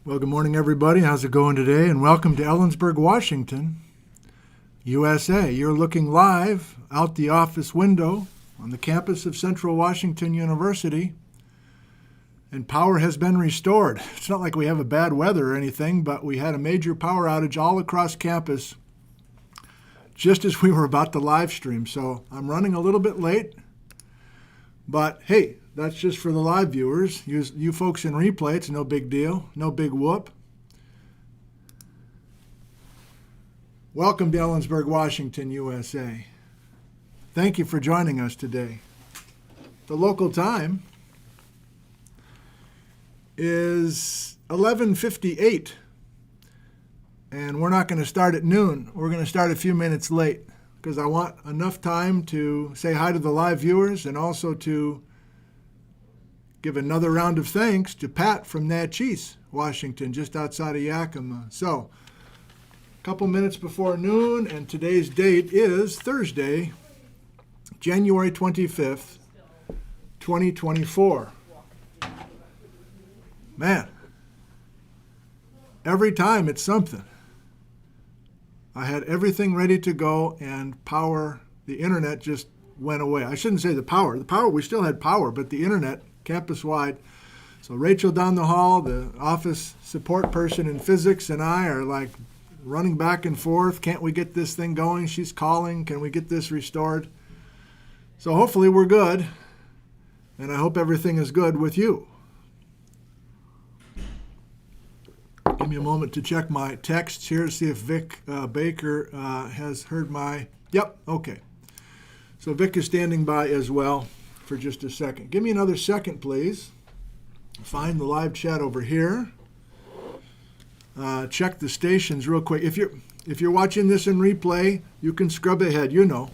Well, good morning, everybody. How's it going today? And welcome to Ellensburg, Washington, USA. You're looking live out the office window on the campus of Central Washington University, and power has been restored. It's not like we have a bad weather or anything, but we had a major power outage all across campus just as we were about to live stream. So I'm running a little bit late, but hey, that's just for the live viewers. You folks in replay, it's no big deal, no big whoop. Welcome to Ellensburg, Washington, USA. Thank you for joining us today. The local time is 11:58, and we're not going to start at noon. We're going to start a few minutes late because I want enough time to say hi to the live viewers and also to give another round of thanks to Pat from Natchez, Washington, just outside of Yakima. So, a couple minutes before noon, and today's date is Thursday, January 25th, 2024. Man, every time it's something. I had everything ready to go, and power, the internet just went away. I shouldn't say the power. The power, we still had power, but the internet, campus-wide. So Rachel down the hall, the office support person in physics, and I are like running back and forth. Can't we get this thing going? She's calling. Can we get this restored? So hopefully we're good, and I hope everything is good with you. Give me a moment to check my texts here to see if Vic Baker has heard my... Yep, okay. So Vic is standing by as well for just a second. Give me another second, please. Find the live chat over here. Check the stations real quick. If you're watching this in replay, you can scrub ahead. You know,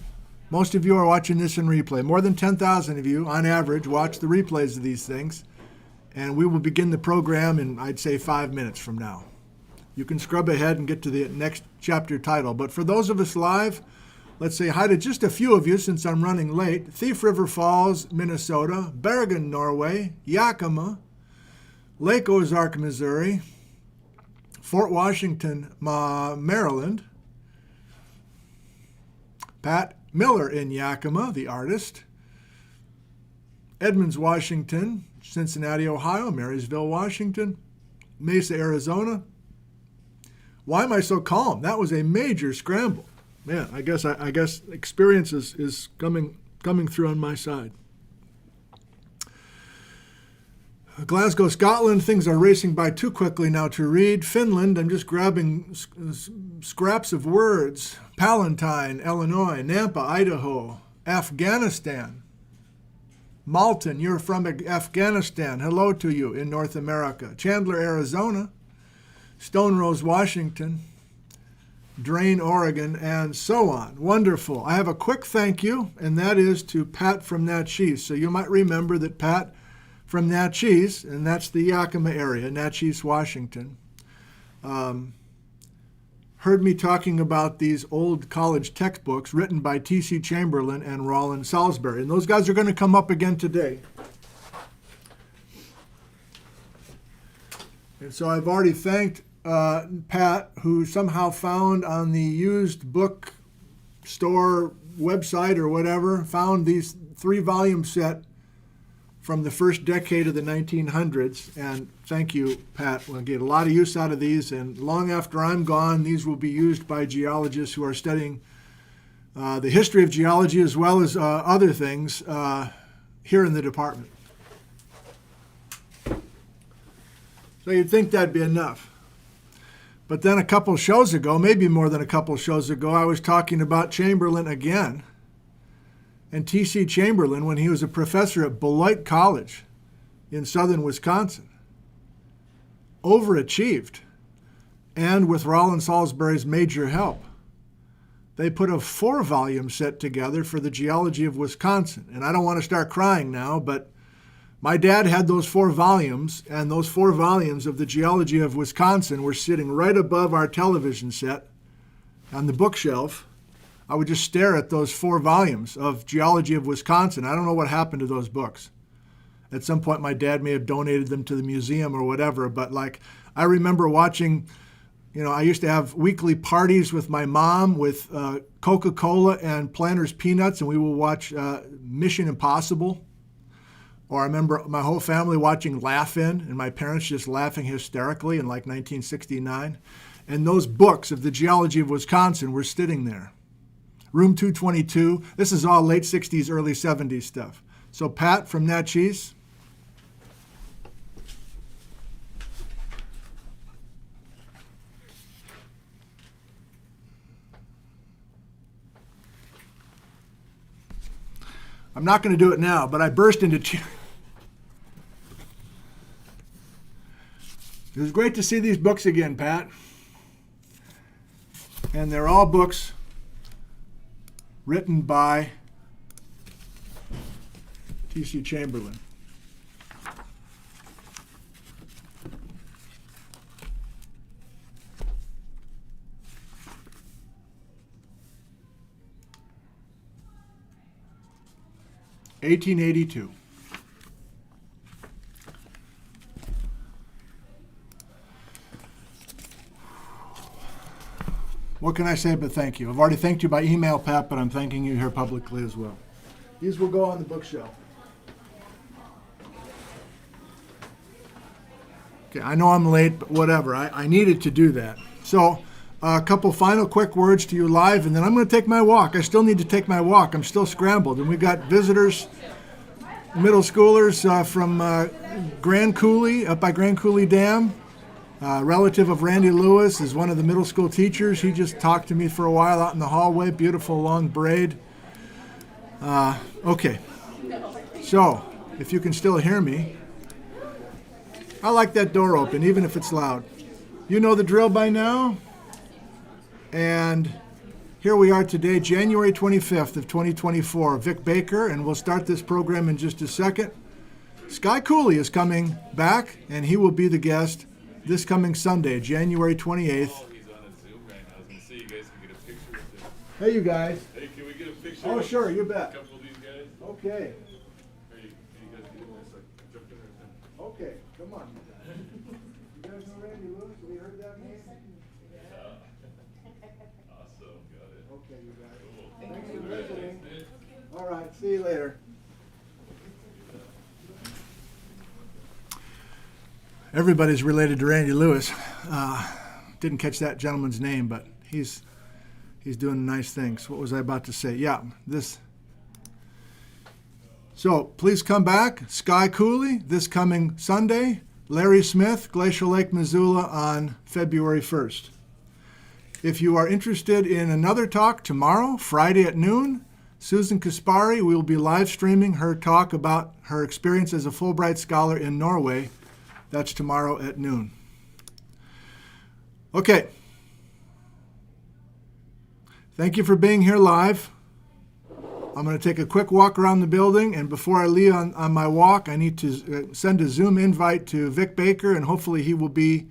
most of you are watching this in replay. More than 10,000 of you, on average, watch the replays of these things. And we will begin the program in, I'd say, 5 minutes from now. You can scrub ahead and get to the next chapter title. But for those of us live, let's say hi to just a few of you since I'm running late. Thief River Falls, Minnesota, Bergen, Norway, Yakima, Lake Ozark, Missouri, Fort Washington, Maryland, Pat Miller in Yakima, the artist, Edmonds, Washington, Cincinnati, Ohio, Marysville, Washington, Mesa, Arizona. Why am I so calm? That was a major scramble. Man, I guess experience is coming through on my side. Glasgow, Scotland, things are racing by too quickly now to read. Finland, I'm just grabbing scraps of words. Palatine, Illinois, Nampa, Idaho, Afghanistan. Malton, you're from Afghanistan. Hello to you in North America. Chandler, Arizona. Stone Rose, Washington. Drain, Oregon, and so on. Wonderful. I have a quick thank you, and that is to Pat from Natchez. So you might remember that Pat from Natchez, and that's the Yakima area, Natchez, Washington, heard me talking about these old college textbooks written by T.C. Chamberlain and Roland Salisbury. And those guys are going to come up again today. And so I've already thanked Pat, who somehow found on the used book store website or whatever, found these 3-volume set from the first decade of the 1900s. And thank you, Pat. We'll get a lot of use out of these. And long after I'm gone, these will be used by geologists who are studying the history of geology as well as other things here in the department. So you'd think that'd be enough. But then a couple shows ago, maybe more than a couple shows ago, I was talking about Chamberlain again. And T.C. Chamberlain, when he was a professor at Beloit College in southern Wisconsin, overachieved. And with Roland Salisbury's major help, they put a 4-volume set together for the geology of Wisconsin. And I don't want to start crying now, but my dad had those 4 volumes, and those 4 volumes of the geology of Wisconsin were sitting right above our television set on the bookshelf. I would just stare at those 4 volumes of geology of Wisconsin. I don't know what happened to those books. At some point, my dad may have donated them to the museum or whatever, but like I remember watching, I used to have weekly parties with my mom with Coca-Cola and Planters Peanuts, and we would watch Mission Impossible. Or I remember my whole family watching Laugh-In, and my parents just laughing hysterically in like 1969. And those books of the geology of Wisconsin were sitting there. Room 222. This is all late 60s, early 70s stuff. So Pat from Natchez. I'm not going to do it now, but I burst into tears. It was great to see these books again, Pat. And they're all books written by T.C. Chamberlain. (1882). What can I say but thank you? I've already thanked you by email, Pat, but I'm thanking you here publicly as well. These will go on the bookshelf. Okay, I know I'm late, but whatever. I needed to do that. So a couple final quick words to you live, and then I'm going to take my walk. I still need to take my walk. I'm still scrambled. And we've got visitors, middle schoolers from Grand Coulee, up by Grand Coulee Dam. Relative of Randy Lewis is one of the middle school teachers. He just talked to me for a while out in the hallway. Beautiful long braid. Okay. So, if you can still hear me, I like that door open, even if it's loud. You know the drill by now. And here we are today, January 25th of 2024. Vic Baker, and we'll start this program in just a second. Sky Cooley is coming back, and he will be the guest this coming Sunday, January 28th. Oh, he's on a Zoom right now. I was going to say you guys can get a picture with him. Hey, you guys. Hey, can we get a picture? Oh, sure, you bet. A couple of these guys? Okay. Hey, you guys get this? Like, jump in or something? Okay, come on. You guys know Randy Lewis? Have you heard that name? Yeah. Awesome. Got it. Okay, you guys. Cool. Thanks for visiting. All right, see you later. Everybody's related to Randy Lewis. Didn't catch that gentleman's name, but he's doing nice things. What was I about to say? Yeah, this. So please come back. Sky Cooley this coming Sunday. Larry Smith, Glacial Lake, Missoula on February 1st. If you are interested in another talk tomorrow, Friday at noon, Susan Kaspari will be live streaming her talk about her experience as a Fulbright scholar in Norway. That's tomorrow at noon. Okay. Thank you for being here live. I'm going to take a quick walk around the building, and before I leave on my walk, I need to send a Zoom invite to Vic Baker, and hopefully he will be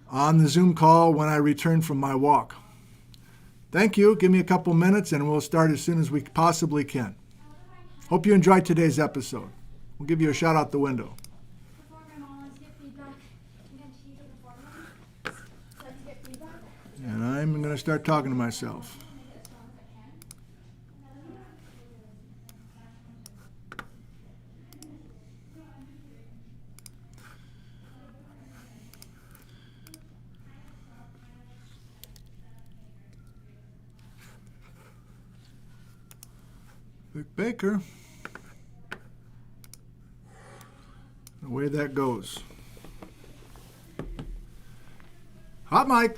on the Zoom call when I return from my walk. Thank you. Give me a couple minutes, and we'll start as soon as we possibly can. Hope you enjoyed today's episode. We'll give you a shout out the window. And I'm going to start talking to myself. Vic Baker. Away that goes. Hot mic.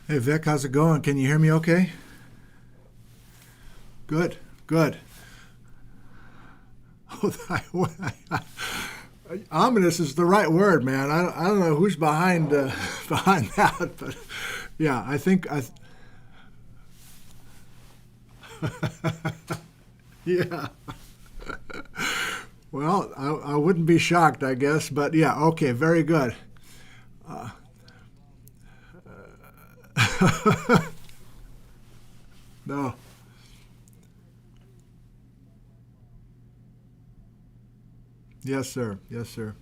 Hey, Vic, how's it going? Can you hear me okay? Good, good. Ominous is the right word, man. I don't know who's behind behind that, but yeah, I think yeah. Well, I wouldn't be shocked, I guess, but yeah, okay, very good. No. Yes, sir. Yes, sir.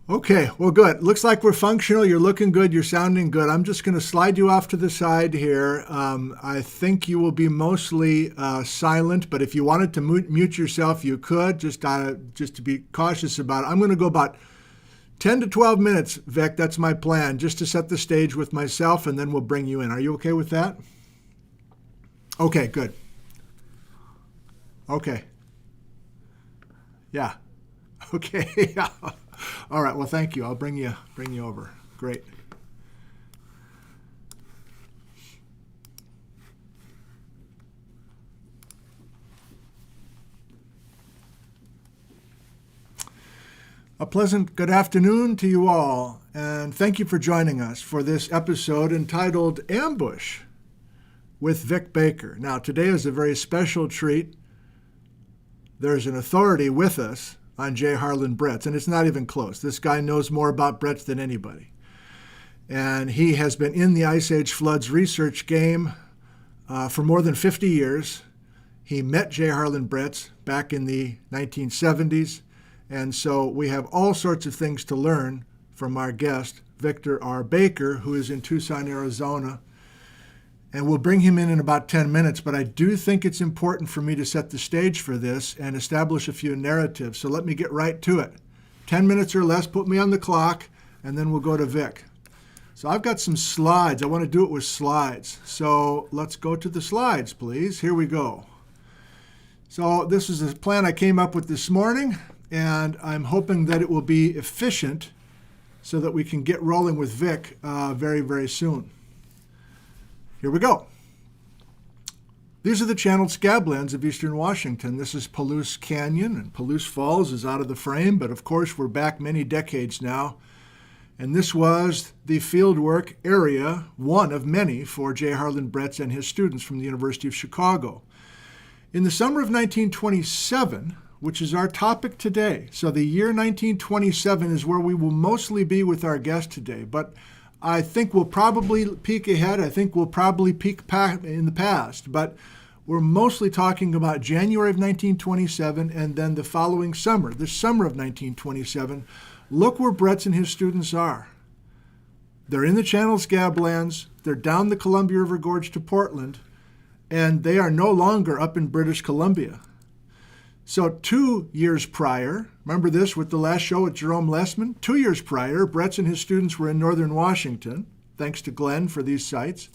Okay, well, good. Looks like we're functional. You're looking good. You're sounding good. I'm just going to slide you off to the side here. I think you will be mostly silent, but if you wanted to mute yourself, you could, just to be cautious about it. I'm going to go about 10 to 12 minutes, Vic. That's my plan, just to set the stage with myself, and then we'll bring you in. Are you okay with that? Okay, good. Okay. Yeah. Okay. All right. Well, thank you. I'll bring you over. Great. A pleasant good afternoon to you all, and thank you for joining us for this episode entitled Ambush with Vic Baker. Now, today is a very special treat. There's an authority with us on J. Harlan Bretz, and it's not even close. This guy knows more about Bretz than anybody. And he has been in the Ice Age floods research game for more than 50 years. He met J. Harlan Bretz back in the 1970s, and so we have all sorts of things to learn from our guest, Victor R. Baker, who is in Tucson, Arizona. And we'll bring him in about 10 minutes, but I do think it's important for me to set the stage for this and establish a few narratives. So let me get right to it. 10 minutes or less, put me on the clock, and then we'll go to Vic. So I've got some slides. I want to do it with slides. So let's go to the slides, please. Here we go. So this is a plan I came up with this morning, and I'm hoping that it will be efficient so that we can get rolling with Vic very, very soon. Here we go. These are the channeled scablands of eastern Washington. This is Palouse Canyon, and Palouse Falls is out of the frame, but of course we're back many decades now. And this was the fieldwork area, one of many, for J. Harlan Bretz and his students from the University of Chicago. In the summer of 1927, which is our topic today, so the year 1927 is where we will mostly be with our guest today, but I think we'll probably peek ahead. I think we'll probably peek in the past, but we're mostly talking about January of 1927 and then the following summer, the summer of 1927. Look where Bretz and his students are. They're in the Channel Scablands, they're down the Columbia River Gorge to Portland, and they are no longer up in British Columbia. So 2 years prior, remember this with the last show with Jerome Lessman? 2 years prior, Bretz and his students were in northern Washington, thanks to Glenn for these sites.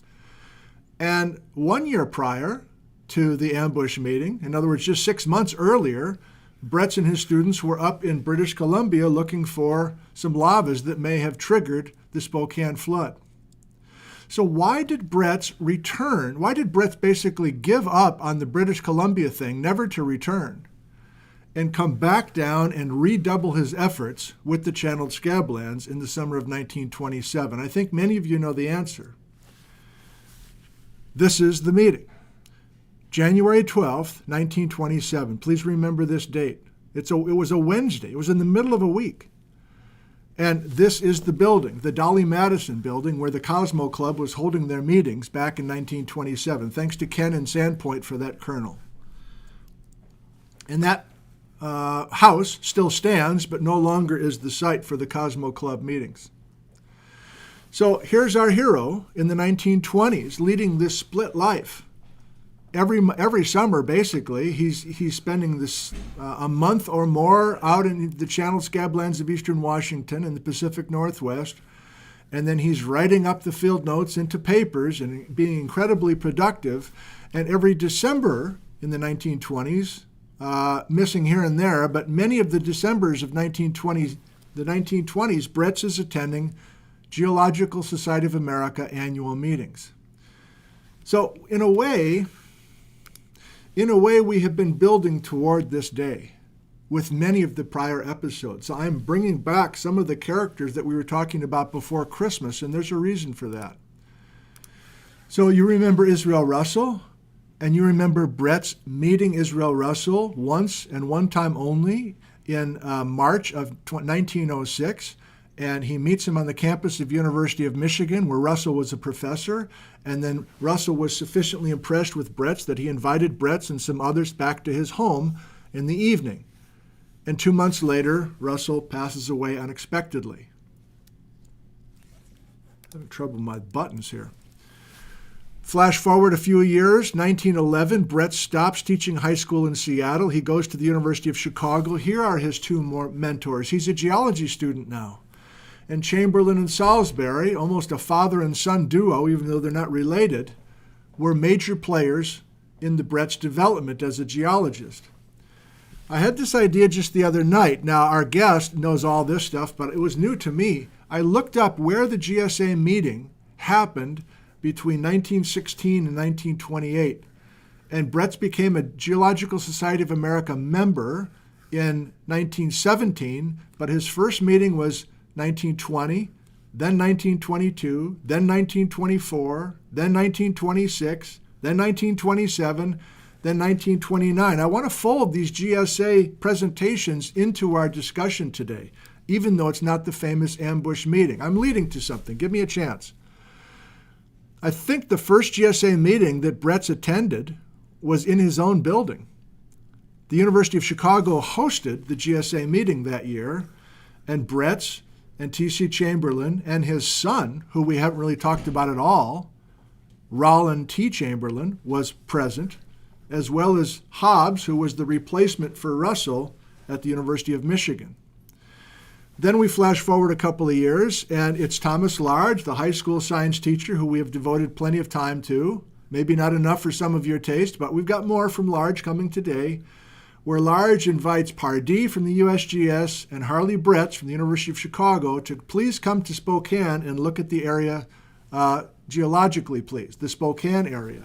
And 1 year prior to the ambush meeting, in other words, just 6 months earlier, Bretz and his students were up in British Columbia looking for some lavas that may have triggered the Spokane flood. So why did Bretz return? Why did Bretz basically give up on the British Columbia thing, never to return, and come back down and redouble his efforts with the channeled scablands in the summer of 1927? I think many of you know the answer. This is the meeting. January 12th, 1927. Please remember this date. It was a Wednesday. It was in the middle of a week. And this is the building, the Dolly Madison building, where the Cosmo Club was holding their meetings back in 1927. Thanks to Ken and Sandpoint for that kernel. And that house still stands, but no longer is the site for the Cosmo Club meetings. So here's our hero in the 1920s, leading this split life. Every summer, basically, he's spending this a month or more out in the Channel Scablands of eastern Washington in the Pacific Northwest, and then he's writing up the field notes into papers and being incredibly productive. And every December in the 1920s, missing here and there, but many of the Decembers of 1920 the 1920s, Bretz is attending Geological Society of America annual meetings. So in a way, we have been building toward this day with many of the prior episodes. So I'm bringing back some of the characters that we were talking about before Christmas, and there's a reason for that. So you remember Israel Russell, and you remember Bretz meeting Israel Russell once and one time only in March of 1906. And he meets him on the campus of University of Michigan, where Russell was a professor. And then Russell was sufficiently impressed with Bretz that he invited Bretz and some others back to his home in the evening. And 2 months later, Russell passes away unexpectedly. I'm having trouble with my buttons here. Flash forward a few years, 1911, Bretz stops teaching high school in Seattle. He goes to the University of Chicago. Here are his two more mentors. He's a geology student now. And Chamberlain and Salisbury, almost a father and son duo, even though they're not related, were major players in the Bretz development as a geologist. I had this idea just the other night. Now, our guest knows all this stuff, but it was new to me. I looked up where the GSA meeting happened between 1916 and 1928. And Bretz became a Geological Society of America member in 1917, but his first meeting was 1920, then 1922, then 1924, then 1926, then 1927, then 1929. I want to fold these GSA presentations into our discussion today, even though it's not the famous ambush meeting. I'm leading to something. Give me a chance. I think the first GSA meeting that Bretz attended was in his own building. The University of Chicago hosted the GSA meeting that year, and Bretz and T.C. Chamberlain and his son, who we haven't really talked about at all, Rollin T. Chamberlain, was present, as well as Hobbs, who was the replacement for Russell at the University of Michigan. Then we flash forward a couple of years, and it's Thomas Large, the high school science teacher who we have devoted plenty of time to. Maybe not enough for some of your taste, but we've got more from Large coming today, where Large invites Pardee from the USGS and Harley Bretz from the University of Chicago to please come to Spokane and look at the area geologically, please, the Spokane area.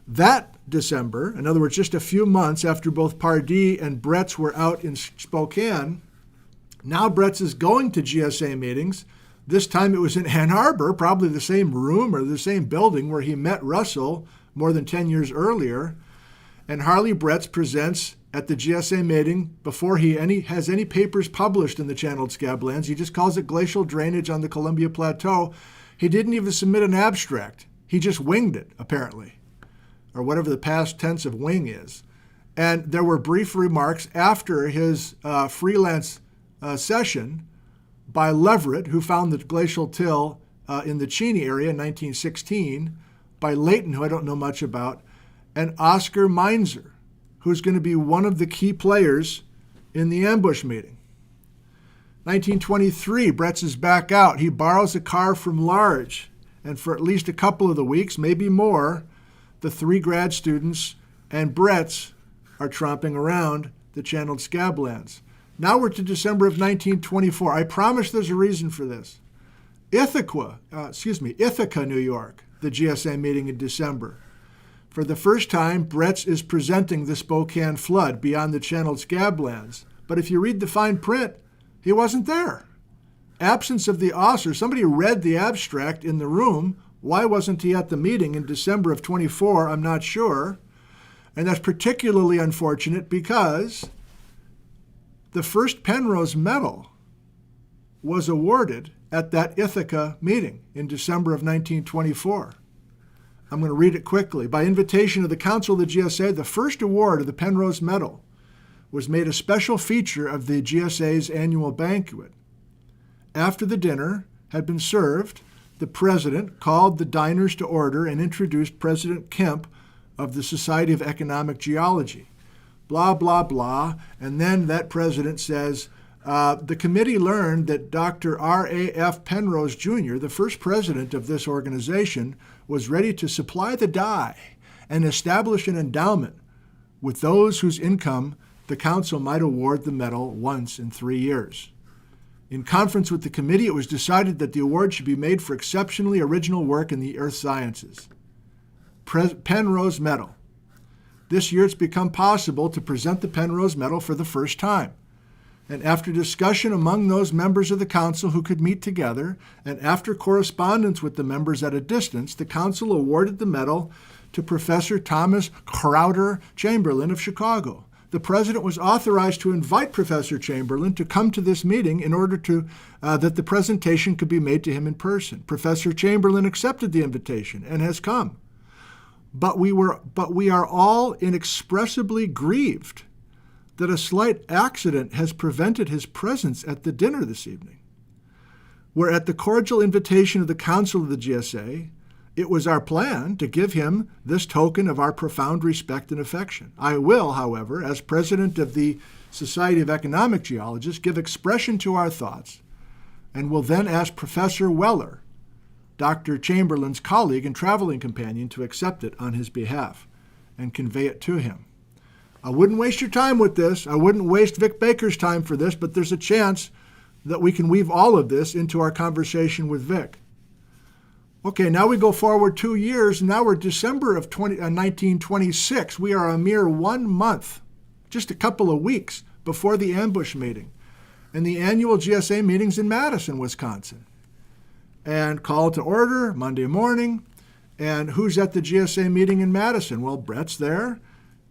That December, in other words, just a few months after both Pardee and Bretz were out in Spokane, now Bretz is going to GSA meetings. This time it was in Ann Arbor, probably the same room or the same building where he met Russell more than 10 years earlier. And Harley Bretz presents at the GSA meeting before he has any papers published in the channeled scablands. He just calls it glacial drainage on the Columbia Plateau. He didn't even submit an abstract. He just winged it, apparently, or whatever the past tense of wing is. And there were brief remarks after his freelance session by Leverett, who found the glacial till in the Cheney area in 1916, by Layton, who I don't know much about, and Oscar Meinzer, who's going to be one of the key players in the ambush meeting. 1923, Bretz is back out. He borrows a car from Large, and for at least a couple of the weeks, maybe more, the three grad students and Bretz are tromping around the channeled scablands. Now we're to December of 1924. I promise there's a reason for this. Ithaca, New York, the GSA meeting in December. For the first time, Bretz is presenting the Spokane flood beyond the channeled scablands. But if you read the fine print, he wasn't there. Absence of the author. Somebody read the abstract in the room. Why wasn't he at the meeting in December of 24? I'm not sure. And that's particularly unfortunate because the first Penrose Medal was awarded at that Ithaca meeting in December of 1924. I'm going to read it quickly. By invitation of the Council of the GSA, the first award of the Penrose Medal was made a special feature of the GSA's annual banquet. After the dinner had been served, the president called the diners to order and introduced President Kemp of the Society of Economic Geology. Blah, blah, blah. And then that president says, the committee learned that Dr. R.A.F. Penrose, Jr., the first president of this organization, was ready to supply the die and establish an endowment with those whose income the council might award the medal once in 3 years. In conference with the committee, it was decided that the award should be made for exceptionally original work in the earth sciences. Penrose Medal. This year it's become possible to present the Penrose Medal for the first time. And after discussion among those members of the council who could meet together, and after correspondence with the members at a distance, the council awarded the medal to Professor Thomas Crowder Chamberlain of Chicago. The president was authorized to invite Professor Chamberlain to come to this meeting in order that the presentation could be made to him in person. Professor Chamberlain accepted the invitation and has come. But we are all inexpressibly grieved that a slight accident has prevented his presence at the dinner this evening, where at the cordial invitation of the council of the GSA, it was our plan to give him this token of our profound respect and affection. I will, however, as president of the Society of Economic Geologists, give expression to our thoughts, and will then ask Professor Weller, Dr. Chamberlain's colleague and traveling companion, to accept it on his behalf and convey it to him. I wouldn't waste your time with this. I wouldn't waste Vic Baker's time for this, but there's a chance that we can weave all of this into our conversation with Vic. Okay, now we go forward 2 years. Now we're December of 1926. We are a mere 1 month, just a couple of weeks before the ambush meeting. And the annual GSA meeting's in Madison, Wisconsin. And call to order Monday morning. And who's at the GSA meeting in Madison? Well, Brett's there.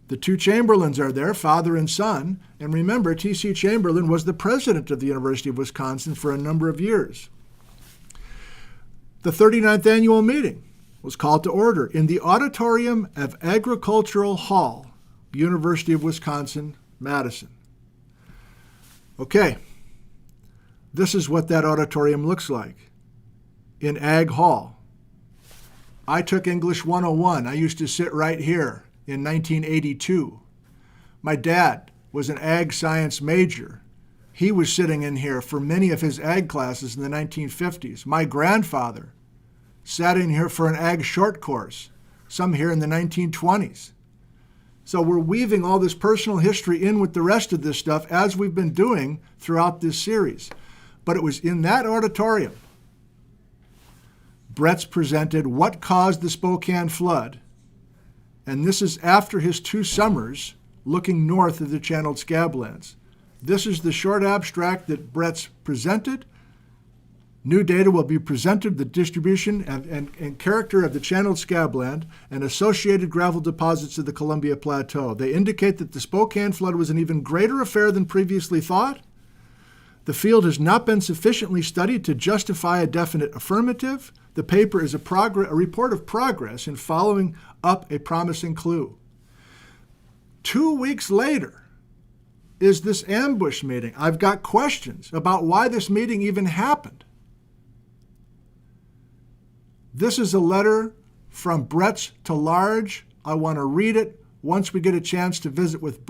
The two Chamberlains are there, father and son. And remember, T.C. Chamberlain was the president of the University of Wisconsin for a number of years. The 39th annual meeting was called to order in the auditorium of Agricultural Hall, University of Wisconsin, Madison. Okay, this is what that auditorium looks like in Ag Hall. I took English 101. I used to sit right here in 1982. My dad was an ag science major. He was sitting in here for many of his ag classes in the 1950s. My grandfather sat in here for an ag short course, some here in the 1920s. So we're weaving all this personal history in with the rest of this stuff as we've been doing throughout this series. But it was in that auditorium Brett's presented What Caused the Spokane Flood, and this is after his 2 summers looking north of the channeled scablands. This is the short abstract that Brett's presented. New data will be presented, the distribution and character of the channeled scabland and associated gravel deposits of the Columbia Plateau. They indicate that the Spokane flood was an even greater affair than previously thought. The field has not been sufficiently studied to justify a definite affirmative. The paper is a report of progress in following up a promising clue. 2 weeks later is this ambush meeting. I've got questions about why this meeting even happened. This is a letter from Brett's to Large. I want to read it once we get a chance to visit with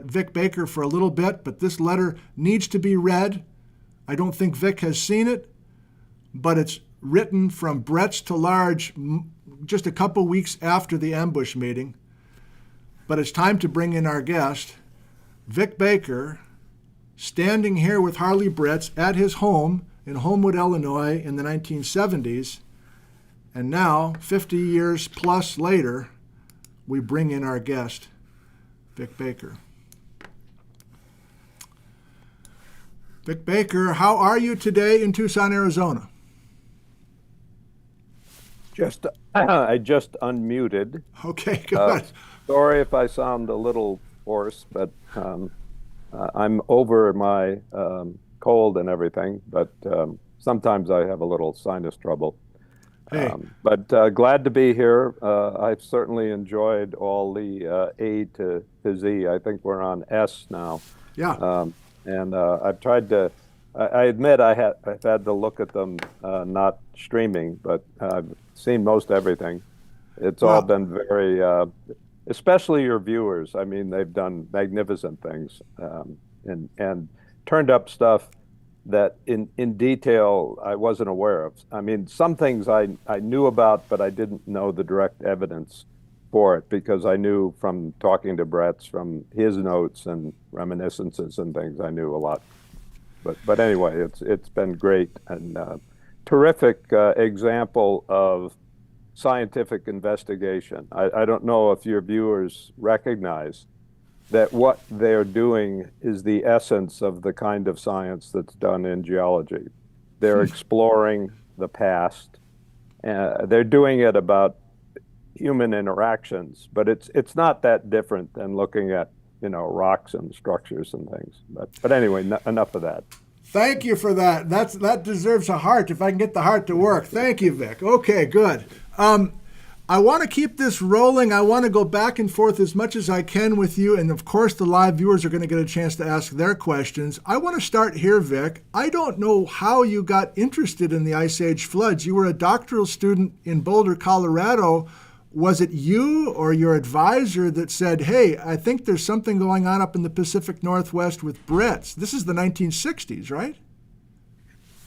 Vic Baker for a little bit, but this letter needs to be read. I don't think Vic has seen it, but it's written from Brett's to Large just a couple weeks after the ambush meeting. But it's time to bring in our guest, Vic Baker, standing here with Harley Bretz at his home in Homewood, Illinois in the 1970s. And now, 50 years plus later, we bring in our guest, Vic Baker. Vic Baker, how are you today in Tucson, Arizona? I just unmuted. Okay, good. Sorry if I sound a little hoarse, but I'm over my cold and everything, but sometimes I have a little sinus trouble. Hey. But glad to be here. I've certainly enjoyed all the A to Z. I think we're on S now. Yeah. And I've tried to, I admit I've had to look at them not streaming, but I've seen most everything. It's all been very, especially your viewers. I mean, they've done magnificent things and turned up stuff that in detail I wasn't aware of. I mean, some things I knew about, but I didn't know the direct evidence for it because I knew from talking to Brett's, from his notes and reminiscences and things, I knew a lot. But anyway, it's been great and terrific example of scientific investigation. I don't know if your viewers recognize that what they're doing is the essence of the kind of science that's done in geology. They're exploring the past. They're doing it about human interactions, but it's not that different than looking at, rocks and structures and things. But anyway, enough of that. Thank you for that. That deserves a heart if I can get the heart to work. Thank you, Vic. Okay, good. I want to keep this rolling. I want to go back and forth as much as I can with you. And of course, the live viewers are going to get a chance to ask their questions. I want to start here, Vic. I don't know how you got interested in the Ice Age floods. You were a doctoral student in Boulder, Colorado. Was it you or your advisor that said, hey, I think there's something going on up in the Pacific Northwest with Bretts? This is the 1960s, right?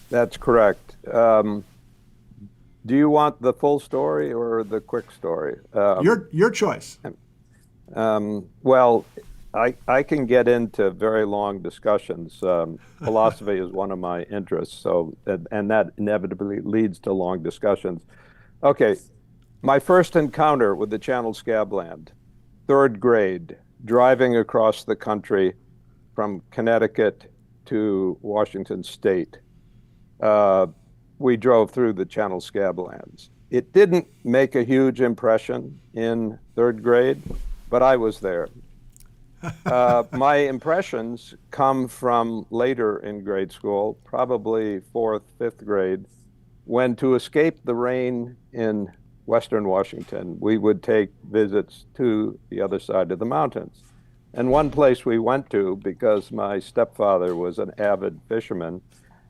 That's correct. Do you want the full story or the quick story? Your choice. Well, I can get into very long discussions. Philosophy is one of my interests, and that inevitably leads to long discussions. Okay, my first encounter with the Channel Scabland, third grade, driving across the country from Connecticut to Washington State. We drove through the Channel Scablands. It didn't make a huge impression in third grade, but I was there. My impressions come from later in grade school, probably fourth, fifth grade, when to escape the rain in Western Washington, we would take visits to the other side of the mountains. And one place we went to, because my stepfather was an avid fisherman,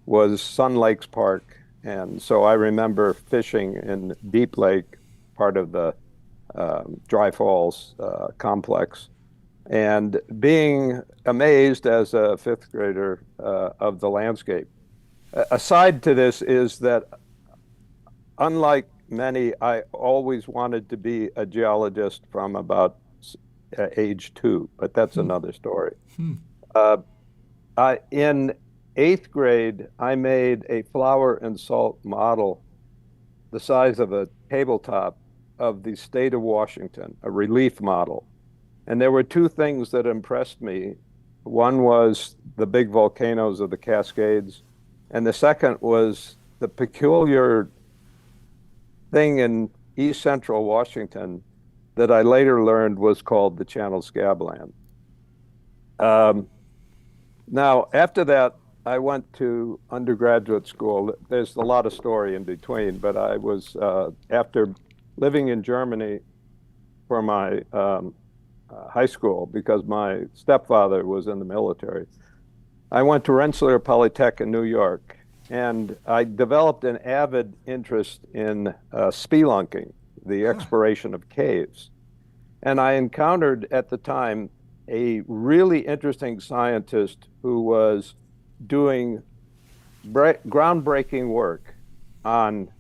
was Sun Lakes Park. And so I remember fishing in Deep Lake, part of the Dry Falls complex, and being amazed as a fifth grader of the landscape. Aside to this is that, unlike many, I always wanted to be a geologist from about age 2, but that's another story. In 8th grade, I made a flour and salt model the size of a tabletop of the state of Washington, a relief model. And there were two things that impressed me. One was the big volcanoes of the Cascades, and the second was the peculiar thing in East Central Washington that I later learned was called the Channel Scabland. Now, after that, I went to undergraduate school. There's a lot of story in between, but I was, after living in Germany for my high school, because my stepfather was in the military, I went to Rensselaer Polytech in New York, and I developed an avid interest in spelunking, the exploration of caves. And I encountered at the time a really interesting scientist who was doing groundbreaking work on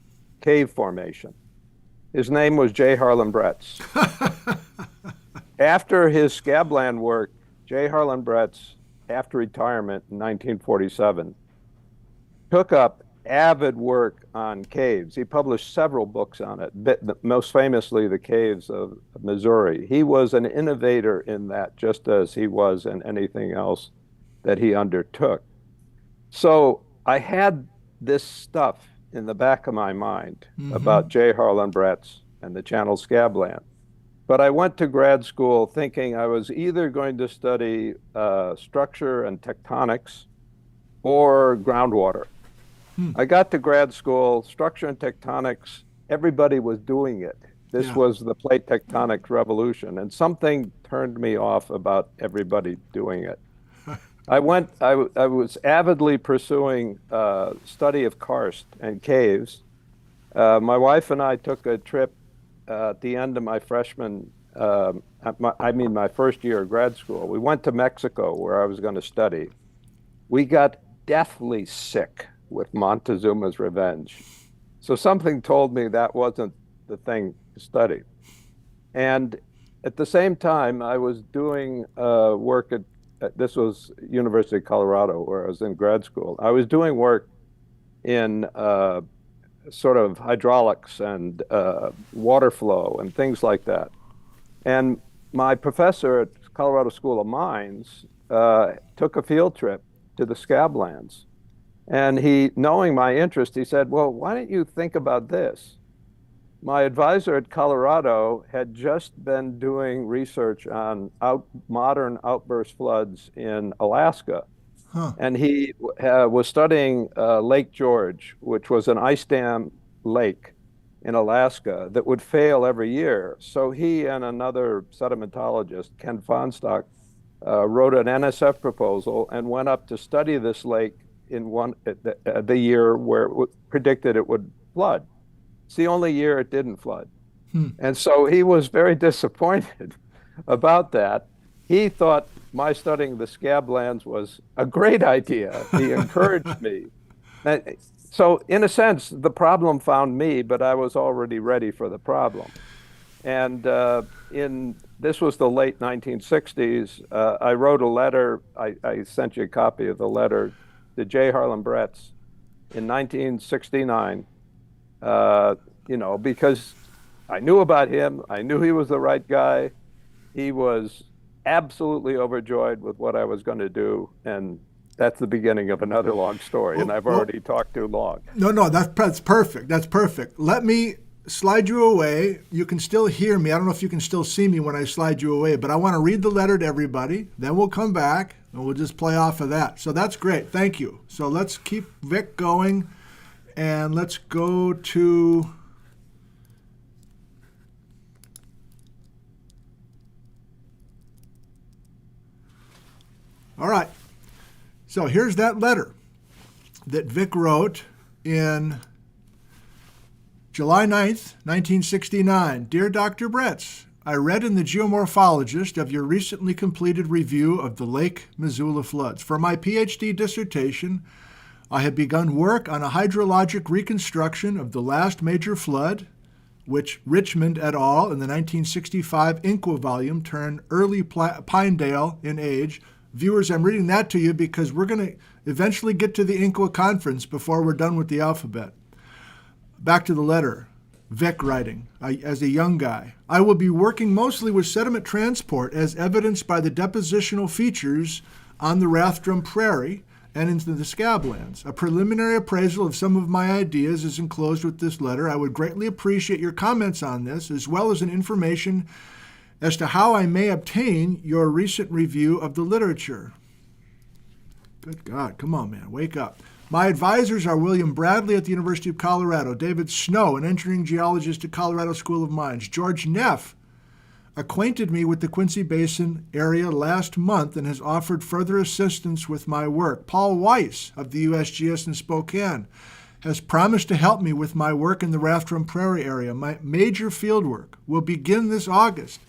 cave formation. His name was J. Harlan Bretts. After his Scabland work, J. Harlan Bretts, after retirement in 1947, took up avid work on caves. He published several books on it, most famously The Caves of Missouri. He was an innovator in that, just as he was in anything else that he undertook. So I had this stuff in the back of my mind about J. Harlan Bretts and the Channel Scabland. But I went to grad school thinking I was either going to study structure and tectonics or groundwater. I got to grad school, structure and tectonics, everybody was doing it. This was the plate tectonic revolution, and something turned me off about everybody doing it. I was avidly pursuing study of karst and caves. My wife and I took a trip at the end of my my first year of grad school. We went to Mexico, where I was going to study. We got deathly sick with Montezuma's Revenge. So something told me that wasn't the thing to study. And at the same time, I was doing work at this was University of Colorado where I was in grad school. I was doing work in sort of hydraulics and water flow and things like that. And my professor at Colorado School of Mines took a field trip to the Scablands. And he, knowing my interest, he said, well, why don't you think about this? My advisor at Colorado had just been doing research on modern outburst floods in Alaska. Huh. And he was studying Lake George, which was an ice dam lake in Alaska that would fail every year. So he and another sedimentologist, Ken Fonstock, wrote an NSF proposal and went up to study this lake in the year where it predicted it would flood. It's the only year it didn't flood. And so he was very disappointed about that. He thought my studying the Scablands was a great idea. He encouraged me. So in a sense, the problem found me, but I was already ready for the problem. And this was the late 1960s. I wrote a letter. I sent you a copy of the letter to J. Harlan Bretz in 1969. Because I knew about him. I knew he was the right guy. He was absolutely overjoyed with what I was going to do. And that's the beginning of another long story. And I've already talked too long. No, that's perfect. That's perfect. Let me slide you away. You can still hear me. I don't know if you can still see me when I slide you away, but I want to read the letter to everybody. Then we'll come back and we'll just play off of that. So that's great. Thank you. So let's keep Vic going. And let's go to... All right. So here's that letter that Vic wrote in July 9th, 1969. Dear Dr. Bretz, I read in the Geomorphologist of your recently completed review of the Lake Missoula floods. For my PhD dissertation, I have begun work on a hydrologic reconstruction of the last major flood, which Richmond et al. In the 1965 Inqua volume turned early Pinedale in age. Viewers, I'm reading that to you because we're going to eventually get to the Inqua conference before we're done with the alphabet. Back to the letter. Vic writing, as a young guy, I will be working mostly with sediment transport as evidenced by the depositional features on the Rathdrum Prairie and into the Scablands. A preliminary appraisal of some of my ideas is enclosed with this letter. I would greatly appreciate your comments on this, as well as an information as to how I may obtain your recent review of the literature. Good God, come on, man, wake up. My advisors are William Bradley at the University of Colorado, David Snow, an engineering geologist at Colorado School of Mines. George Neff acquainted me with the Quincy Basin area last month and has offered further assistance with my work. Paul Weiss of the USGS in Spokane has promised to help me with my work in the Rathdrum Prairie area. My major field work will begin this August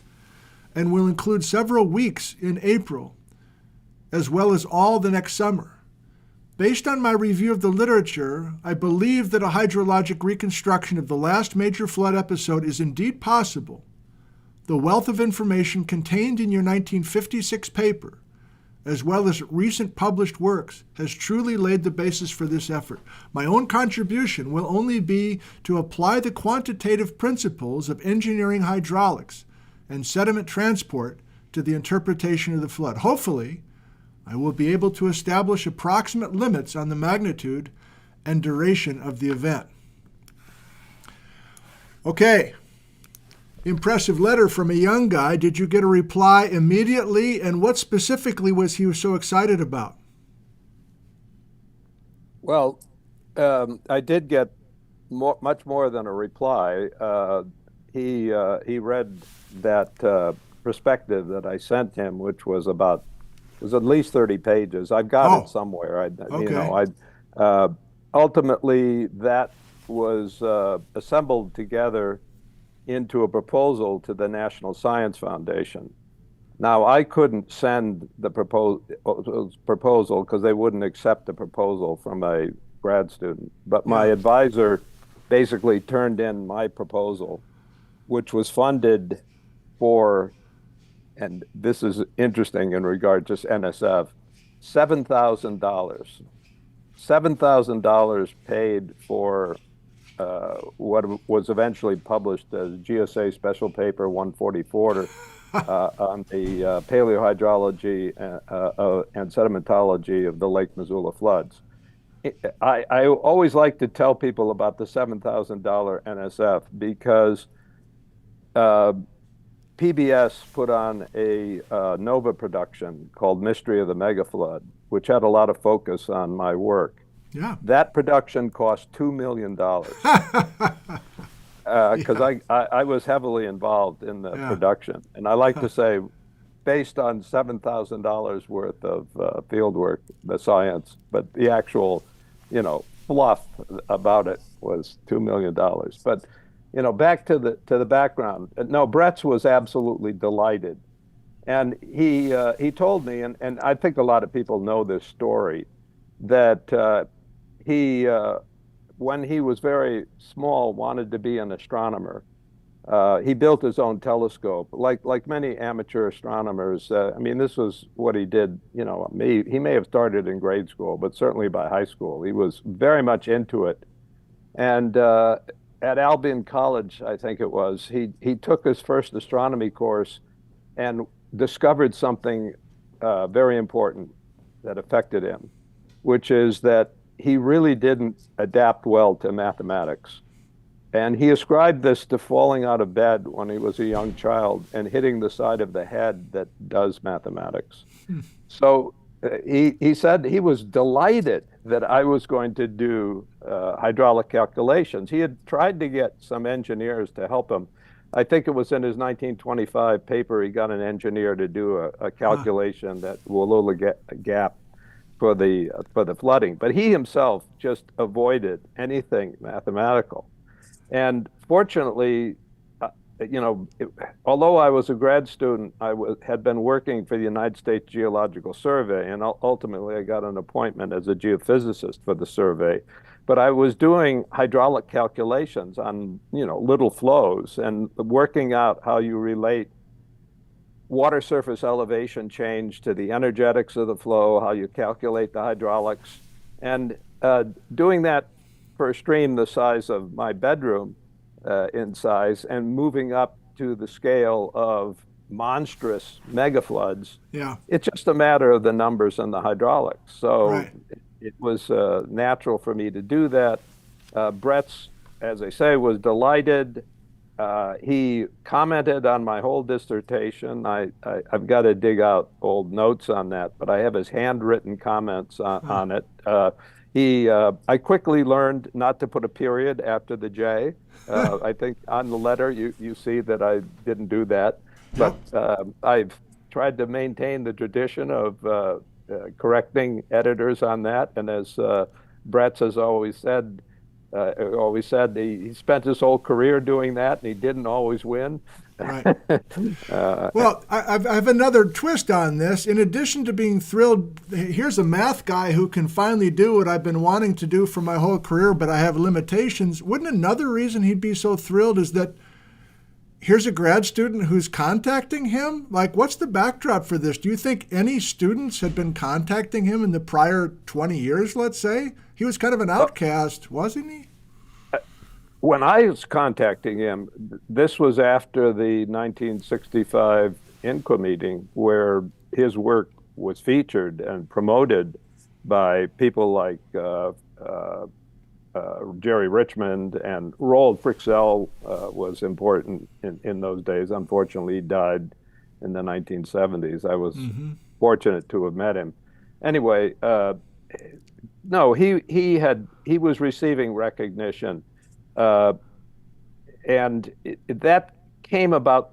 and will include several weeks in April, as well as all the next summer. Based on my review of the literature, I believe that a hydrologic reconstruction of the last major flood episode is indeed possible. The wealth of information contained in your 1956 paper, as well as recent published works, has truly laid the basis for this effort. My own contribution will only be to apply the quantitative principles of engineering hydraulics and sediment transport to the interpretation of the flood. Hopefully, I will be able to establish approximate limits on the magnitude and duration of the event. Okay. Impressive letter from a young guy. Did you get a reply immediately? And what specifically was he so excited about? Well, I did get much more than a reply. He read that perspective that I sent him, which was at least 30 pages. I've got it somewhere. Ultimately, that was assembled together into a proposal to the National Science Foundation. Now, I couldn't send the proposal because they wouldn't accept the proposal from a grad student. But my advisor basically turned in my proposal, which was funded for and this is interesting in regard to NSF, $7,000. $7,000 paid for what was eventually published as GSA Special Paper 144 on the paleohydrology and sedimentology of the Lake Missoula floods. I always like to tell people about the $7,000 NSF because PBS put on a Nova production called Mystery of the Mega Flood, which had a lot of focus on my work. Yeah. That production cost $2 million because I was heavily involved in the production. And I like to say, based on $7,000 worth of field work, the science, but the actual, fluff about it was $2 million. But back to the background. No, Bretz was absolutely delighted, and he told me, and I think a lot of people know this story, that he when he was very small wanted to be an astronomer. He built his own telescope, like many amateur astronomers. I mean, this was what he did. He may have started in grade school, but certainly by high school, he was very much into it. And at Albion College, I think it was, he took his first astronomy course and discovered something very important that affected him, which is that he really didn't adapt well to mathematics. And he ascribed this to falling out of bed when he was a young child and hitting the side of the head that does mathematics. So he said he was delighted that I was going to do hydraulic calculations. He had tried to get some engineers to help him. I think it was in his 1925 paper, he got an engineer to do a calculation that will get a gap for the flooding. But he himself just avoided anything mathematical. And fortunately, although I was a grad student, had been working for the United States Geological Survey, and ultimately I got an appointment as a geophysicist for the survey. But I was doing hydraulic calculations on, little flows and working out how you relate water surface elevation change to the energetics of the flow, how you calculate the hydraulics, and doing that for a stream the size of my bedroom in size and moving up to the scale of monstrous mega floods. Yeah. It's just a matter of the numbers and the hydraulics. So Right. it was natural for me to do that. Bretz, as I say, was delighted. He commented on my whole dissertation. I've got to dig out old notes on that, but I have his handwritten comments on it. I quickly learned not to put a period after the J. I think on the letter you see that I didn't do that, but I've tried to maintain the tradition of correcting editors on that. And as Bretz has always said, he spent his whole career doing that, and he didn't always win. Right. Well, I have another twist on this. In addition to being thrilled, here's a math guy who can finally do what I've been wanting to do for my whole career, but I have limitations. Wouldn't another reason he'd be so thrilled is that here's a grad student who's contacting him? Like, what's the backdrop for this? Do you think any students had been contacting him in the prior 20 years, let's say? He was kind of an outcast, wasn't he? When I was contacting him, this was after the 1965 INCA meeting where his work was featured and promoted by people like Jerry Richmond, and Roald Fryxell was important in those days. Unfortunately, he died in the 1970s. I was fortunate to have met him. Anyway, no, he was receiving recognition. And that came about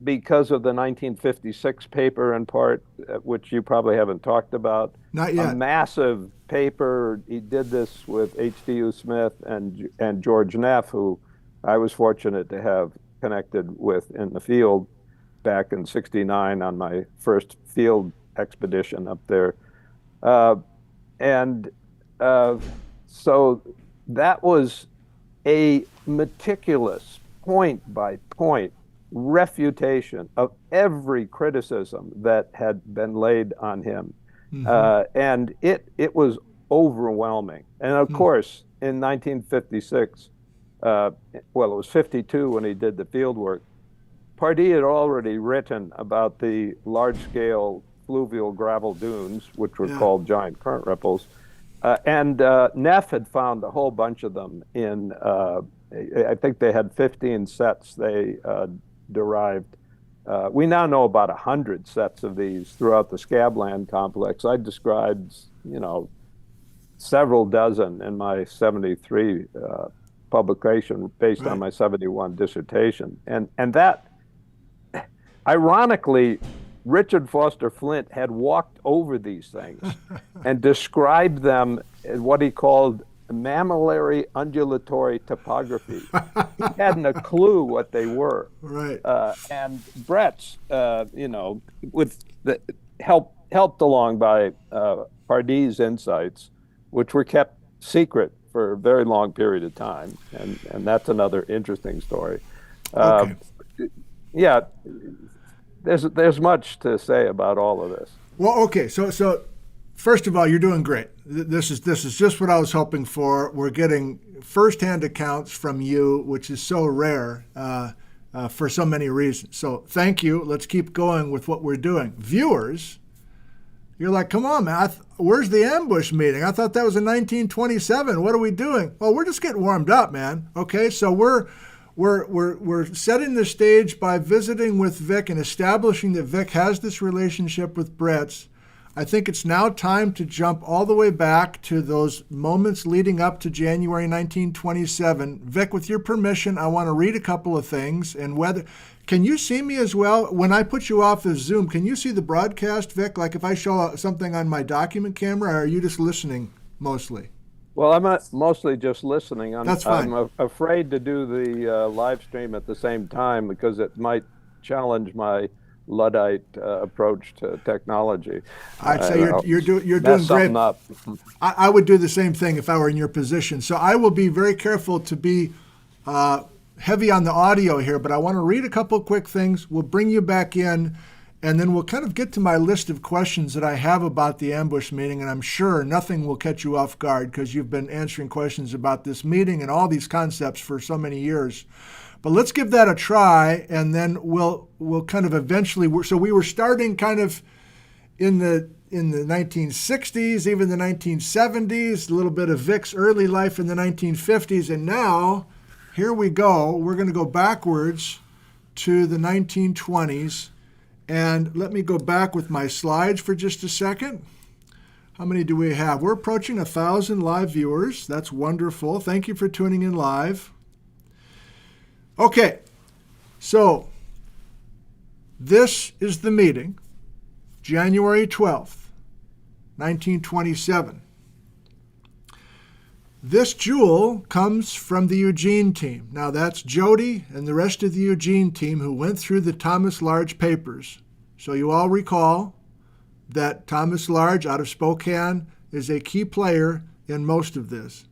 because of the 1956 paper, in part, which you probably haven't talked about. Not yet. A massive paper. He did this with H.D.U. Smith and George Neff, who I was fortunate to have connected with in the field back in '69 on my first field expedition up there. So that was a meticulous point by point refutation of every criticism that had been laid on him. Mm-hmm. And it was overwhelming. And of course, in 1956, well, it was 52 when he did the field work. Pardee had already written about the large-scale fluvial gravel dunes, which were Yeah. called giant current ripples. And Neff had found a whole bunch of them in, I think they had 15 sets they derived. We now know about 100 sets of these throughout the Scabland complex. I described, several dozen in my 73 publication based on my 71 dissertation. And that, ironically, Richard Foster Flint had walked over these things and described them in what he called mammillary undulatory topography. He hadn't a clue what they were. Right. And Brett's, with the helped along by Pardee's insights, which were kept secret for a very long period of time, and that's another interesting story. Okay. Yeah, there's much to say about all of this. Well, okay. So first of all, you're doing great. This is just what I was hoping for. We're getting firsthand accounts from you, which is so rare for so many reasons. So thank you. Let's keep going with what we're doing. Viewers, you're like, come on, man. Where's the ambush meeting? I thought that was in 1927. What are we doing? Well, we're just getting warmed up, man. Okay, so we're setting the stage by visiting with Vic and establishing that Vic has this relationship with Brett's. I think it's now time to jump all the way back to those moments leading up to January 1927. Vic, with your permission, I want to read a couple of things. And can you see me as well? When I put you off of Zoom, can you see the broadcast, Vic? Like if I show something on my document camera, or are you just listening mostly? Well, I'm mostly just listening. That's fine. I'm afraid to do the live stream at the same time because it might challenge my Luddite approach to technology. I'd say you're doing great. Up. I would do the same thing if I were in your position. So I will be very careful to be heavy on the audio here, but I want to read a couple quick things. We'll bring you back in, and then we'll kind of get to my list of questions that I have about the ambush meeting, and I'm sure nothing will catch you off guard because you've been answering questions about this meeting and all these concepts for so many years. But let's give that a try, and then we'll kind of eventually. So we were starting kind of in the 1960s, even the 1970s, a little bit of Vic's early life in the 1950s, and now here we go. We're going to go backwards to the 1920s, and let me go back with my slides for just a second. How many do we have? We're approaching 1,000 live viewers. That's wonderful. Thank you for tuning in live. Okay, so this is the meeting, January 12th, 1927. This jewel comes from the Eugene team. Now that's Jody and the rest of the Eugene team who went through the Thomas Large papers. So you all recall that Thomas Large out of Spokane is a key player in most of this.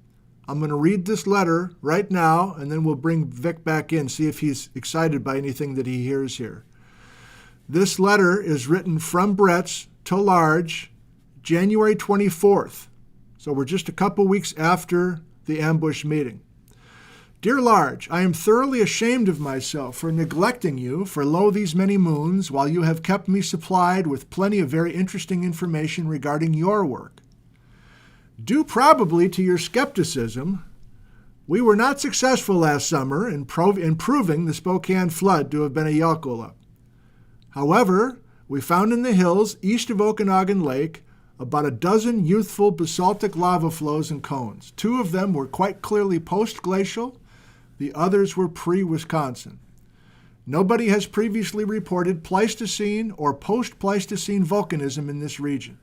I'm going to read this letter right now, and then we'll bring Vic back in, see if he's excited by anything that he hears here. This letter is written from Brett's to Large, January 24th. So we're just a couple weeks after the ambush meeting. Dear Large, I am thoroughly ashamed of myself for neglecting you for lo these many moons, while you have kept me supplied with plenty of very interesting information regarding your work. Due probably to your skepticism, we were not successful last summer in proving the Spokane flood to have been a Yelkola. However, we found in the hills east of Okanagan Lake about a dozen youthful basaltic lava flows and cones. 2 of them were quite clearly post-glacial. The others were pre-Wisconsin. Nobody has previously reported Pleistocene or post-Pleistocene volcanism in this region.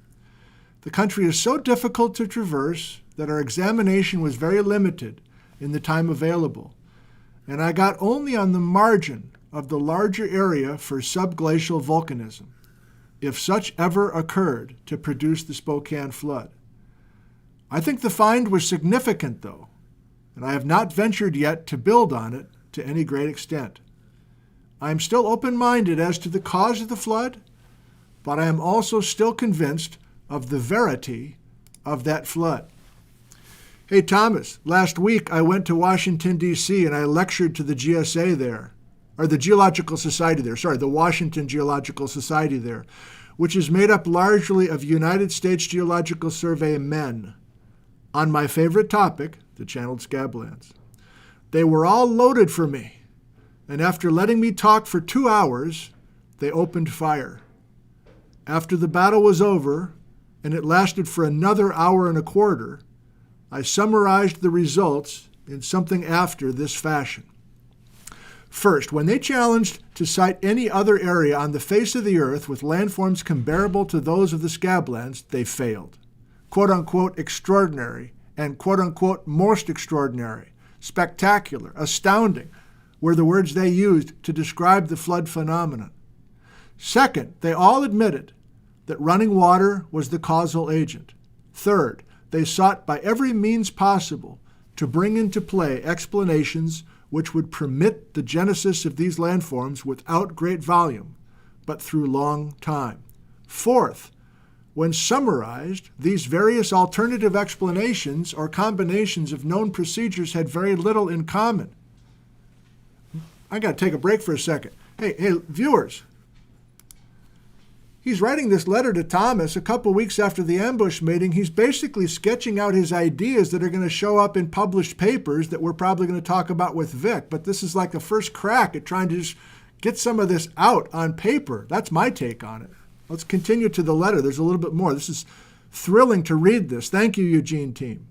The country is so difficult to traverse that our examination was very limited in the time available, and I got only on the margin of the larger area for subglacial volcanism, if such ever occurred to produce the Spokane flood. I think the find was significant, though, and I have not ventured yet to build on it to any great extent. I am still open-minded as to the cause of the flood, but I am also still convinced of the verity of that flood. Hey, Thomas, last week I went to Washington, D.C., and I lectured to the GSA there, or the Geological Society there, the Washington Geological Society there, which is made up largely of United States Geological Survey men, on my favorite topic, the channeled scablands. They were all loaded for me, and after letting me talk for 2 hours, they opened fire. After the battle was over, and it lasted for another hour and a quarter, I summarized the results in something after this fashion. First, when they challenged to cite any other area on the face of the earth with landforms comparable to those of the scablands, they failed. Quote-unquote extraordinary and quote-unquote most extraordinary, spectacular, astounding were the words they used to describe the flood phenomenon. Second, they all admitted that running water was the causal agent. Third, they sought by every means possible to bring into play explanations which would permit the genesis of these landforms without great volume, but through long time. Fourth, when summarized, these various alternative explanations or combinations of known procedures had very little in common. I got to take a break for a second. Hey, viewers. He's writing this letter to Thomas a couple weeks after the ambush meeting. He's basically sketching out his ideas that are going to show up in published papers that we're probably going to talk about with Vic. But this is like the first crack at trying to just get some of this out on paper. That's my take on it. Let's continue to the letter. There's a little bit more. This is thrilling to read this. Thank you, Eugene team.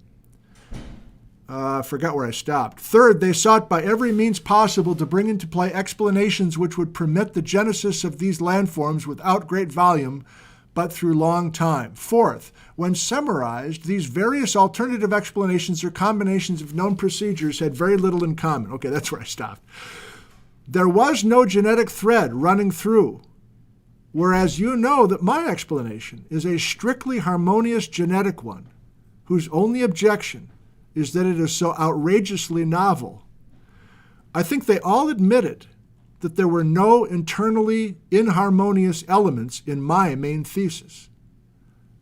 I forgot where I stopped. Third, they sought by every means possible to bring into play explanations which would permit the genesis of these landforms without great volume, but through long time. Fourth, when summarized, these various alternative explanations or combinations of known procedures had very little in common. Okay, that's where I stopped. There was no genetic thread running through, whereas you know that my explanation is a strictly harmonious genetic one, whose only objection is that it is so outrageously novel. I think they all admitted that there were no internally inharmonious elements in my main thesis.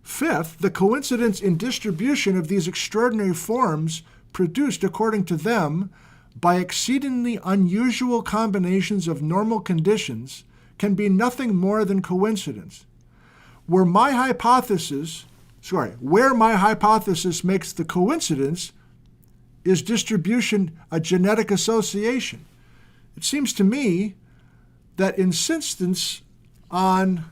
Fifth, the coincidence in distribution of these extraordinary forms produced, according to them, by exceedingly unusual combinations of normal conditions can be nothing more than coincidence. Where my hypothesis makes the coincidence is distribution a genetic association. It seems to me that insistence on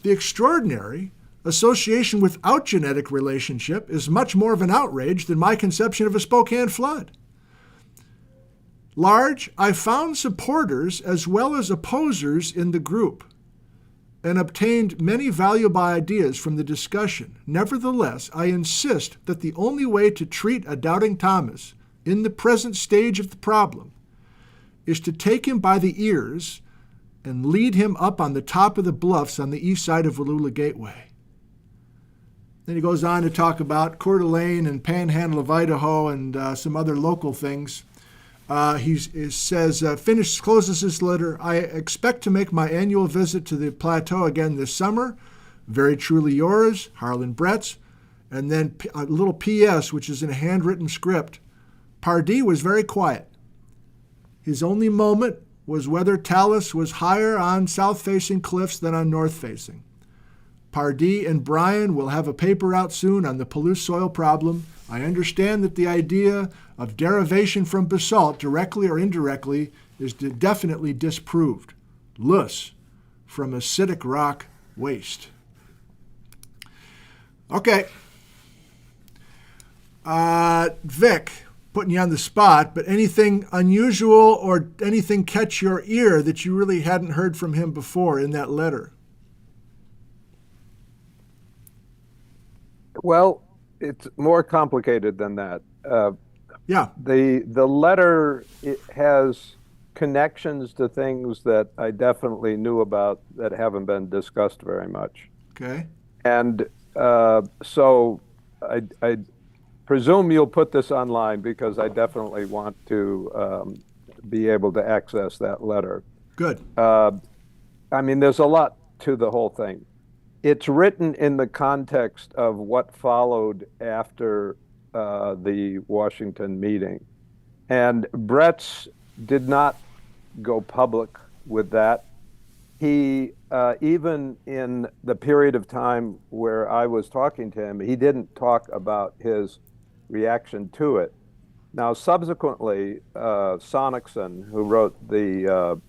the extraordinary association without genetic relationship is much more of an outrage than my conception of a Spokane flood. Large, I found supporters as well as opposers in the group and obtained many valuable ideas from the discussion. Nevertheless, I insist that the only way to treat a doubting Thomas in the present stage of the problem is to take him by the ears and lead him up on the top of the bluffs on the east side of Wallula Gateway. Then he goes on to talk about Coeur d'Alene and Panhandle of Idaho and some other local things. He says, closes his letter, I expect to make my annual visit to the plateau again this summer. Very truly yours, Harlan Bretz. And then a little P.S., which is in a handwritten script. Pardee was very quiet. His only moment was whether talus was higher on south-facing cliffs than on north-facing. Pardee and Brian will have a paper out soon on the Palouse soil problem. I understand that the idea of derivation from basalt, directly or indirectly, is definitely disproved. Loess from acidic rock waste. Okay. Vic, putting you on the spot, but anything unusual or anything catch your ear that you really hadn't heard from him before in that letter? Well, it's more complicated than that. Yeah. The letter, it has connections to things that I definitely knew about that haven't been discussed very much. Okay. And so I presume you'll put this online because I definitely want to be able to access that letter. Good. I mean, there's a lot to the whole thing. It's written in the context of what followed after the Washington meeting. And Bretz did not go public with that. He, even in the period of time where I was talking to him, he didn't talk about his reaction to it. Now, subsequently, Sonicson, who wrote the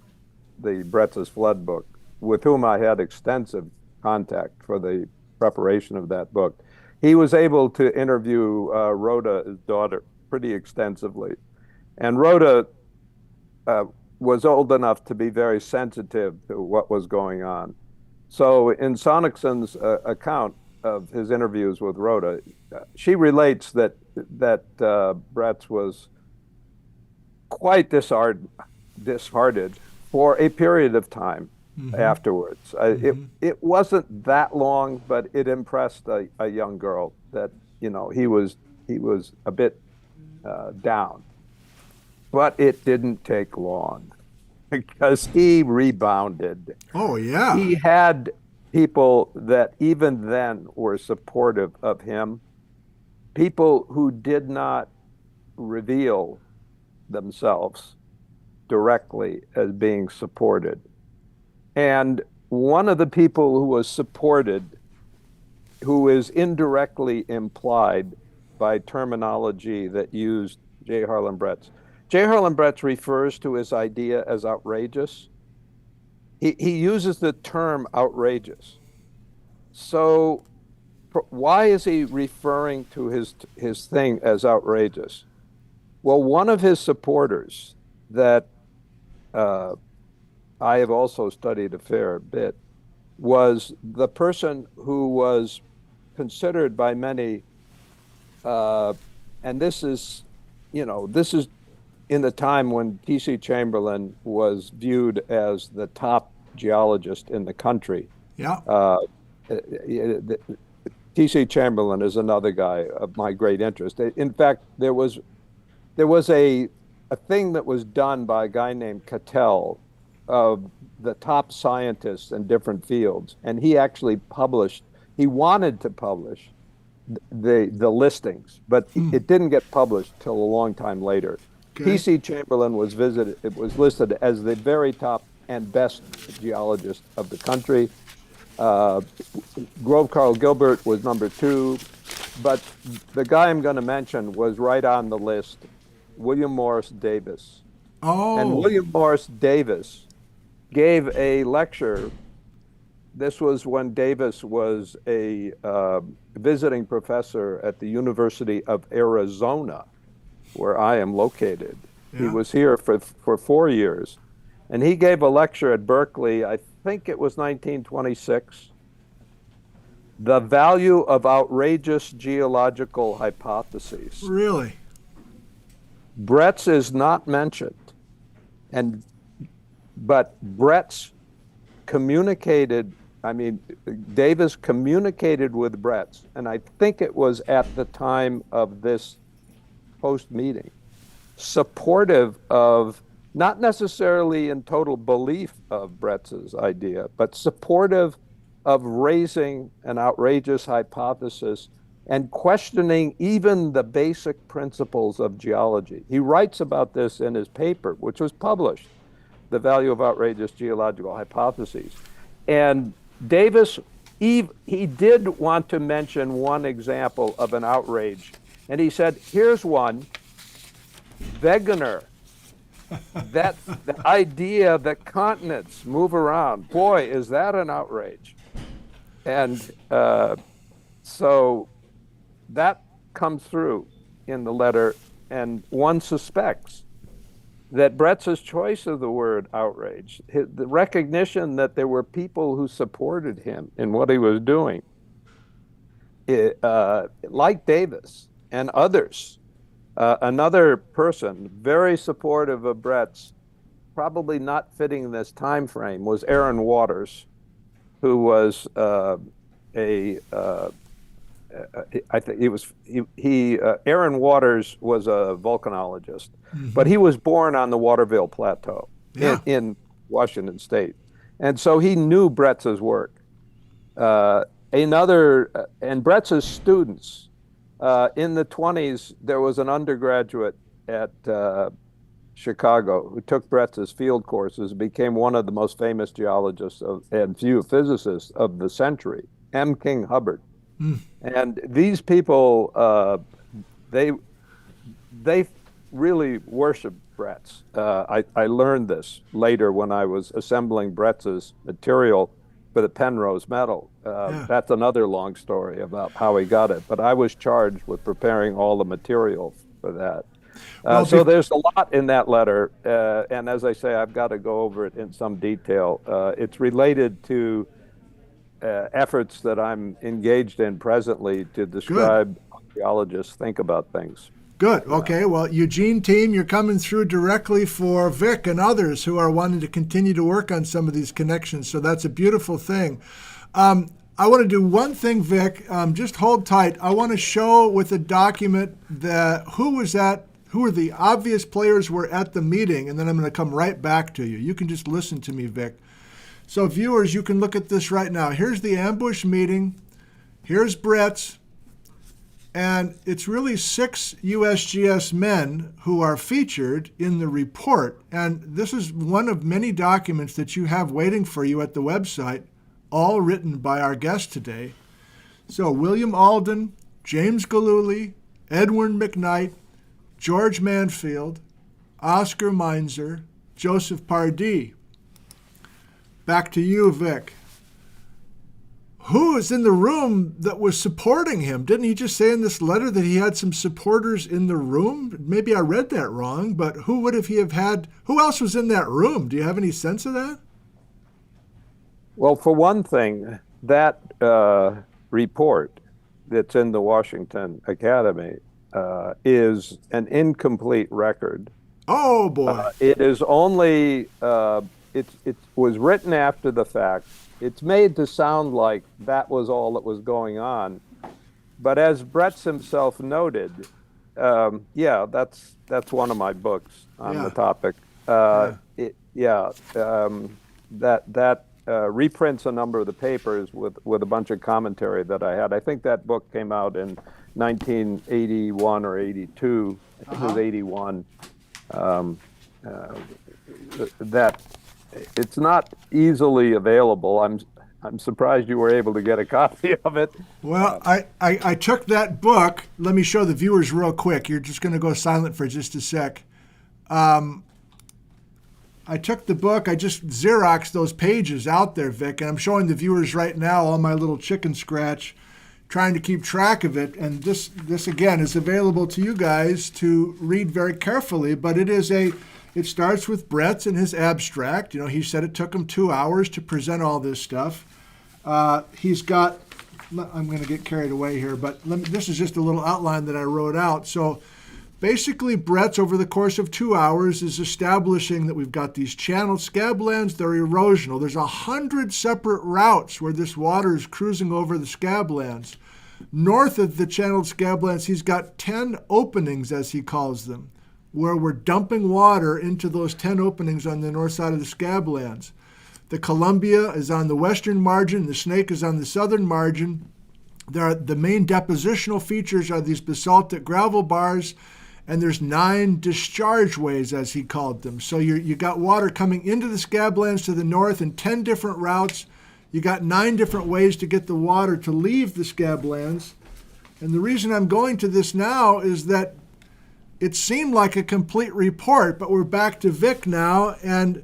Bretz's Flood book, with whom I had extensive contact for the preparation of that book, he was able to interview Rhoda, his daughter, pretty extensively. And Rhoda was old enough to be very sensitive to what was going on. So in Sonicson's account of his interviews with Rhoda, she relates that Bretz was quite disheartened for a period of time afterwards. It wasn't that long, but it impressed a young girl that, you know, he was a bit down. But it didn't take long because he rebounded. Oh, yeah. He had people that even then were supportive of him, people who did not reveal themselves directly as being supported. And one of the people who was supported, who is indirectly implied by terminology that used J. Harlan Bretz. J. Harlan Bretz refers to his idea as outrageous. He uses the term outrageous. So why is he referring to his thing as outrageous? Well, one of his supporters that I have also studied a fair bit was the person who was considered by many, and this is in the time when T.C. Chamberlain was viewed as the top geologist in the country. Yeah. T.C. Chamberlain is another guy of my great interest. In fact, there was a thing that was done by a guy named Cattell of the top scientists in different fields, and he actually published. He wanted to publish the listings, but it didn't get published till a long time later. Okay. T.C. Chamberlain was listed as the very top and best geologist of the country. Grove Carl Gilbert was number 2, but the guy I'm going to mention was right on the list, William Morris Davis. Oh. And William Morris Davis gave a lecture. This was when Davis was a visiting professor at the University of Arizona, where I am located. Yeah. He was here for 4 years. And he gave a lecture at Berkeley, I think it was 1926, The Value of Outrageous Geological Hypotheses. Really? Bretz is not mentioned, but Bretz communicated, Davis communicated with Bretz, and I think it was at the time of this post-meeting, supportive of, not necessarily in total belief of Bretz's idea, but supportive of raising an outrageous hypothesis and questioning even the basic principles of geology. He writes about this in his paper, which was published, The Value of Outrageous Geological Hypotheses. And Davis, he did want to mention one example of an outrage. And he said, here's one, Wegener. That the idea that continents move around, boy, is that an outrage. And so that comes through in the letter, and one suspects that Bretz's choice of the word outrage, the recognition that there were people who supported him in what he was doing, like Davis and others. Another person very supportive of Bretz, probably not fitting this time frame, was Aaron Waters, who was I think Aaron Waters was a volcanologist, but Hmm. he was born on the Waterville Plateau Yeah. in Washington State. And so he knew Bretz's work. And Bretz's students, in the 20s, there was an undergraduate at Chicago who took Bretz's field courses, became one of the most famous geologists and geophysicists of the century, M. King Hubbard. Mm. And these people, they they really worship Bretz. I learned this later when I was assembling Bretz's material for the Penrose medal. Yeah. That's another long story about how he got it. But I was charged with preparing all the material for that. Well, So there's a lot in that letter, and as I say, I've got to go over it in some detail. It's related to efforts that I'm engaged in presently to good. describe how geologists think about things. Good. Okay. Well, Eugene team, you're coming through directly for Vic and others who are wanting to continue to work on some of these connections. So that's a beautiful thing. I want to do one thing, Vic. Just hold tight. I want to show with a document that who were the obvious players were at the meeting, and then I'm going to come right back to you. You can just listen to me, Vic. So viewers, you can look at this right now. Here's the ambush meeting. Here's Brett's. And it's really 6 USGS men who are featured in the report. And this is one of many documents that you have waiting for you at the website, all written by our guest today. So William Alden, James Galooly, Edwin McKnight, George Manfield, Oscar Meinzer, Joseph Pardee. Back to you, Vic. Who is in the room that was supporting him? Didn't he just say in this letter that he had some supporters in the room? Maybe I read that wrong, but who else was in that room? Do you have any sense of that? Well, for one thing, that report that's in the Washington Academy is an incomplete record. Oh, boy. It is only, it was written after the fact. It's made to sound like that was all that was going on. But as Bretz himself noted, yeah, that's one of my books on the topic. That reprints a number of the papers with a bunch of commentary that I had. I think that book came out in 1981 or 82. I think it was 81. That it's not easily available. I'm surprised you were able to get a copy of it. Well, I took that book. Let me show the viewers real quick. You're just going to go silent for just a sec. I took the book. I just Xeroxed those pages out there, Vic, and I'm showing the viewers right now all my little chicken scratch, trying to keep track of it. And this again is available to you guys to read very carefully. But it starts with Brett's and his abstract. You know, he said it took him 2 hours to present all this stuff. He's got, I'm going to get carried away here, but this is just a little outline that I wrote out. So basically, Brett's over the course of 2 hours is establishing that we've got these channeled scablands. They're erosional. There's 100 separate routes where this water is cruising over the scablands. North of the channeled scablands, he's got 10 openings, as he calls them, where we're dumping water into those 10 openings on the north side of the scablands. The Columbia is on the western margin, the Snake is on the southern margin. The main depositional features are these basaltic gravel bars, and there's 9 discharge ways, as he called them. So you got water coming into the scablands to the north in 10 different routes. You got 9 different ways to get the water to leave the scablands. And the reason I'm going to this now is that it seemed like a complete report, but we're back to Vic now, and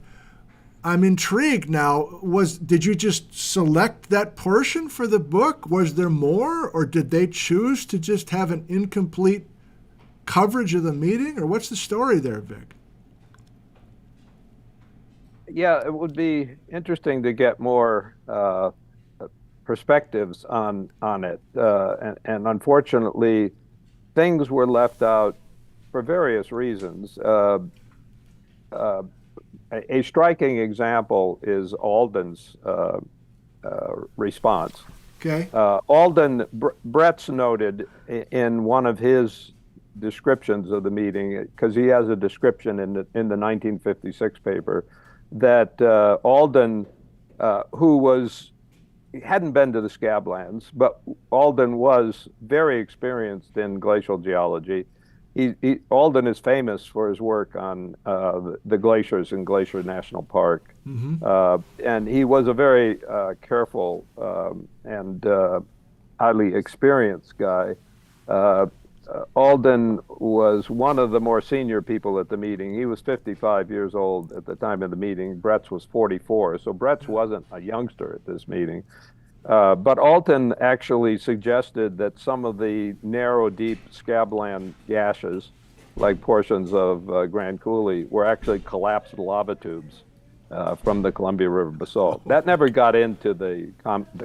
I'm intrigued now. Did you just select that portion for the book? Was there more, or did they choose to just have an incomplete coverage of the meeting, or what's the story there, Vic? Yeah, it would be interesting to get more perspectives on it, and unfortunately, things were left out for various reasons. A striking example is Alden's response. Okay. Brett's noted in one of his descriptions of the meeting, because he has a description in the 1956 paper, that Alden, who was he hadn't been to the Scablands, but Alden was very experienced in glacial geology. Alden is famous for his work on the glaciers in Glacier National Park. Mm-hmm. And he was a very careful and highly experienced guy. Uh, Alden was one of the more senior people at the meeting. He was 55 years old at the time of the meeting. Brett's was 44. So Brett's wasn't a youngster at this meeting. But Alton actually suggested that some of the narrow, deep scabland gashes, like portions of Grand Coulee, were actually collapsed lava tubes from the Columbia River basalt. That never got into the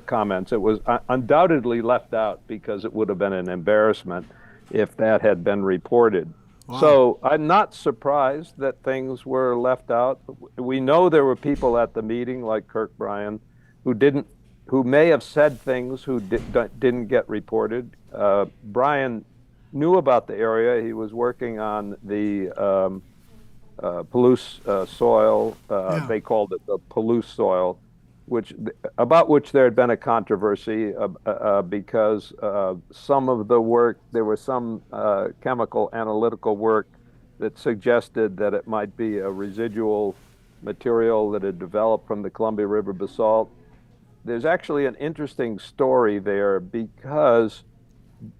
comments. It was undoubtedly left out because it would have been an embarrassment if that had been reported. Wow. So I'm not surprised that things were left out. We know there were people at the meeting, like Kirk Bryan, who may have said things who didn't get reported. Bryan knew about the area. He was working on the Palouse soil. Yeah. They called it the Palouse soil, about which there had been a controversy because some of the work, there was some chemical analytical work that suggested that it might be a residual material that had developed from the Columbia River basalt. There's actually an interesting story there because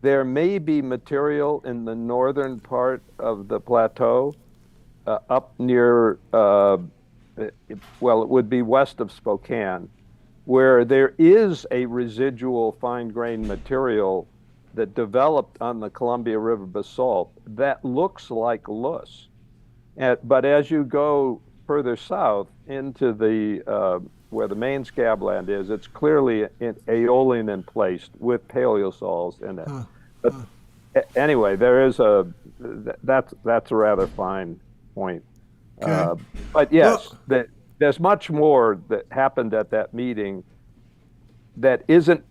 there may be material in the northern part of the plateau up near, it would be west of Spokane, where there is a residual fine-grained material that developed on the Columbia River basalt that looks like loess. But as you go further south into the where the main scabland is, it's clearly aeolian in place with paleosols in it. But anyway, that's a rather fine point. Okay. But yes, Well, there's much more that happened at that meeting that isn't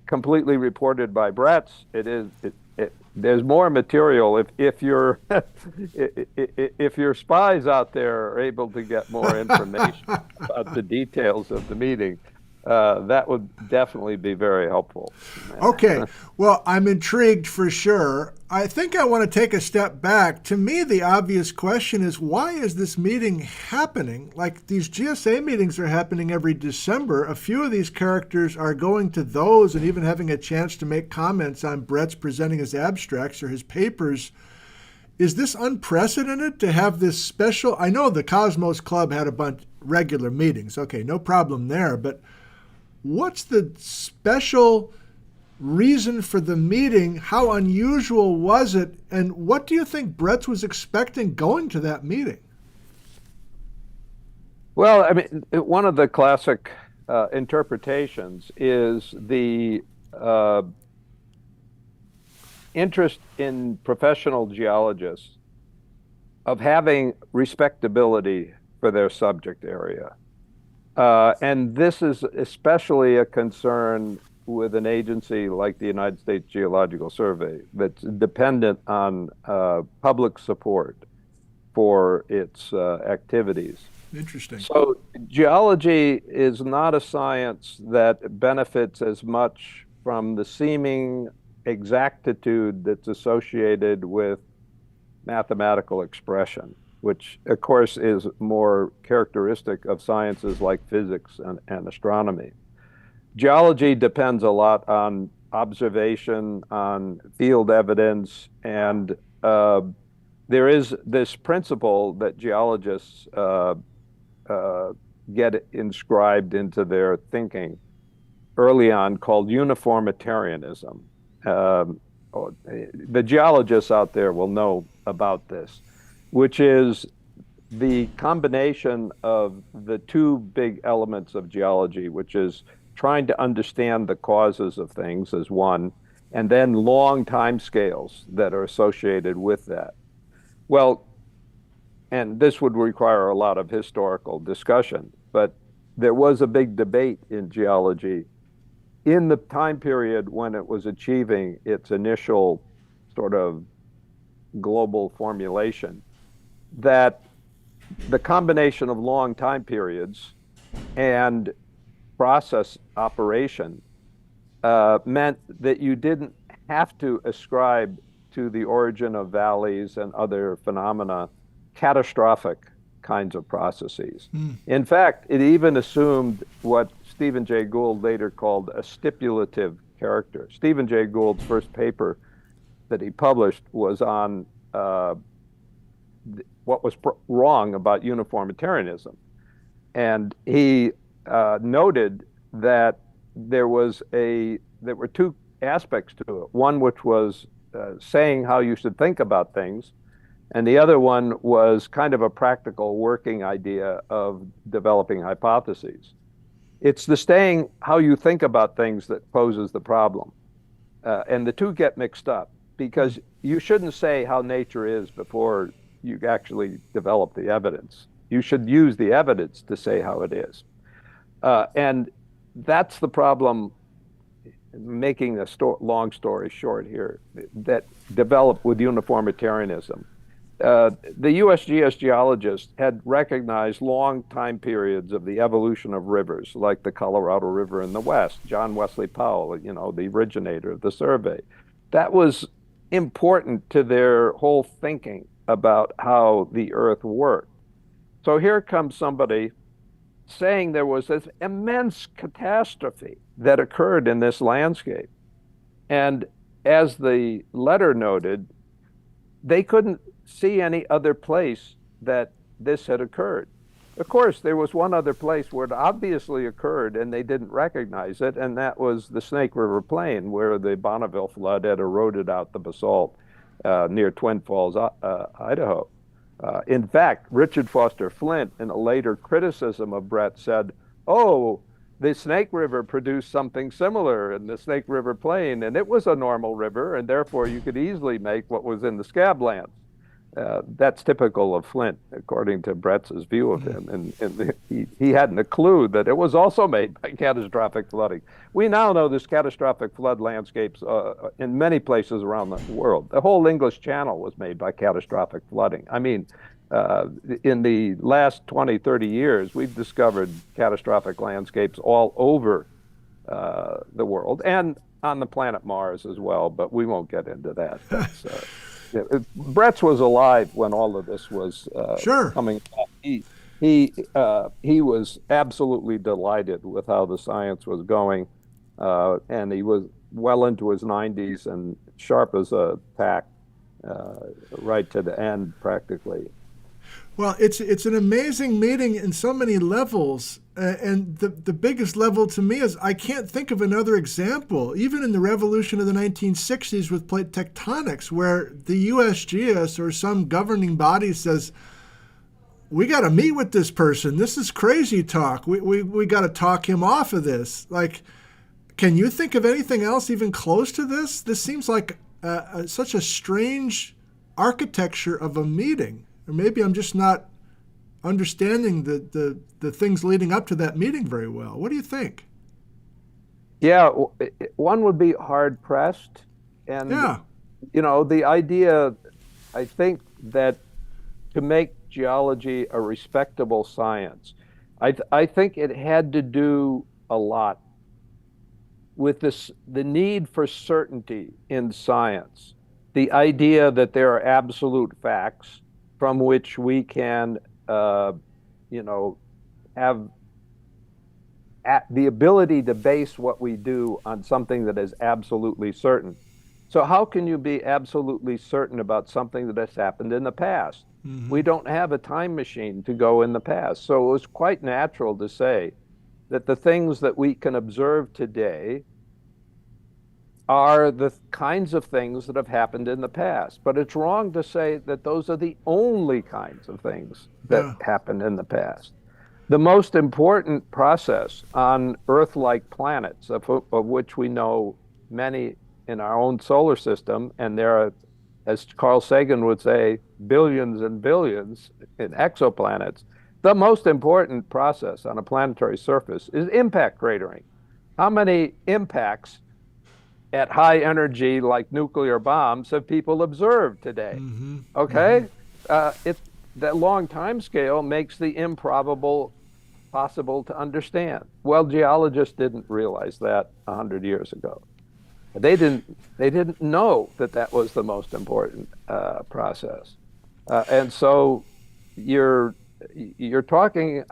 completely reported by Brett's. There's more material if your if your spies out there are able to get more information about the details of the meeting, that would definitely be very helpful. okay. Well, I'm intrigued for sure. I think I want to take a step back. To me, the obvious question is, why is this meeting happening? Like, these GSA meetings are happening every December. A few of these characters are going to those and even having a chance to make comments on Brett's presenting his abstracts or his papers. Is this unprecedented to have this special? I know the Cosmos Club had a bunch regular meetings. Okay, no problem there. But what's the special reason for the meeting? How unusual was it? And what do you think Brett was expecting going to that meeting? Well, I mean, one of the classic interpretations is the interest in professional geologists of having respectability for their subject area. And this is especially a concern with an agency like the United States Geological Survey that's dependent on public support for its activities. Interesting. So geology is not a science that benefits as much from the seeming exactitude that's associated with mathematical expression, which of course is more characteristic of sciences like physics and astronomy. Geology depends a lot on observation, on field evidence, and there is this principle that geologists get inscribed into their thinking early on called uniformitarianism. The geologists out there will know about this, which is the combination of the two big elements of geology, which is trying to understand the causes of things as one, and then long time scales that are associated with that. Well, and this would require a lot of historical discussion, but there was a big debate in geology in the time period when it was achieving its initial sort of global formulation, that the combination of long time periods and process operation meant that you didn't have to ascribe to the origin of valleys and other phenomena catastrophic kinds of processes. In fact, it even assumed what Stephen Jay Gould later called a stipulative character. Stephen Jay Gould's first paper that he published was on what was wrong about uniformitarianism. And he noted that there were two aspects to it. One which was saying how you should think about things, and the other one was kind of a practical working idea of developing hypotheses. It's the saying how you think about things that poses the problem. And the two get mixed up because you shouldn't say how nature is before you actually develop the evidence. You should use the evidence to say how it is. And that's the problem, making a long story short here, that developed with uniformitarianism. The USGS geologists had recognized long time periods of the evolution of rivers, like the Colorado River in the West, John Wesley Powell, the originator of the survey. That was important to their whole thinking about how the Earth worked. So here comes somebody saying there was this immense catastrophe that occurred in this landscape. And as the letter noted, they couldn't see any other place that this had occurred. Of course, there was one other place where it obviously occurred and they didn't recognize it, and that was the Snake River Plain, where the Bonneville flood had eroded out the basalt near Twin Falls, Idaho. In fact, Richard Foster Flint, in a later criticism of Brett, said, "Oh, the Snake River produced something similar in the Snake River Plain, and it was a normal river, and therefore you could easily make what was in the Scablands." That's typical of Flint, according to Brett's view of him. And he hadn't a clue that it was also made by catastrophic flooding. We now know there's catastrophic flood landscapes in many places around the world. The whole English Channel was made by catastrophic flooding. I mean, in the last 20, 30 years, we've discovered catastrophic landscapes all over the world and on the planet Mars as well, but we won't get into that. That's, Brett's was alive when all of this was coming up. He was absolutely delighted with how the science was going, and he was well into his 90s and sharp as a tack right to the end, practically. Well, it's an amazing meeting in so many levels, and the biggest level to me is I can't think of another example, even in the revolution of the 1960s with plate tectonics, where the USGS or some governing body says, we got to meet with this person. This is crazy talk. We got to talk him off of this. Like, can you think of anything else even close to this? This seems like such a strange architecture of a meeting. Or maybe I'm just not understanding the things leading up to that meeting very well. What do you think? Yeah, one would be hard pressed. And, the idea, I think that to make geology a respectable science, I think it had to do a lot with the need for certainty in science. The idea that there are absolute facts from which we can, have the ability to base what we do on something that is absolutely certain. So how can you be absolutely certain about something that has happened in the past? Mm-hmm. We don't have a time machine to go in the past. So it was quite natural to say that the things that we can observe today are the kinds of things that have happened in the past. But it's wrong to say that those are the only kinds of things that happened in the past. The most important process on Earth-like planets, of which we know many in our own solar system, and there are, as Carl Sagan would say, billions and billions in exoplanets, the most important process on a planetary surface is impact cratering. how many impacts at high energy like nuclear bombs have people observed today? Mm-hmm. Mm-hmm. Okay, it that long time scale makes the improbable possible to understand. Well, geologists didn't realize that 100 years ago. They didn't know that that was the most important process. And so you're you're talking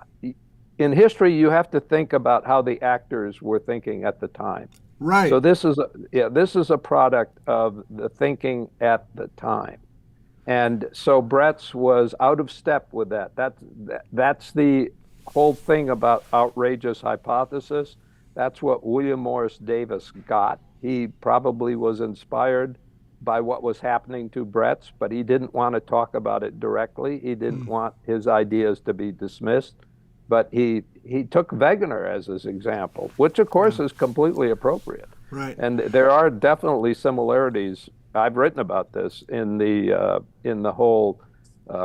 in history, you have to think about how the actors were thinking at the time. So Right. this is a product of the thinking at the time. And so Brett's was out of step with that. That's the whole thing about outrageous hypothesis. That's what William Morris Davis got. He probably was inspired by what was happening to Brett's, but he didn't want to talk about it directly. He didn't Mm. want his ideas to be dismissed. But he took Wegener as his example, which of Yeah. course is completely appropriate. Right. And there are definitely similarities. I've written about this in the whole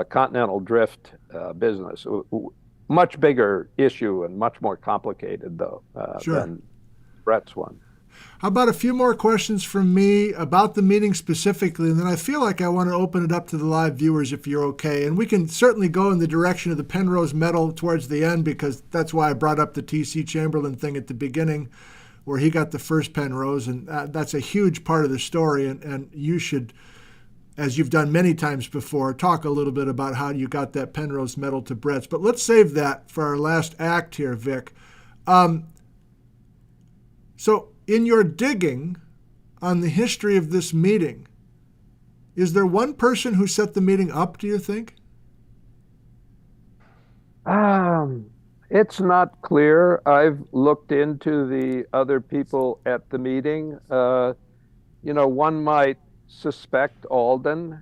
continental drift business. Much bigger issue and much more complicated, though, Sure. than Brett's one. How about a few more questions from me about the meeting specifically, and then I feel like I want to open it up to the live viewers if you're okay. And we can certainly go in the direction of the Penrose medal towards the end, because that's why I brought up the T.C. Chamberlain thing at the beginning, where he got the first Penrose, and that's a huge part of the story. And you should, as you've done many times before, talk a little bit about how you got that Penrose medal to Brett's. But let's save that for our last act here, Vic. So in your digging on the history of this meeting, is there one person who set the meeting up, do you think? Um, it's not clear. I've looked into the other people at the meeting. One might suspect Alden.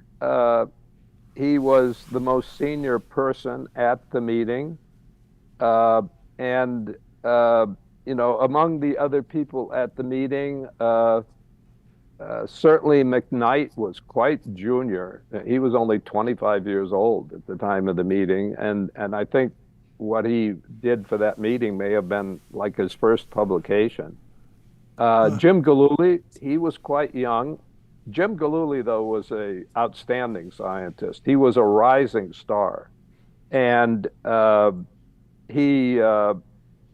He was the most senior person at the meeting. And among the other people at the meeting, certainly McKnight was quite junior. He was only 25 years old at the time of the meeting, and I think what he did for that meeting may have been like his first publication. Huh. Jim Galooly, he was quite young. Jim Galooly, though, was a outstanding scientist. He was a rising star, and he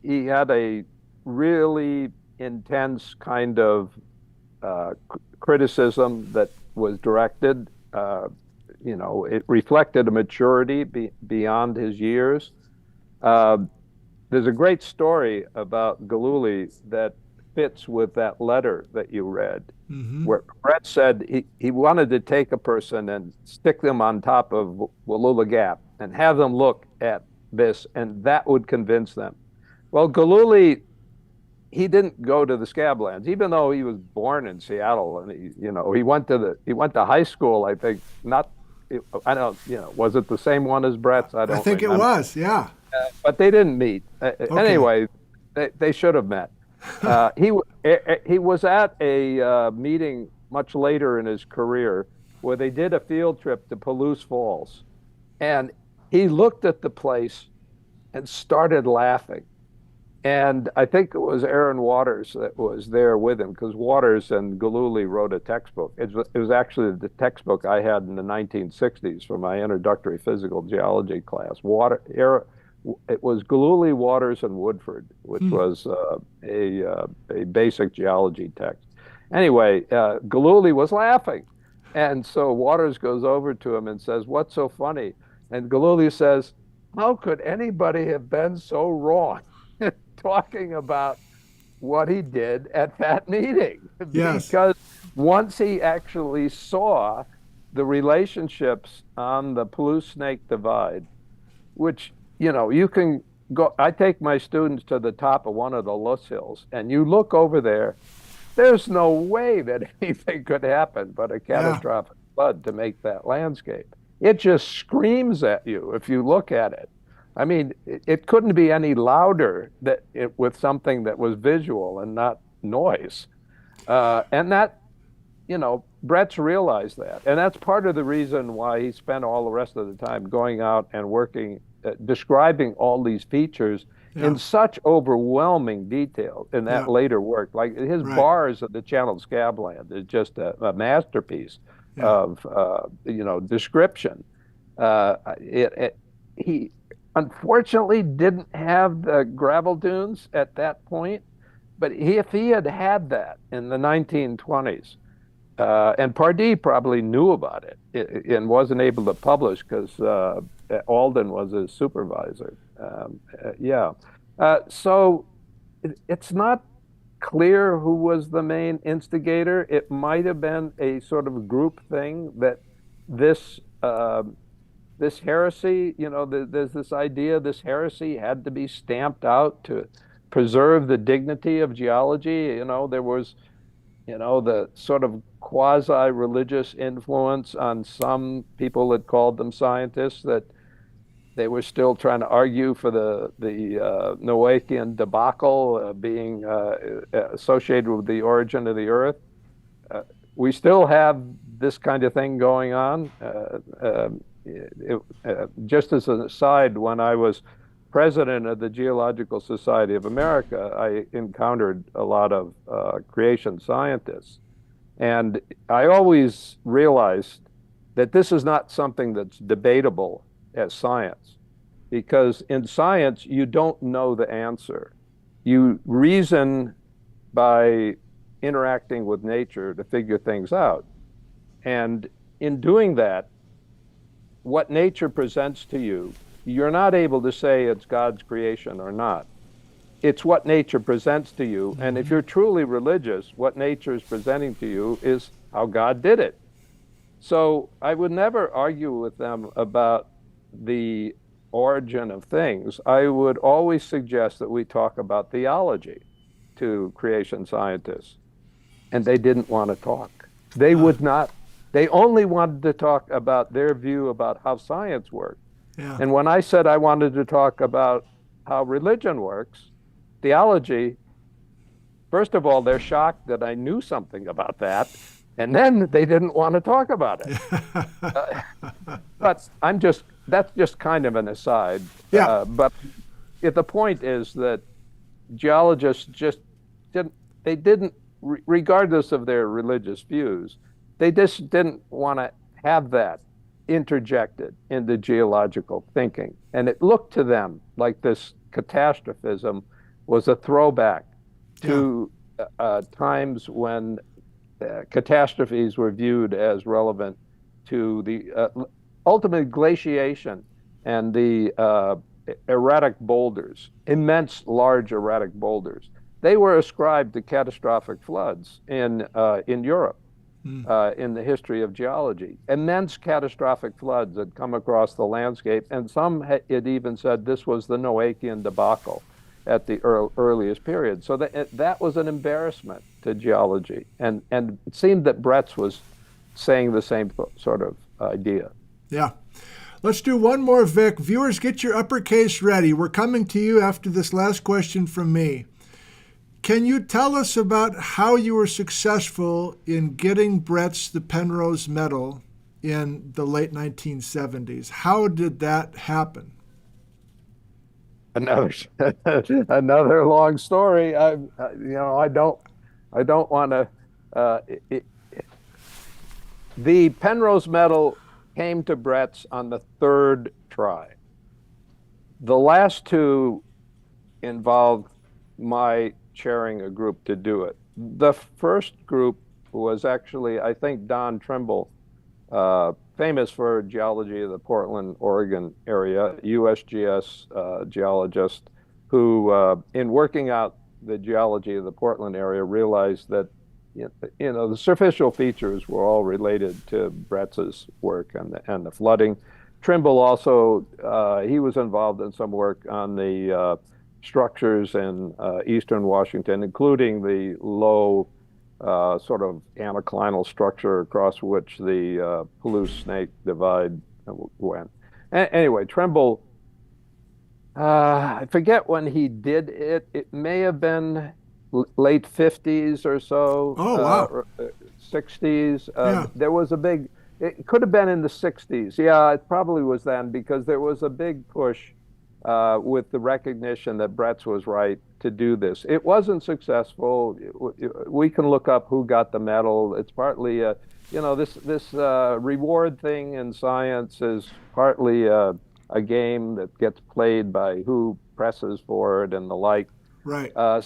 he had a really intense kind of criticism that was directed. It reflected a maturity beyond his years. Uh, there's a great story about Galooly that fits with that letter that you read, Mm-hmm. where Brett said he wanted to take a person and stick them on top of Wallula Gap and have them look at this, and that would convince them. Well, Galooly, he didn't go to the Scablands, even though he was born in Seattle, and he went to high school. I think not. I don't. Was it the same one as Brett's? I I don't think it remember. was, yeah. But they didn't meet. Okay. Anyway, they should have met. He was at a meeting much later in his career where they did a field trip to Palouse Falls, and he looked at the place and started laughing. And I think it was Aaron Waters that was there with him, because Waters and Galooly wrote a textbook. It was actually the textbook I had in the 1960s for my introductory physical geology class. It was Galooly, Waters, and Woodford, which was a basic geology text. Anyway, Galooly was laughing. And so Waters goes over to him and says, "What's so funny?" And Galooly says, "How could anybody have been so wrong?" Talking about what he did at that meeting. Yes. Because once he actually saw the relationships on the Palouse Snake Divide, which, you can go, I take my students to the top of one of the Loess Hills, and you look over there, there's no way that anything could happen but a catastrophic flood to make that landscape. It just screams at you if you look at it. I mean, it couldn't be any louder with something that was visual and not noise. And that, Brett's realized that. And that's part of the reason why he spent all the rest of the time going out and working describing all these features in such overwhelming detail in that later work. Like his bars of the channeled scabland is just a masterpiece of description. He unfortunately didn't have the gravel dunes at that point, but if he had had that in the 1920s, and Pardee probably knew about it and wasn't able to publish because Alden was his supervisor. So it's not clear who was the main instigator. It might have been a sort of group thing that this this heresy, there's this idea this heresy had to be stamped out to preserve the dignity of geology. There was, the sort of quasi-religious influence on some people that called them scientists, that they were still trying to argue for the Noachian debacle being associated with the origin of the Earth. We still have this kind of thing going on. Just as an aside, when I was president of the Geological Society of America, I encountered a lot of creation scientists. And I always realized that this is not something that's debatable as science, because in science, you don't know the answer. You reason by interacting with nature to figure things out. And in doing that, what nature presents to you, you're not able to say it's God's creation or not. It's what nature presents to you. And if you're truly religious, what nature is presenting to you is how God did it. So I would never argue with them about the origin of things. I would always suggest that we talk about theology to creation scientists. And they didn't want to talk. They would not. They only wanted to talk about their view about how science worked. Yeah. And when I said I wanted to talk about how religion works, theology, first of all, they're shocked that I knew something about that. And then they didn't want to talk about it. But that's just kind of an aside. Yeah. But the point is that geologists just didn't, regardless of their religious views, they just didn't want to have that interjected into geological thinking. And it looked to them like this catastrophism was a throwback to times when catastrophes were viewed as relevant to the ultimate glaciation and the erratic boulders, immense, large erratic boulders. They were ascribed to catastrophic floods in Europe. In the history of geology. Immense catastrophic floods had come across the landscape, and some had even said this was the Noachian debacle at the earliest period. So that was an embarrassment to geology. And it seemed that Bretz was saying the same sort of idea. Yeah. Let's do one more, Vic. Viewers, get your uppercase ready. We're coming to you after this last question from me. Can you tell us about how you were successful in getting Bretz the Penrose Medal in the late 1970s? How did that happen? Another long story. I don't want to. The Penrose Medal came to Bretz on the third try. The last two involved my chairing a group to do it. The first group was actually, I think, Don Trimble, famous for geology of the Portland, Oregon area, USGS geologist, who, in working out the geology of the Portland area, realized that the superficial features were all related to Bretz's work and the flooding. Trimble also, he was involved in some work on the structures in eastern Washington, including the low sort of anticlinal structure across which the Palouse Snake Divide went. Anyway, Trimble, I forget when he did it. It may have been late 50s or so. Oh, wow. 60s. There was a big It could have been in the 60s. Yeah, it probably was then because there was a big push with the recognition that Bretz was right to do this. It wasn't successful. We can look up who got the medal. It's partly, this reward thing in science is partly a game that gets played by who presses for it and the like. Right. A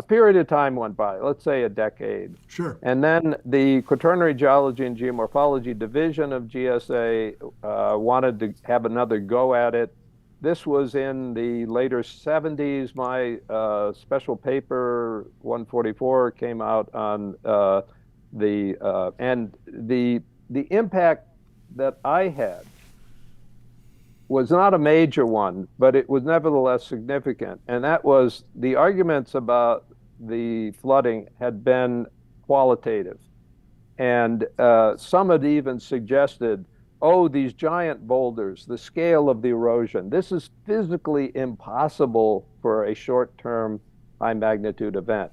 period of time went by, let's say a decade. Sure. And then the Quaternary Geology and Geomorphology division of GSA wanted to have another go at it. This was in the later 70s. My special paper 144 came out on the impact that I had was not a major one, but it was nevertheless significant. And that was the arguments about the flooding had been qualitative. And some had even suggested, oh, these giant boulders, the scale of the erosion, this is physically impossible for a short-term high magnitude event.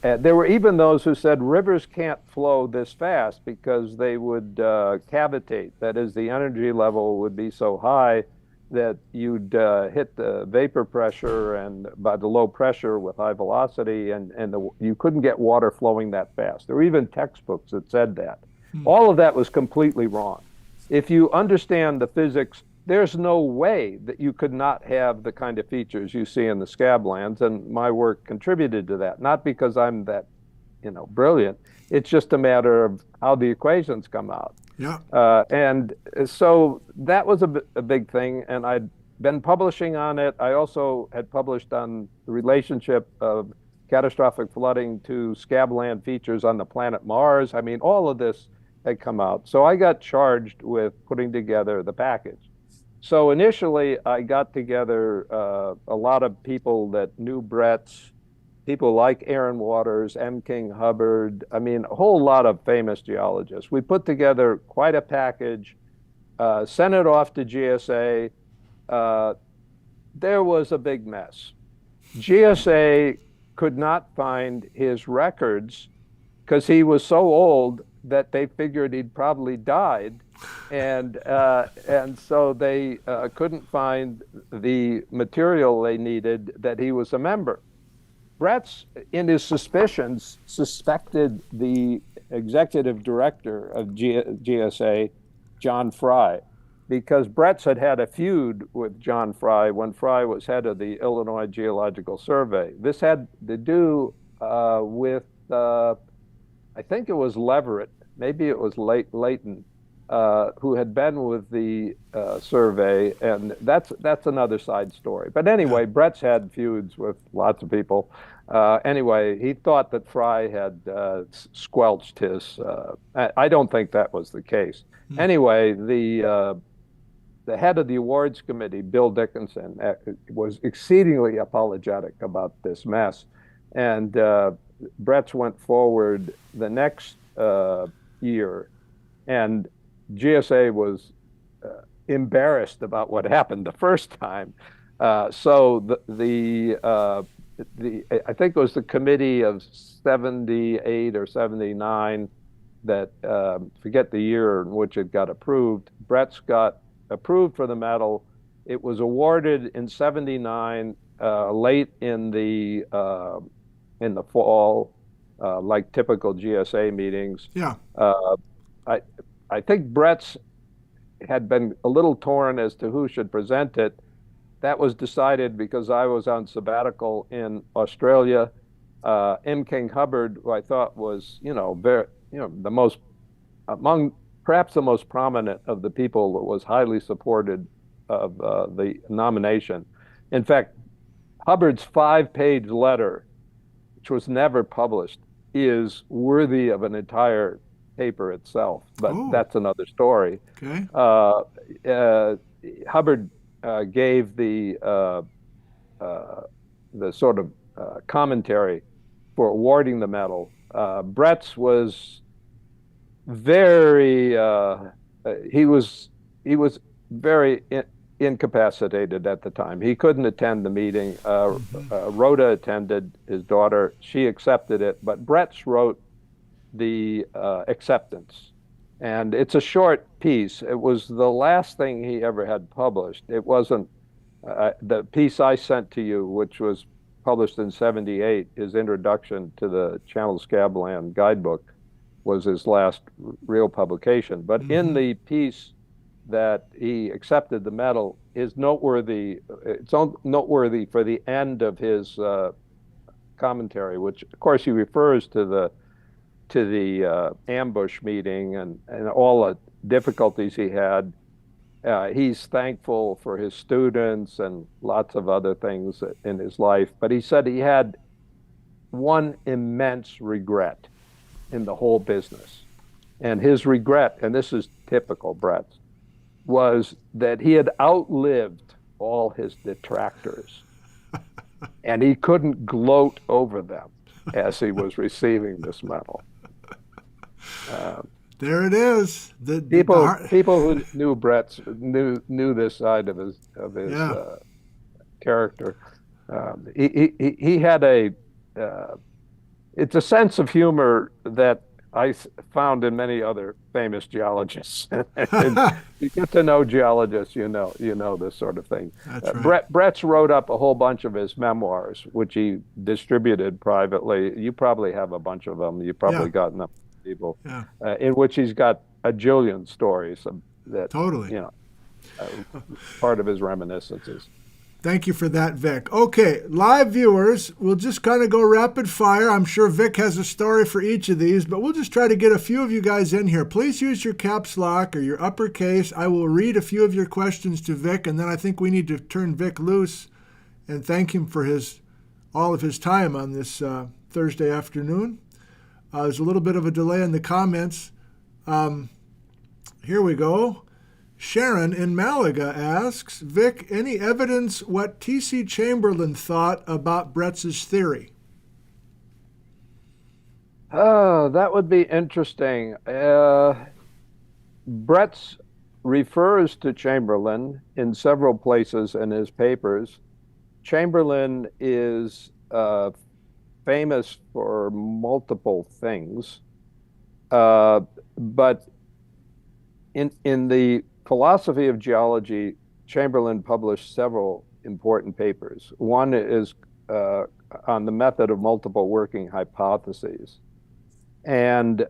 There were even those who said rivers can't flow this fast because they would cavitate. That is, the energy level would be so high that you'd hit the vapor pressure and by the low pressure with high velocity, and you couldn't get water flowing that fast. There were even textbooks that said that. All of that was completely wrong. If you understand the physics, there's no way that you could not have the kind of features you see in the scablands, and my work contributed to that. Not because I'm that, brilliant. It's just a matter of how the equations come out. Yeah. And so that was a big thing, and I'd been publishing on it. I also had published on the relationship of catastrophic flooding to scabland features on the planet Mars. I mean, all of this had come out. So I got charged with putting together the package. So initially, I got together a lot of people that knew Bretz, people like Aaron Waters, M. King Hubbard, I mean, a whole lot of famous geologists. We put together quite a package, sent it off to GSA. There was a big mess. GSA could not find his records because he was so old that they figured he'd probably died. And so they couldn't find the material they needed that he was a member. Bretz, in his suspicions, suspected the executive director of GSA, John Fry, because Bretz had a feud with John Fry when Fry was head of the Illinois Geological Survey. This had to do with, I think it was Leverett, maybe it was Leighton, who had been with the survey, and that's another side story. But anyway, Bretz had feuds with lots of people. Anyway, he thought that Fry had squelched his. I don't think that was the case. Anyway, the head of the awards committee, Bill Dickinson, was exceedingly apologetic about this mess, and Bretz went forward the next year, and GSA was embarrassed about what happened the first time. So I think it was the committee of 78 or 79 that, forget the year in which it got approved. Bretz got approved for the medal. It was awarded in 79, late in the fall, like typical GSA meetings. Yeah. I think Bretz had been a little torn as to who should present it. That was decided because I was on sabbatical in Australia. M. King Hubbard, who I thought was, the most, among perhaps the most prominent of the people that was highly supported of the nomination. In fact, Hubbard's 5-page letter, which was never published, is worthy of an entire paper itself, but that's another story. Okay. Hubbard gave the sort of commentary for awarding the medal. Bretz was very he was very incapacitated at the time. He couldn't attend the meeting. Rhoda attended, his daughter. She accepted it, but Bretz wrote the acceptance. And it's a short piece. It was the last thing he ever had published. It wasn't the piece I sent to you, which was published in '78, his introduction to the Channel Scabland guidebook was his last real publication. But in the piece that he accepted the medal is noteworthy. It's noteworthy for the end of his commentary, which of course he refers to the ambush meeting and all the difficulties he had. He's thankful for his students and lots of other things in his life, but he said he had one immense regret in the whole business. And his regret, and this is typical Brett's, was that he had outlived all his detractors and he couldn't gloat over them as he was receiving this medal. There it is. People who knew Brett's knew this side of his character. He had it's a sense of humor that I found in many other famous geologists. You get to know geologists, you know this sort of thing. That's right. Brett's wrote up a whole bunch of his memoirs, which he distributed privately. You probably have a bunch of them. You've probably gotten them from people. Yeah. In which he's got a jillion stories that totally, part of his reminiscences. Thank you for that, Vic. Okay, live viewers, we'll just kind of go rapid fire. I'm sure Vic has a story for each of these, but we'll just try to get a few of you guys in here. Please use your caps lock or your uppercase. I will read a few of your questions to Vic, and then I think we need to turn Vic loose and thank him for all of his time on this Thursday afternoon. There's a little bit of a delay in the comments. Here we go. Sharon in Malaga asks, Vic, any evidence what T.C. Chamberlain thought about Brett's theory? Oh, that would be interesting. Brett's refers to Chamberlain in several places in his papers. Chamberlain is famous for multiple things, but in the philosophy of geology, Chamberlain published several important papers. One is on the method of multiple working hypotheses. And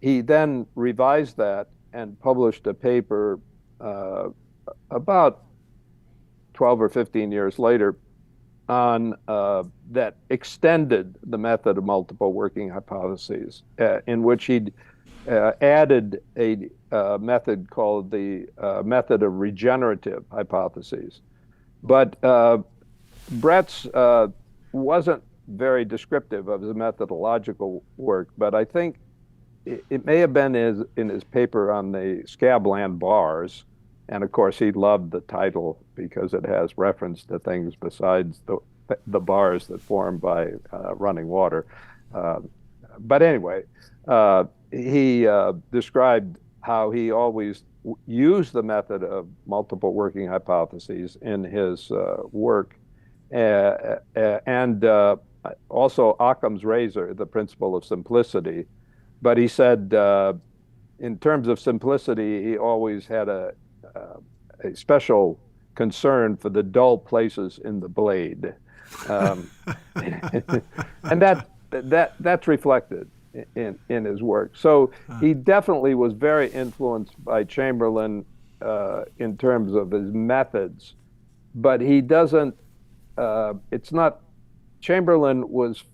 he then revised that and published a paper about 12 or 15 years later on that extended the method of multiple working hypotheses, in which he'd added a method called the method of regenerative hypotheses. But Brett's wasn't very descriptive of his methodological work, but I think it may have been in his paper on the Scabland bars. And of course, he loved the title because it has reference to things besides the bars that form by running water. But anyway, he described how he always used the method of multiple working hypotheses in his work, and also Occam's razor, the principle of simplicity. But he said, in terms of simplicity, he always had a special concern for the dull places in the blade, and that's reflected in his work. So he definitely was very influenced by Chamberlain in terms of his methods, but he doesn't. It's not. Chamberlain was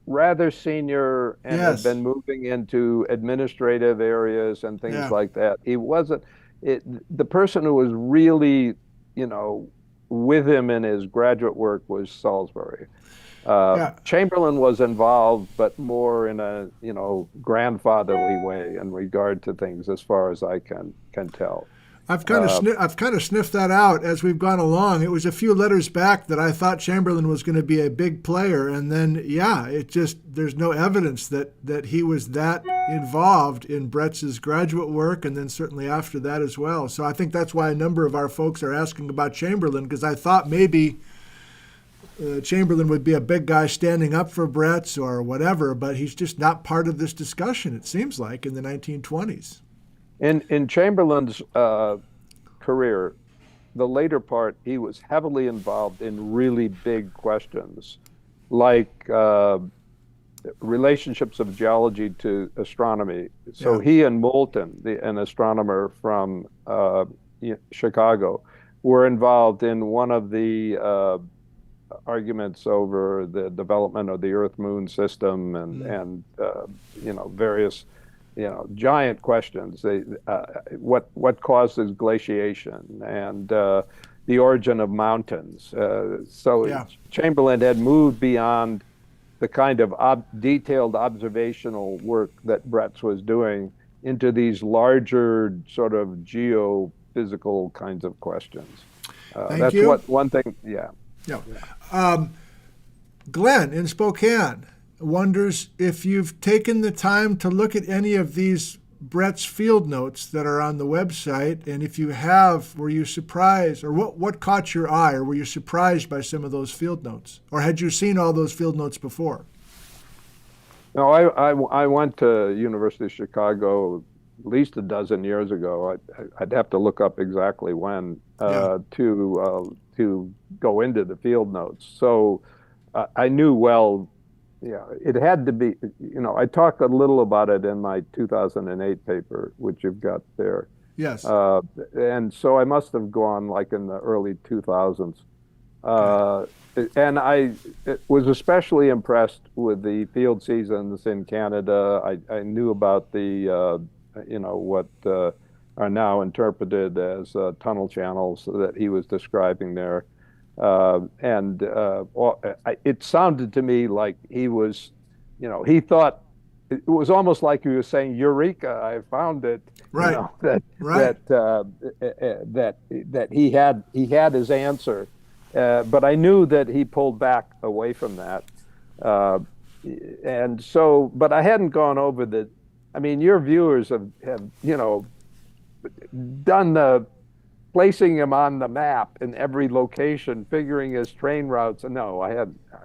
rather senior and had been moving into administrative areas and things like that. He wasn't. The person who was really, with him in his graduate work was Salisbury. Chamberlain was involved, but more in a grandfatherly way in regard to things, as far as I can tell. I've kind of sniffed that out as we've gone along. It was a few letters back that I thought Chamberlain was going to be a big player, and then there's no evidence that he was that involved in Brett's graduate work, and then certainly after that as well. So I think that's why a number of our folks are asking about Chamberlain, because I thought maybe Chamberlain would be a big guy standing up for Brett's or whatever, but he's just not part of this discussion, it seems like, in the 1920s. In Chamberlain's career, the later part, he was heavily involved in really big questions, like relationships of geology to astronomy. So Yeah. he and Moulton, an astronomer from Chicago, were involved in one of the arguments over the development of the Earth-Moon system Mm. and various giant questions. What causes glaciation and the origin of mountains. So Yeah. Chamberlain had moved beyond the kind of detailed observational work that Bretz was doing into these larger sort of geophysical kinds of questions. Thank That's you. what one thing, yeah. Yeah. Yeah. Glenn in Spokane wonders if you've taken the time to look at any of these Brett's field notes that are on the website, and if you have, were you surprised, or what caught your eye, or were you surprised by some of those field notes, or had you seen all those field notes before? No, I went to University of Chicago at least a dozen years ago. I'd have to look up exactly when Yeah. to go into the field notes. So I knew well, yeah, it had to be. I talked a little about it in my 2008 paper, which you've got there. Yes. Uh, and so I must have gone like in the early 2000s. Okay. Uh, and I was especially impressed with the field seasons in Canada. I knew about what are now interpreted as tunnel channels that he was describing there. It sounded to me like he thought it was almost like he was saying, "Eureka! I found it." Right. That Right. he had his answer, but I knew that he pulled back away from that, uh, and so, but I hadn't gone over the. I mean, your viewers have done the placing him on the map in every location, figuring his train routes. No, I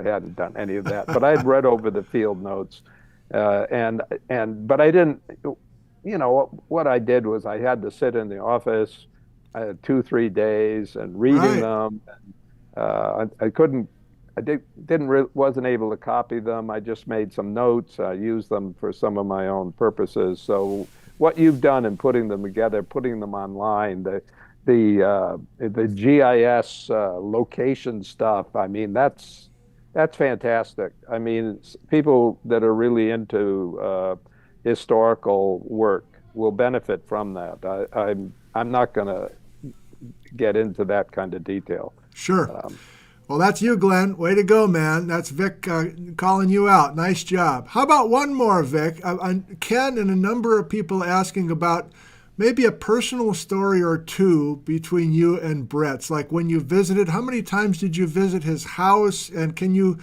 hadn't done any of that, but I'd read over the field notes, but I didn't. What I did was I had to sit in the office 2, 3 days and reading Right. them. I couldn't. Wasn't able to copy them. I just made some notes. I used them for some of my own purposes. So what you've done in putting them together, putting them online, the GIS location stuff. I mean, that's fantastic. I mean, people that are really into historical work will benefit from that. I'm not going to get into that kind of detail. Sure. Um, Well, that's you, Glenn. Way to go, man. That's Vic calling you out. Nice job. How about one more, Vic? Ken and a number of people asking about maybe a personal story or two between you and Brett's. Like when you visited, how many times did you visit his house? And can you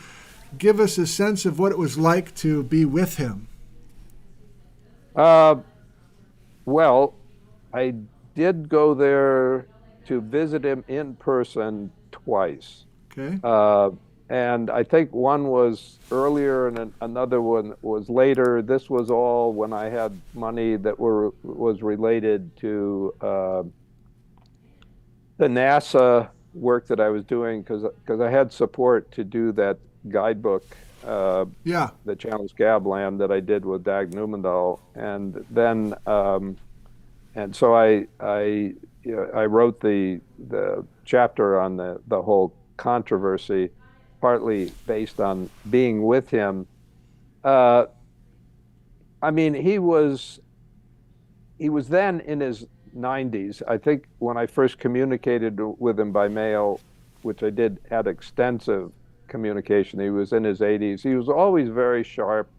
give us a sense of what it was like to be with him? uh, well, I did go there to visit him in person twice. Okay. Uh, and I think one was earlier and another one was later. This was all when I had money that was related to the NASA work that I was doing because I had support to do that guidebook, Yeah. the Channel Scabland that I did with Dag Newmandahl, and then and so I wrote the chapter on the whole controversy, partly based on being with him. Uh, I mean, he was then in his 90s. I think when I first communicated with him by mail, which I did, had extensive communication. He was in his 80s. He was always very sharp.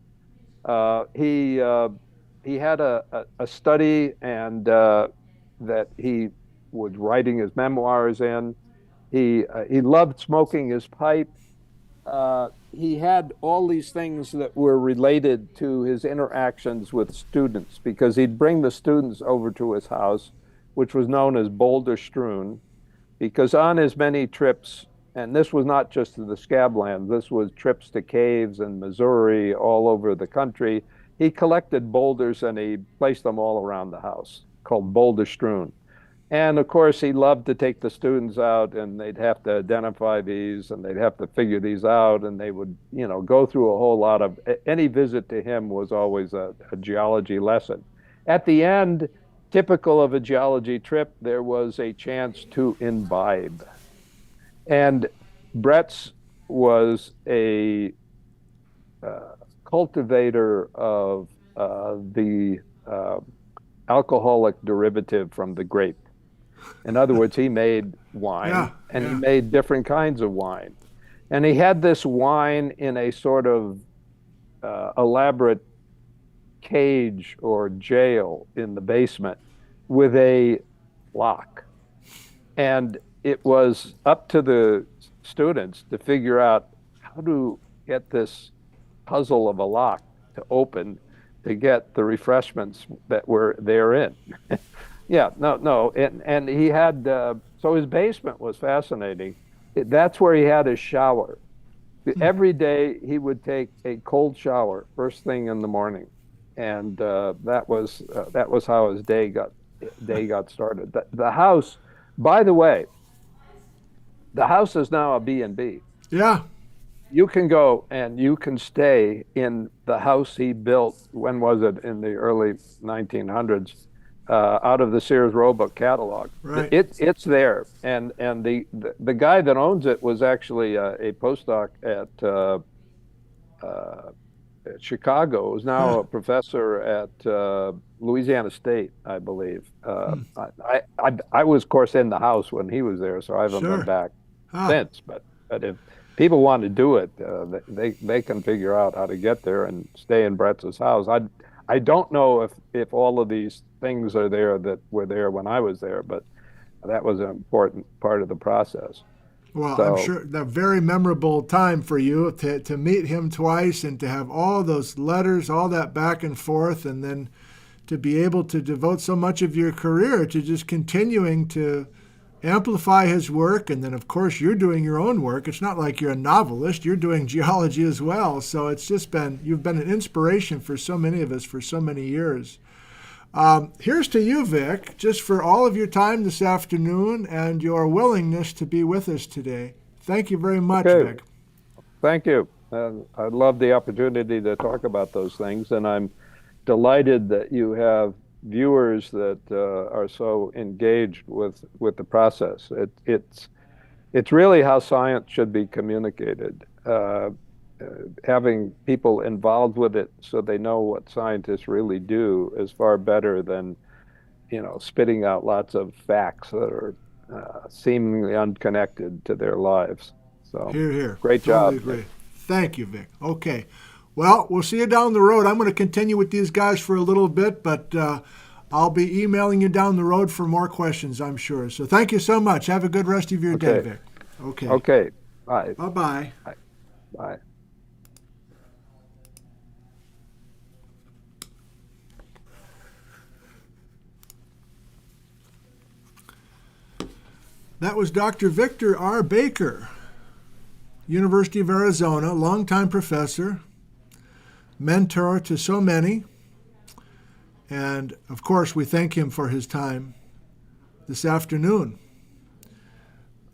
He had a study and that he was writing his memoirs in. He loved smoking his pipe. He had all these things that were related to his interactions with students because he'd bring the students over to his house, which was known as Boulder Strewn, because on his many trips, and this was not just to the Scablands, this was trips to caves in Missouri, all over the country. He collected boulders and he placed them all around the house, called boulder strewn. And of course, he loved to take the students out, and they'd have to identify these, and they'd have to figure these out, and they would, go through a whole lot of. Any visit to him was always a geology lesson. At the end, typical of a geology trip, there was a chance to imbibe. And Brett's was a cultivator of the alcoholic derivative from the grape. In other words, he made wine, and he made different kinds of wine. And he had this wine in a sort of elaborate cage or jail in the basement with a lock. And it was up to the students to figure out how to get this puzzle of a lock to open to get the refreshments that were therein. Yeah, no. And he had, so his basement was fascinating. That's where he had his shower. Every day he would take a cold shower first thing in the morning. And that was how his day got started. The house, by the way, the house is now a B&B. Yeah. You can go and you can stay in the house he built. When was it? In the early 1900s, out of the Sears Roebuck catalog. Right. It's there, and the guy that owns it was actually a postdoc at Chicago. Is now a professor at Louisiana State, I believe. I was, of course, in the house when he was there, so I haven't been back since. But if people want to do it, they can figure out how to get there and stay in Brett's house. I don't know if all of these things are there that were there when I was there, but that was an important part of the process. Well, So, I'm sure that very memorable time for you to meet him twice and to have all those letters, all that back and forth, and then to be able to devote so much of your career to just continuing to amplify his work. And then, of course, you're doing your own work. It's not like you're a novelist. You're doing geology as well. So it's just you've been an inspiration for so many of us for so many years. Here's to you, Vic, just for all of your time this afternoon and your willingness to be with us today. Thank you very much, Okay. Vic. thank you. I love the opportunity to talk about those things, and I'm delighted that you have viewers that are so engaged with the process. It's really how science should be communicated. Having people involved with it so they know what scientists really do is far better than, spitting out lots of facts that are seemingly unconnected to their lives. So, Hear, hear. Great Totally job. agree. Thank you, Vic. Okay. Well, we'll see you down the road. I'm going to continue with these guys for a little bit, but I'll be emailing you down the road for more questions, I'm sure. So thank you so much. Have a good rest of your day, Okay. Vic. Okay. Okay. Bye. Bye-bye. Bye. That was Dr. Victor R. Baker, University of Arizona, longtime professor, mentor to so many. And, of course, we thank him for his time this afternoon.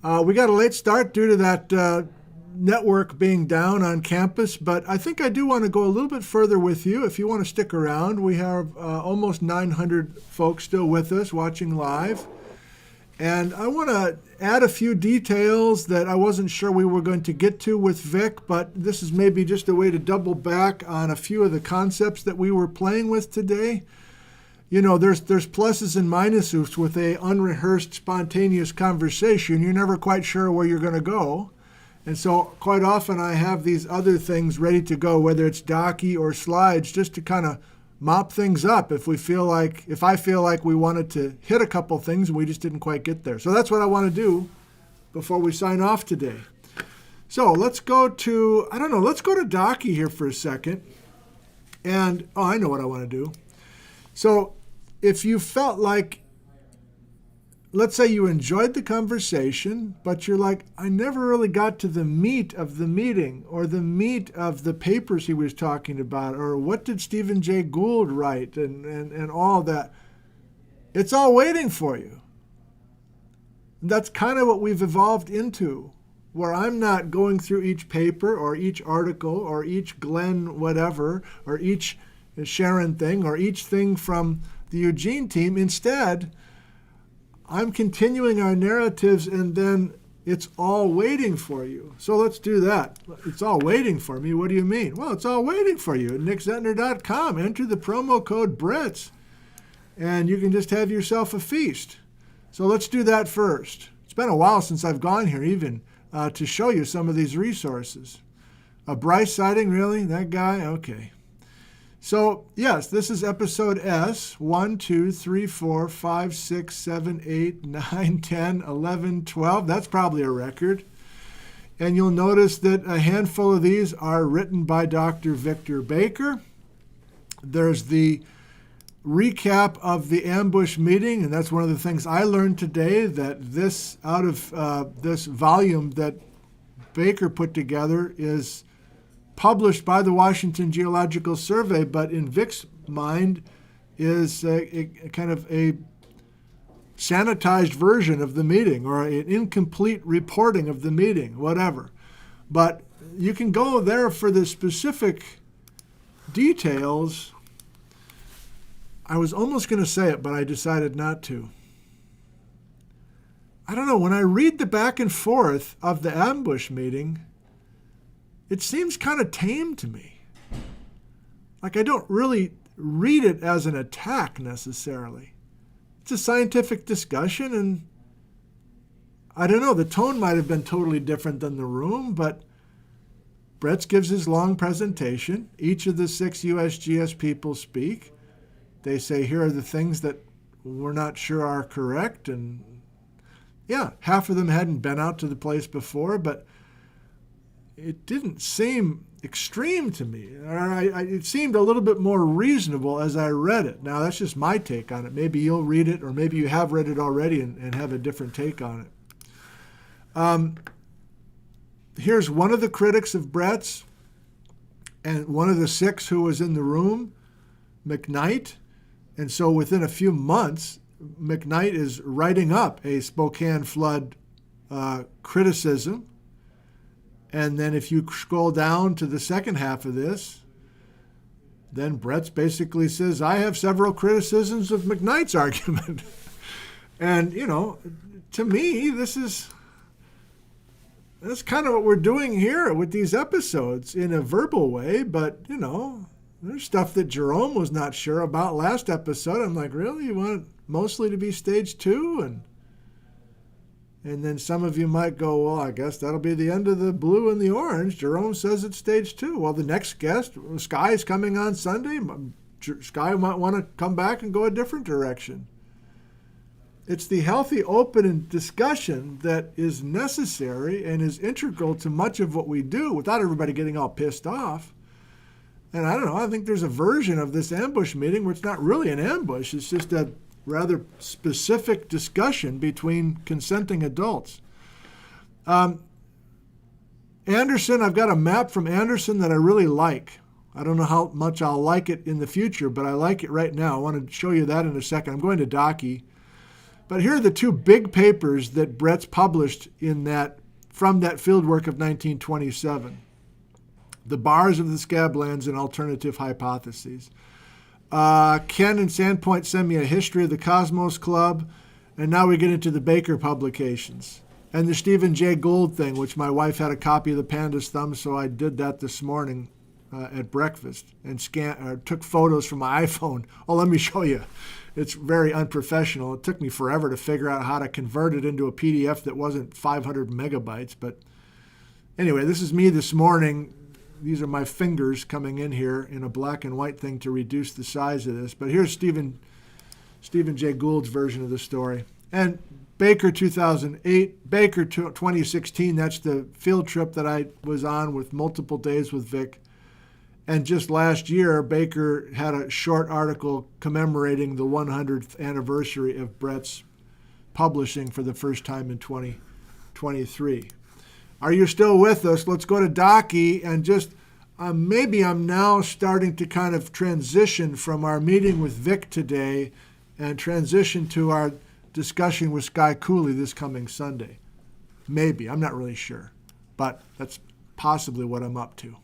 We got a late start due to that network being down on campus, but I think I do want to go a little bit further with you. If you want to stick around, we have almost 900 folks still with us watching live. And I want to add a few details that I wasn't sure we were going to get to with Vic, but this is maybe just a way to double back on a few of the concepts that we were playing with today. There's pluses and minuses with a unrehearsed, spontaneous conversation. You're never quite sure where you're going to go. And so quite often I have these other things ready to go, whether it's docky or slides, just to kind of mop things up if I feel like we wanted to hit a couple things and we just didn't quite get there. So that's what I want to do before we sign off today. So let's go to Docky here for a second. And, I know what I want to do. So if you felt like, let's say you enjoyed the conversation, but you're like, I never really got to the meat of the meeting or the meat of the papers he was talking about, or what did Stephen Jay Gould write and all that. It's all waiting for you. That's kind of what we've evolved into, where I'm not going through each paper or each article or each Glenn whatever or each Sharon thing or each thing from the Eugene team. Instead, I'm continuing our narratives, and then it's all waiting for you. So let's do that. It's all waiting for me. What do you mean? Well, it's all waiting for you at nickzentner.com. Enter the promo code BRETS, and you can just have yourself a feast. So let's do that first. It's been a while since I've gone here even to show you some of these resources. A Bryce sighting, really? That guy? Okay. So, yes, this is episode S, 1, 2, 3, 4, 5, 6, 7, 8, 9, 10, 11, 12. That's probably a record. And you'll notice that a handful of these are written by Dr. Victor Baker. There's the recap of the ambush meeting, and that's one of the things I learned today, that this, out of this volume that Baker put together, is published by the Washington Geological Survey, but in Vic's mind is a kind of a sanitized version of the meeting or an incomplete reporting of the meeting, whatever. But you can go there for the specific details. I was almost going to say it, but I decided not to. I don't know, when I read the back and forth of the ambush meeting, it seems kind of tame to me. Like, I don't really read it as an attack necessarily. It's a scientific discussion, and I don't know, the tone might have been totally different than the room, but Bretz gives his long presentation. Each of the 6 USGS people speak. They say, here are the things that we're not sure are correct, and yeah, half of them hadn't been out to the place before, but it didn't seem extreme to me. It seemed a little bit more reasonable as I read it. Now, that's just my take on it. Maybe you'll read it, or maybe you have read it already and have a different take on it. Here's one of the critics of Bretz, and one of the 6 who was in the room, McKnight. And so within a few months, McKnight is writing up a Spokane flood criticism. And then if you scroll down to the second half of this, then Bretz basically says, I have several criticisms of McKnight's argument. And, you know, to me, that's kind of what we're doing here with these episodes in a verbal way. But, you know, there's stuff that Jerome was not sure about last episode. I'm like, really? You want it mostly to be stage 2? And then some of you might go, well, I guess that'll be the end of the blue and the orange. Jerome says it's stage 2. Well, the next guest, Sky, is coming on Sunday. Sky might want to come back and go a different direction. It's the healthy, open discussion that is necessary and is integral to much of what we do without everybody getting all pissed off. And I don't know, I think there's a version of this ambush meeting where it's not really an ambush. It's just a rather specific discussion between consenting adults. Anderson, I've got a map from Anderson that I really like. I don't know how much I'll like it in the future, but I like it right now. I want to show you that in a second. I'm going to Docky. But here are the 2 big papers that Bretz published from that fieldwork of 1927. The Bars of the Scablands and Alternative Hypotheses. Ken and Sandpoint sent me a history of the Cosmos Club, and now we get into the Baker publications. And the Stephen Jay Gould thing, which my wife had a copy of the Panda's Thumb, so I did that this morning at breakfast and took photos from my iPhone. Oh, let me show you. It's very unprofessional. It took me forever to figure out how to convert it into a PDF that wasn't 500 megabytes. But anyway, this is me this morning. These are my fingers coming in here in a black and white thing to reduce the size of this. But here's Stephen Jay Gould's version of the story. And Baker 2008, Baker 2016, that's the field trip that I was on with multiple days with Vic. And just last year, Baker had a short article commemorating the 100th anniversary of Bretz publishing for the first time in 2023. Are you still with us? Let's go to Docky and just maybe I'm now starting to kind of transition from our meeting with Vic today and transition to our discussion with Sky Cooley this coming Sunday. Maybe. I'm not really sure. But that's possibly what I'm up to.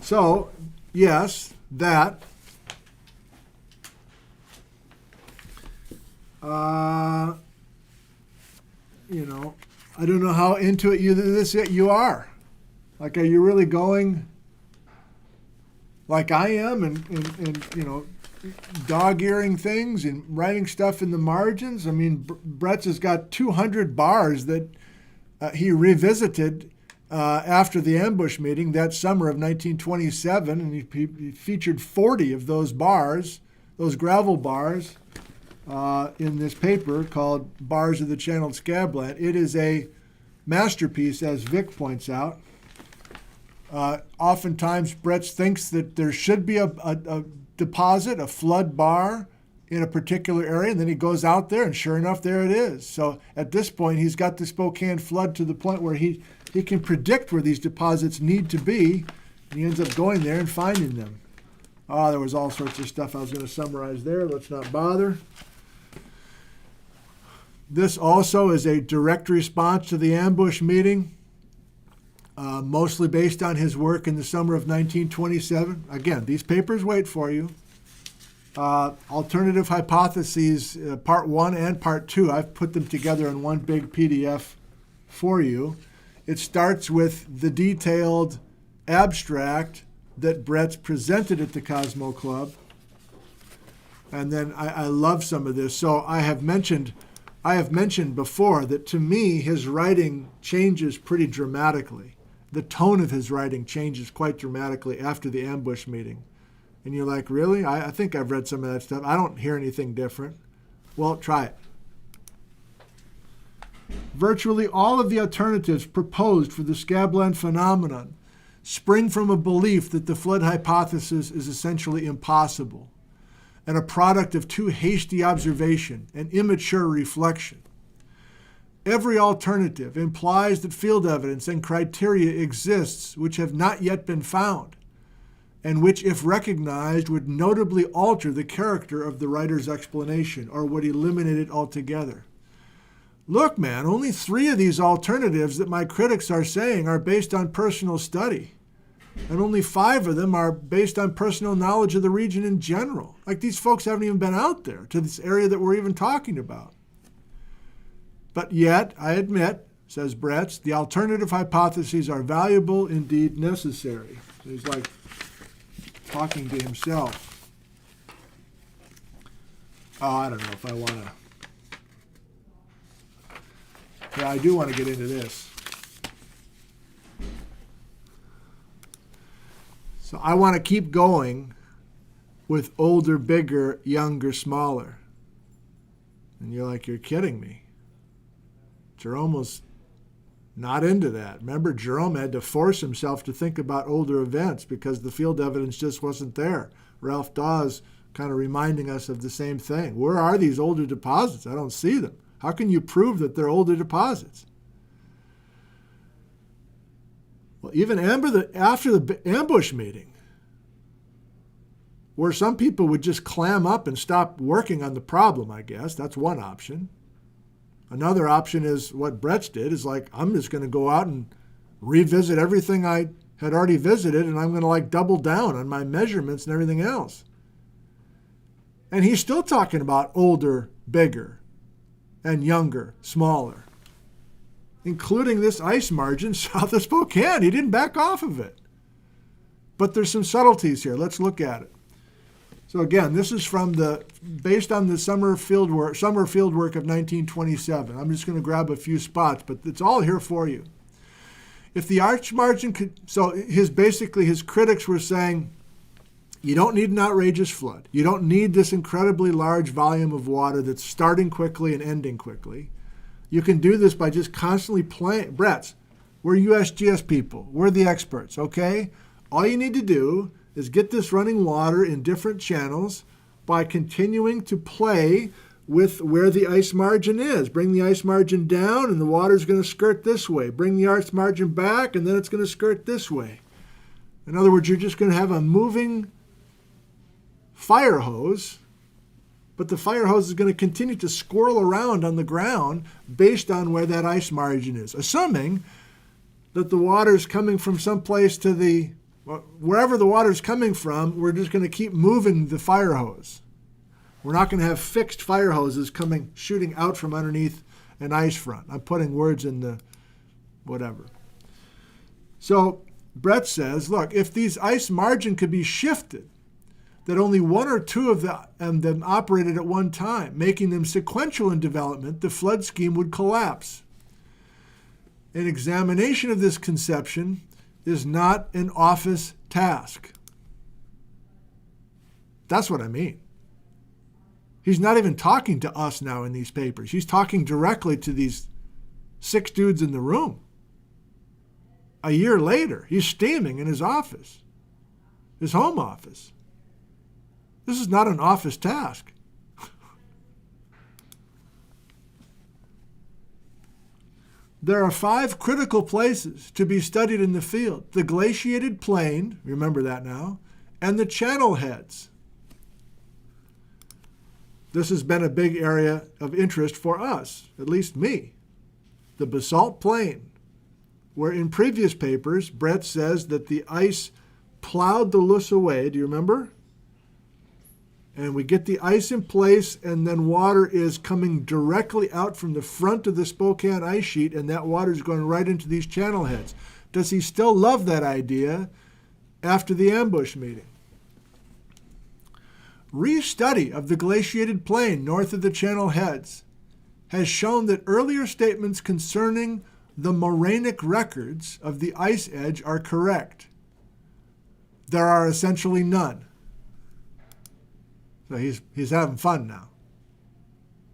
So, yes, that. I don't know how into it you are. Like, are you really going like I am and dog-earing things and writing stuff in the margins? I mean, Brett's has got 200 bars that he revisited after the ambush meeting that summer of 1927, and he featured 40 of those bars, those gravel bars, in this paper called Bars of the Channeled Scabland. It is a masterpiece, as Vic points out. Oftentimes, Brett thinks that there should be a deposit, a flood bar in a particular area, and then he goes out there, and sure enough, there it is. So at this point, he's got the Spokane flood to the point where he can predict where these deposits need to be, and he ends up going there and finding them. There was all sorts of stuff I was going to summarize there. Let's not bother. This also is a direct response to the ambush meeting, mostly based on his work in the summer of 1927. Again, these papers wait for you. Alternative Hypotheses, Part 1 and Part 2, I've put them together in one big PDF for you. It starts with the detailed abstract that Brett's presented at the Cosmo Club. And then I love some of this. So I have mentioned before that to me, his writing changes pretty dramatically. The tone of his writing changes quite dramatically after the ambush meeting. And you're like, really? I think I've read some of that stuff. I don't hear anything different. Well, try it. Virtually all of the alternatives proposed for the Scabland phenomenon spring from a belief that the flood hypothesis is essentially impossible and a product of too hasty observation and immature reflection. Every alternative implies that field evidence and criteria exists which have not yet been found, and which, if recognized, would notably alter the character of the writer's explanation or would eliminate it altogether. Look, man, only 3 of these alternatives that my critics are saying are based on personal study, and only 5 of them are based on personal knowledge of the region in general. Like, these folks haven't even been out there to this area that we're even talking about. But yet, I admit, says Bretz, the alternative hypotheses are valuable, indeed necessary. So he's like talking to himself. I don't know if I want to. Yeah, I do want to get into this. So I want to keep going with older, bigger, younger, smaller. And you're like, you're kidding me. Jerome was not into that. Remember, Jerome had to force himself to think about older events because the field evidence just wasn't there. Ralph Dawes kind of reminding us of the same thing. Where are these older deposits? I don't see them. How can you prove that they're older deposits? Well, even after the ambush meeting, where some people would just clam up and stop working on the problem, I guess. That's one option. Another option is what Bretz did, is like, I'm just going to go out and revisit everything I had already visited, and I'm going to double down on my measurements and everything else. And he's still talking about older, bigger, and younger, smaller, including this ice margin south of Spokane. He didn't back off of it. But there's some subtleties here. Let's look at it. So again, this is based on the summer field work of 1927. I'm just going to grab a few spots, but it's all here for you. If the arch margin could, so his critics were saying, you don't need an outrageous flood. You don't need this incredibly large volume of water that's starting quickly and ending quickly. You can do this by just constantly playing. Bretts, we're USGS people. We're the experts, okay? All you need to do is get this running water in different channels by continuing to play with where the ice margin is. Bring the ice margin down, and the water's going to skirt this way. Bring the ice margin back, and then it's going to skirt this way. In other words, you're just going to have a moving fire hose but the fire hose is going to continue to swirl around on the ground based on where that ice margin is, assuming that the water is coming from someplace to wherever the water is coming from, we're just going to keep moving the fire hose. We're not going to have fixed fire hoses shooting out from underneath an ice front. I'm putting words in the whatever. So Brett says, look, if these ice margin could be shifted, that only one or two of them operated at one time, making them sequential in development, the flood scheme would collapse. An examination of this conception is not an office task. That's what I mean. He's not even talking to us now in these papers. He's talking directly to these 6 dudes in the room. A year later, he's steaming in his office, his home office. This is not an office task. There are 5 critical places to be studied in the field: the glaciated plain, remember that now, and the channel heads. This has been a big area of interest for us, at least me. The basalt plain, where in previous papers, Brett says that the ice plowed the loess away. Do you remember? And we get the ice in place, and then water is coming directly out from the front of the Spokane ice sheet, and that water is going right into these channel heads. Does he still love that idea after the ambush meeting? Restudy of the glaciated plain north of the channel heads has shown that earlier statements concerning the moranic records of the ice edge are correct. There are essentially none. So he's having fun now.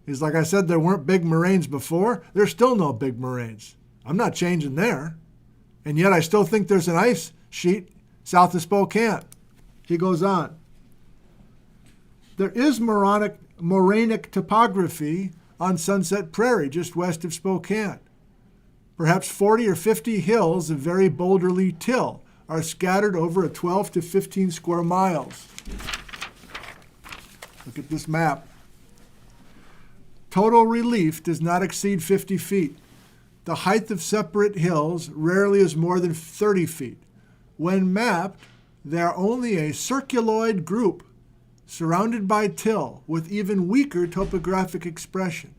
He's like, I said, there weren't big moraines before. There's still no big moraines. I'm not changing there. And yet I still think there's an ice sheet south of Spokane. He goes on. There is moranic topography on Sunset Prairie, just west of Spokane. Perhaps 40 or 50 hills of very boulderly till are scattered over a 12 to 15 square miles. Look at this map. Total relief does not exceed 50 feet. The height of separate hills rarely is more than 30 feet. When mapped, they are only a circuloid group surrounded by till with even weaker topographic expression.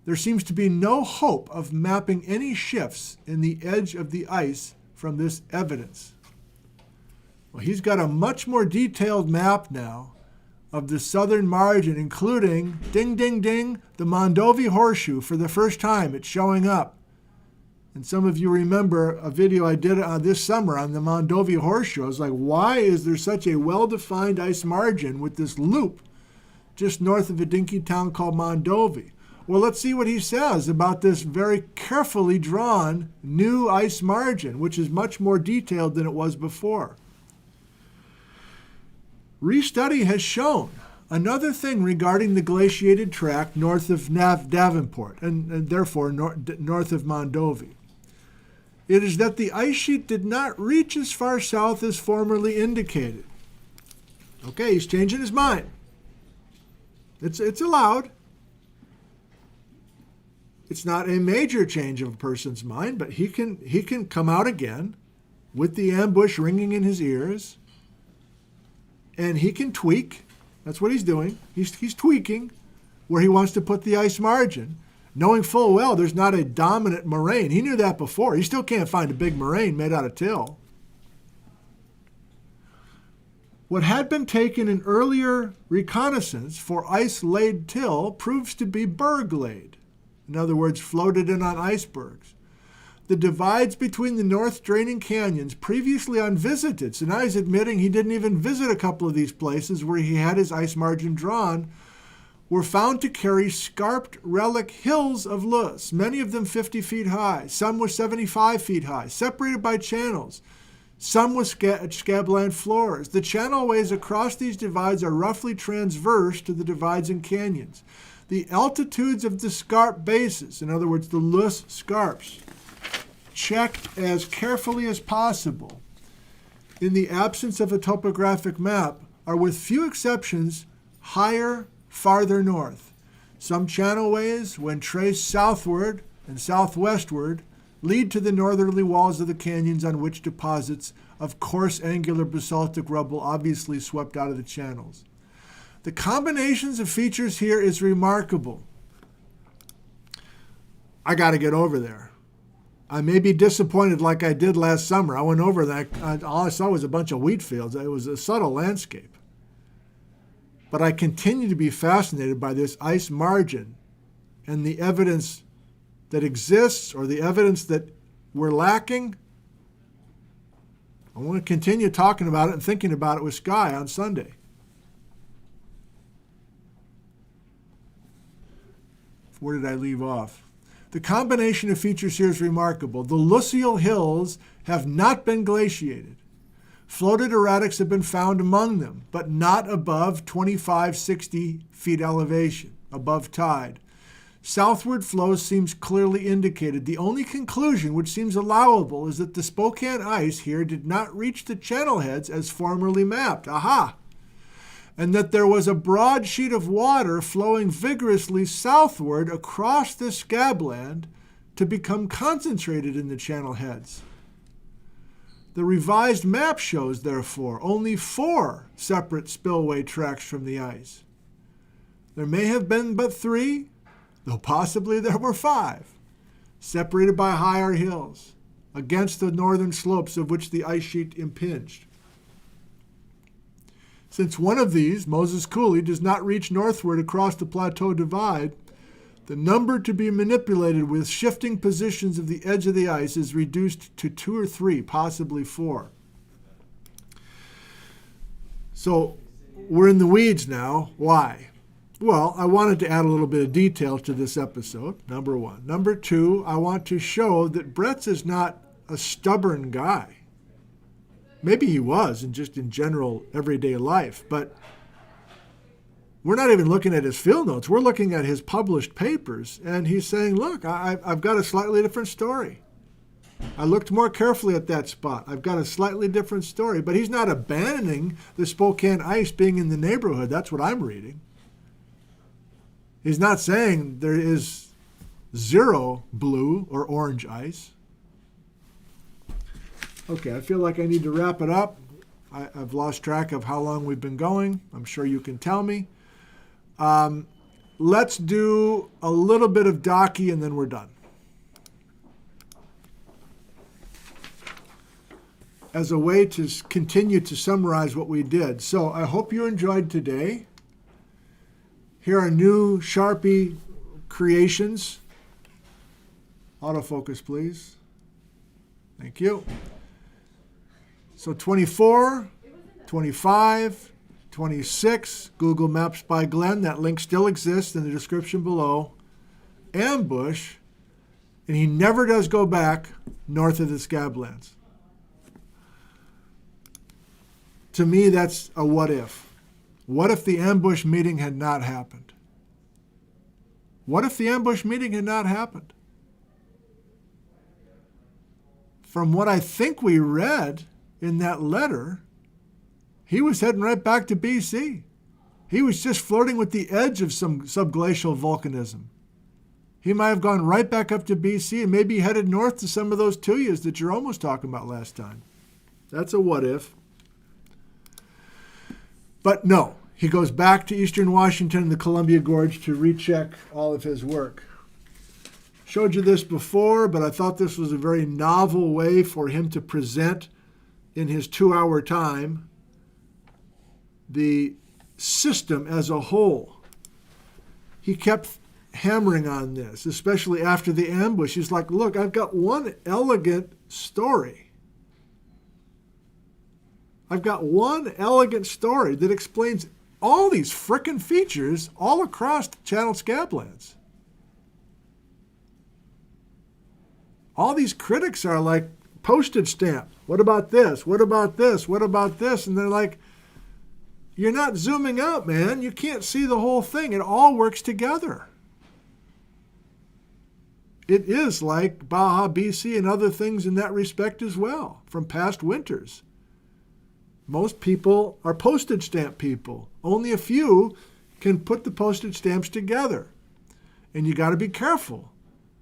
There seems to be no hope of mapping any shifts in the edge of the ice from this evidence. Well, he's got a much more detailed map now of the southern margin, including, ding, ding, ding, the Mondovi Horseshoe. For the first time, it's showing up. And some of you remember a video I did this summer on the Mondovi Horseshoe. I was like, why is there such a well-defined ice margin with this loop just north of a dinky town called Mondovi? Well, let's see what he says about this very carefully drawn new ice margin, which is much more detailed than it was before. Restudy has shown another thing regarding the glaciated tract north of Davenport, and therefore north of Mondovi. It is that the ice sheet did not reach as far south as formerly indicated. Okay, he's changing his mind. It's allowed. It's not a major change of a person's mind, but he can come out again with the ambush ringing in his ears, and he can tweak. That's what he's doing. He's tweaking where he wants to put the ice margin, knowing full well there's not a dominant moraine. He knew that before. He still can't find a big moraine made out of till. What had been taken in earlier reconnaissance for ice-laid till proves to be berg-laid. In other words, floated in on icebergs. The divides between the north draining canyons previously unvisited, so now he's admitting he didn't even visit a couple of these places where he had his ice margin drawn, were found to carry scarped relic hills of loess, many of them 50 feet high, some with 75 feet high, separated by channels, some with scabland floors. The channelways across these divides are roughly transverse to the divides and canyons. The altitudes of the scarp bases, in other words, the loess scarps, checked as carefully as possible in the absence of a topographic map, are with few exceptions higher farther north. Some channelways, when traced southward and southwestward, lead to the northerly walls of the canyons on which deposits of coarse angular basaltic rubble obviously swept out of the channels. The combinations of features here is remarkable. I got to get over there. I may be disappointed like I did last summer. I went over there, all I saw was a bunch of wheat fields. It was a subtle landscape. But I continue to be fascinated by this ice margin and the evidence that exists or the evidence that we're lacking. I want to continue talking about it and thinking about it with Sky on Sunday. Where did I leave off? The combination of features here is remarkable. The Lucial Hills have not been glaciated. Floated erratics have been found among them, but not above 25-60 feet elevation, above tide. Southward flow seems clearly indicated. The only conclusion which seems allowable is that the Spokane ice here did not reach the channel heads as formerly mapped. Aha! And that there was a broad sheet of water flowing vigorously southward across the scabland to become concentrated in the channel heads. The revised map shows, therefore, only 4 separate spillway tracks from the ice. There may have been but 3, though possibly there were 5, separated by higher hills, against the northern slopes of which the ice sheet impinged. Since one of these, Moses Coulee, does not reach northward across the plateau divide, the number to be manipulated with shifting positions of the edge of the ice is reduced to 2 or 3, possibly 4. So we're in the weeds now. Why? Well, I wanted to add a little bit of detail to this episode, number 1. Number 2, I want to show that Bretz is not a stubborn guy. Maybe he was, and just in general everyday life, but we're not even looking at his field notes. We're looking at his published papers, and he's saying, look, I've got a slightly different story. I looked more carefully at that spot. I've got a slightly different story, but he's not abandoning the Spokane ice being in the neighborhood. That's what I'm reading. He's not saying there is 0 blue or orange ice. Okay, I feel like I need to wrap it up. I've lost track of how long we've been going. I'm sure you can tell me. Let's do a little bit of Docky and then we're done. As a way to continue to summarize what we did. So I hope you enjoyed today. Here are new Sharpie creations. Autofocus, please. Thank you. So 24, 25, 26, Google Maps by Glenn. That link still exists in the description below. Ambush, and he never does go back north of the Scablands. To me, that's a what if. What if the ambush meeting had not happened? What if the ambush meeting had not happened? From what I think we read in that letter, he was heading right back to BC. He was just flirting with the edge of some subglacial volcanism. He might have gone right back up to BC and maybe headed north to some of those tuyas that Jerome was talking about last time. That's a what if. But no, he goes back to eastern Washington and the Columbia Gorge to recheck all of his work. Showed you this before, but I thought this was a very novel way for him to present in his 2-hour time the system as a whole. He kept hammering on this, especially after the ambush. He's like, look, I've got one elegant story. I've got one elegant story that explains all these frickin' features all across the Channel Scablands. All these critics are like postage stamp. What about this? What about this? What about this? And they're like, you're not zooming out, man. You can't see the whole thing. It all works together. It is like Baja, BC, and other things in that respect as well, from past winters. Most people are postage stamp people. Only a few can put the postage stamps together. And you got to be careful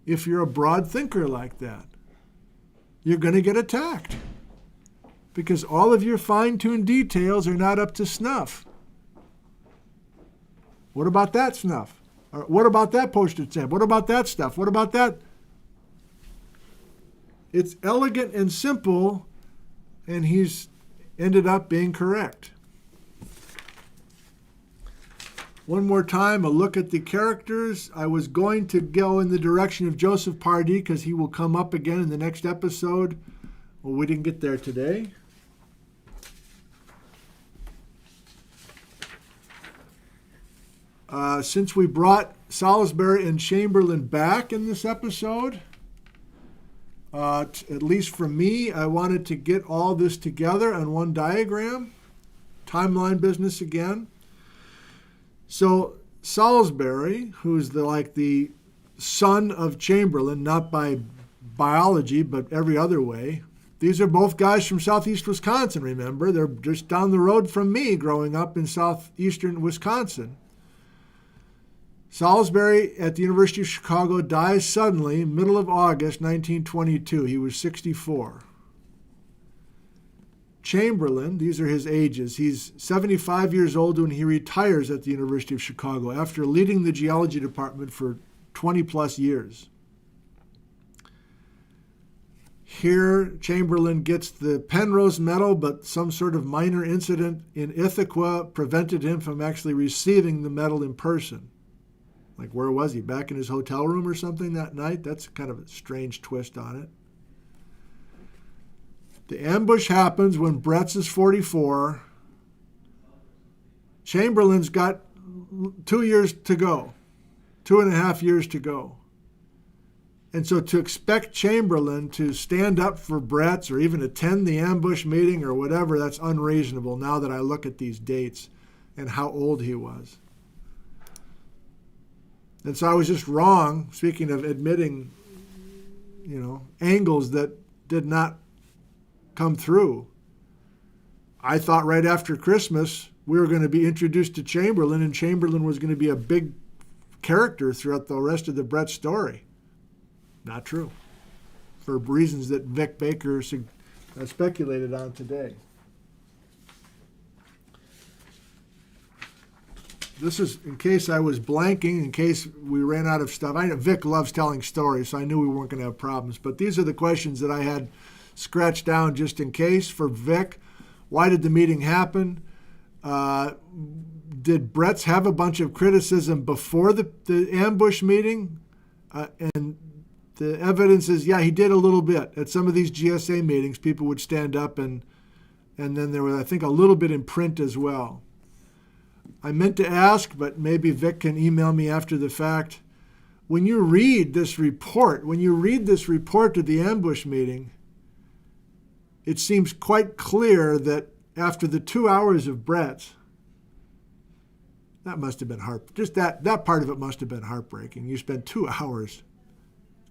if you're a broad thinker like that. You're going to get attacked because all of your fine-tuned details are not up to snuff. What about that snuff? Or what about that postage stamp? What about that stuff? What about that? It's elegant and simple, and he's ended up being correct. One more time, a look at the characters. I was going to go in the direction of Joseph Pardee because he will come up again in the next episode. Well, we didn't get there today. Since we brought Salisbury and Chamberlain back in this episode, at least for me, I wanted to get all this together on one diagram. Timeline business again. So Salisbury, who's the son of Chamberlain, not by biology, but every other way. These are both guys from southeast Wisconsin, remember? They're just down the road from me growing up in southeastern Wisconsin. Salisbury at the University of Chicago dies suddenly, middle of August 1922. He was 64. Chamberlain, these are his ages. He's 75 years old when he retires at the University of Chicago after leading the geology department for 20 plus years. Here, Chamberlain gets the Penrose Medal, but some sort of minor incident in Ithaca prevented him from actually receiving the medal in person. Like, where was he? Back in his hotel room or something that night? That's kind of a strange twist on it. The ambush happens when Bretz is 44. Chamberlain's got 2 years to go, 2.5 years to go. And so to expect Chamberlain to stand up for Bretz or even attend the ambush meeting or whatever, that's unreasonable now that I look at these dates and how old he was. And so I was just wrong, speaking of admitting, angles that did not come through. I thought right after Christmas we were going to be introduced to Chamberlain, and Chamberlain was going to be a big character throughout the rest of the Brett story. Not true, for reasons that Vic Baker speculated on today. This is in case I was blanking, in case we ran out of stuff. I know Vic loves telling stories, so I knew we weren't going to have problems. But these are the questions that I had scratched down just in case for Vic. Why did the meeting happen? Did Bretz have a bunch of criticism before the ambush meeting? And the evidence is, yeah, he did a little bit. At some of these GSA meetings, people would stand up, and then there was, I think, a little bit in print as well. I meant to ask, but maybe Vic can email me after the fact. When you read this report to the ambush meeting, it seems quite clear that after the 2 hours of Brett's, that must have been that part of it must have been heartbreaking. You spent 2 hours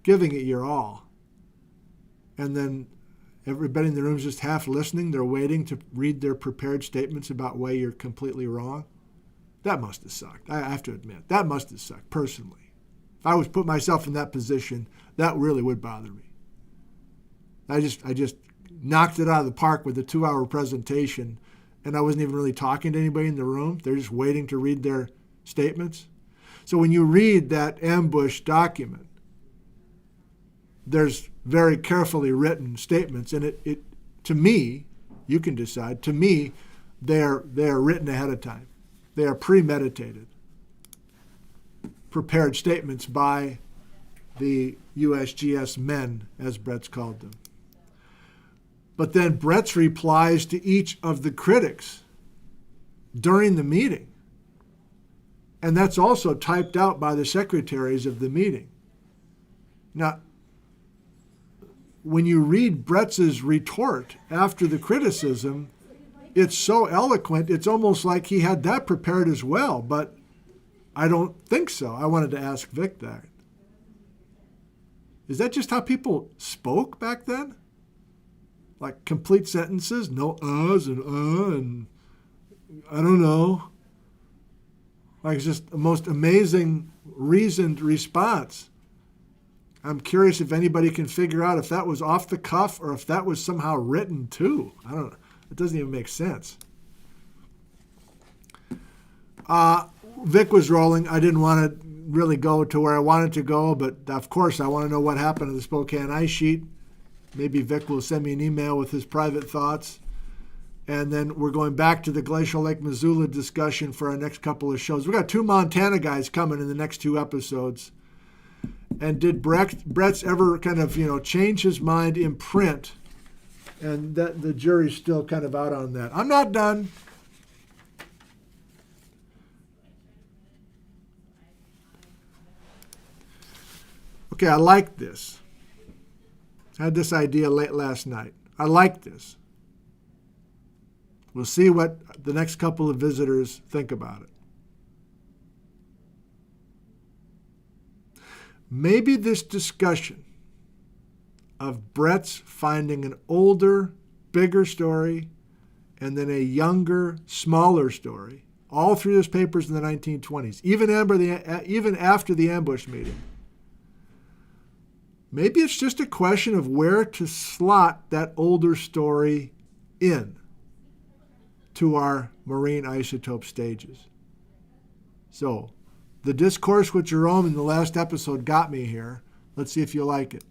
giving it your all. And then everybody in the room is just half listening. They're waiting to read their prepared statements about why you're completely wrong. That must have sucked. I have to admit, that must have sucked personally. If I was put myself in that position, that really would bother me. I just knocked it out of the park with a 2-hour presentation, and I wasn't even really talking to anybody in the room. They're just waiting to read their statements. So when you read that ambush document, there's very carefully written statements, and it to me, you can decide, to me, they're written ahead of time. They are premeditated, prepared statements by the USGS men, as Bretz called them. But then Bretz replies to each of the critics during the meeting. And that's also typed out by the secretaries of the meeting. Now, when you read Bretz's retort after the criticism, it's so eloquent, it's almost like he had that prepared as well, but I don't think so. I wanted to ask Vic that. Is that just how people spoke back then? Like complete sentences, no uhs and I don't know. Like, it's just the most amazing, reasoned response. I'm curious if anybody can figure out if that was off the cuff or if that was somehow written too. I don't know. It doesn't even make sense. Vic was rolling. I didn't want to really go to where I wanted to go, but of course I want to know what happened to the Spokane ice sheet. Maybe Vic will send me an email with his private thoughts. And then we're going back to the Glacial Lake Missoula discussion for our next couple of shows. We've got 2 Montana guys coming in the next 2 episodes. And did Brett's ever kind of, change his mind in print? And that the jury's still kind of out on that. I'm not done. Okay, I like this. I had this idea late last night. I like this. We'll see what the next couple of visitors think about it. Maybe this discussion of Brett's finding an older, bigger story and then a younger, smaller story, all through his papers in the 1920s, even after the ambush meeting. Maybe it's just a question of where to slot that older story in to our marine isotope stages. So, the discourse with Jerome in the last episode got me here. Let's see if you like it.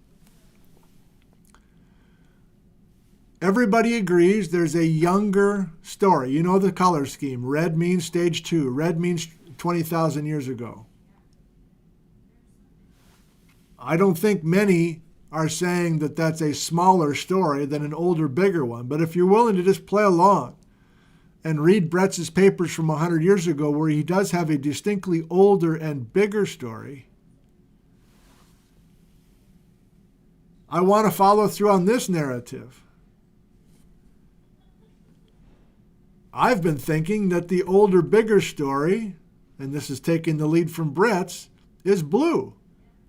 Everybody agrees there's a younger story. You know the color scheme. Red means stage 2. Red means 20,000 years ago. I don't think many are saying that that's a smaller story than an older, bigger one. But if you're willing to just play along and read Brett's papers from 100 years ago, where he does have a distinctly older and bigger story, I want to follow through on this narrative. I've been thinking that the older, bigger story, and this is taking the lead from Brett's, is blue.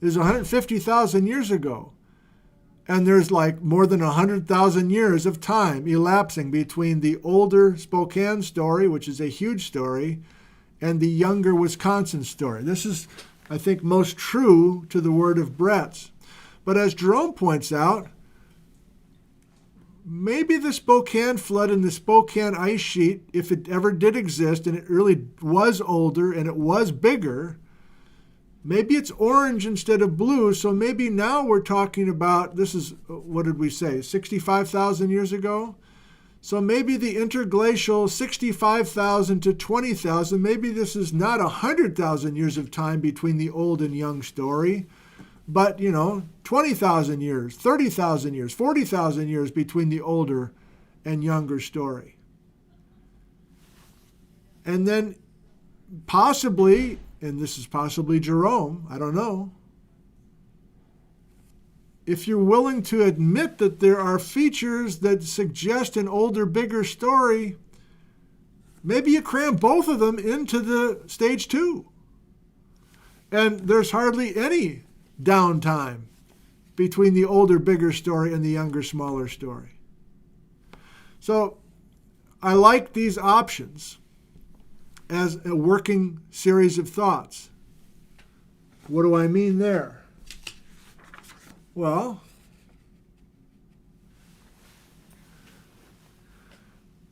It is 150,000 years ago. And there's like more than 100,000 years of time elapsing between the older Spokane story, which is a huge story, and the younger Wisconsin story. This is, I think, most true to the word of Brett's. But as Jerome points out, maybe the Spokane flood and the Spokane ice sheet, if it ever did exist and it really was older and it was bigger, maybe it's orange instead of blue, so maybe now we're talking about, this is, what did we say, 65,000 years ago? So maybe the interglacial 65,000 to 20,000, maybe this is not 100,000 years of time between the old and young story, but, 20,000 years, 30,000 years, 40,000 years between the older and younger story. And then possibly, and this is possibly Jerome, I don't know, if you're willing to admit that there are features that suggest an older, bigger story, maybe you cram both of them into the stage 2. And there's hardly any downtime between the older, bigger story and the younger, smaller story. So I like these options as a working series of thoughts. What do I mean there? Well,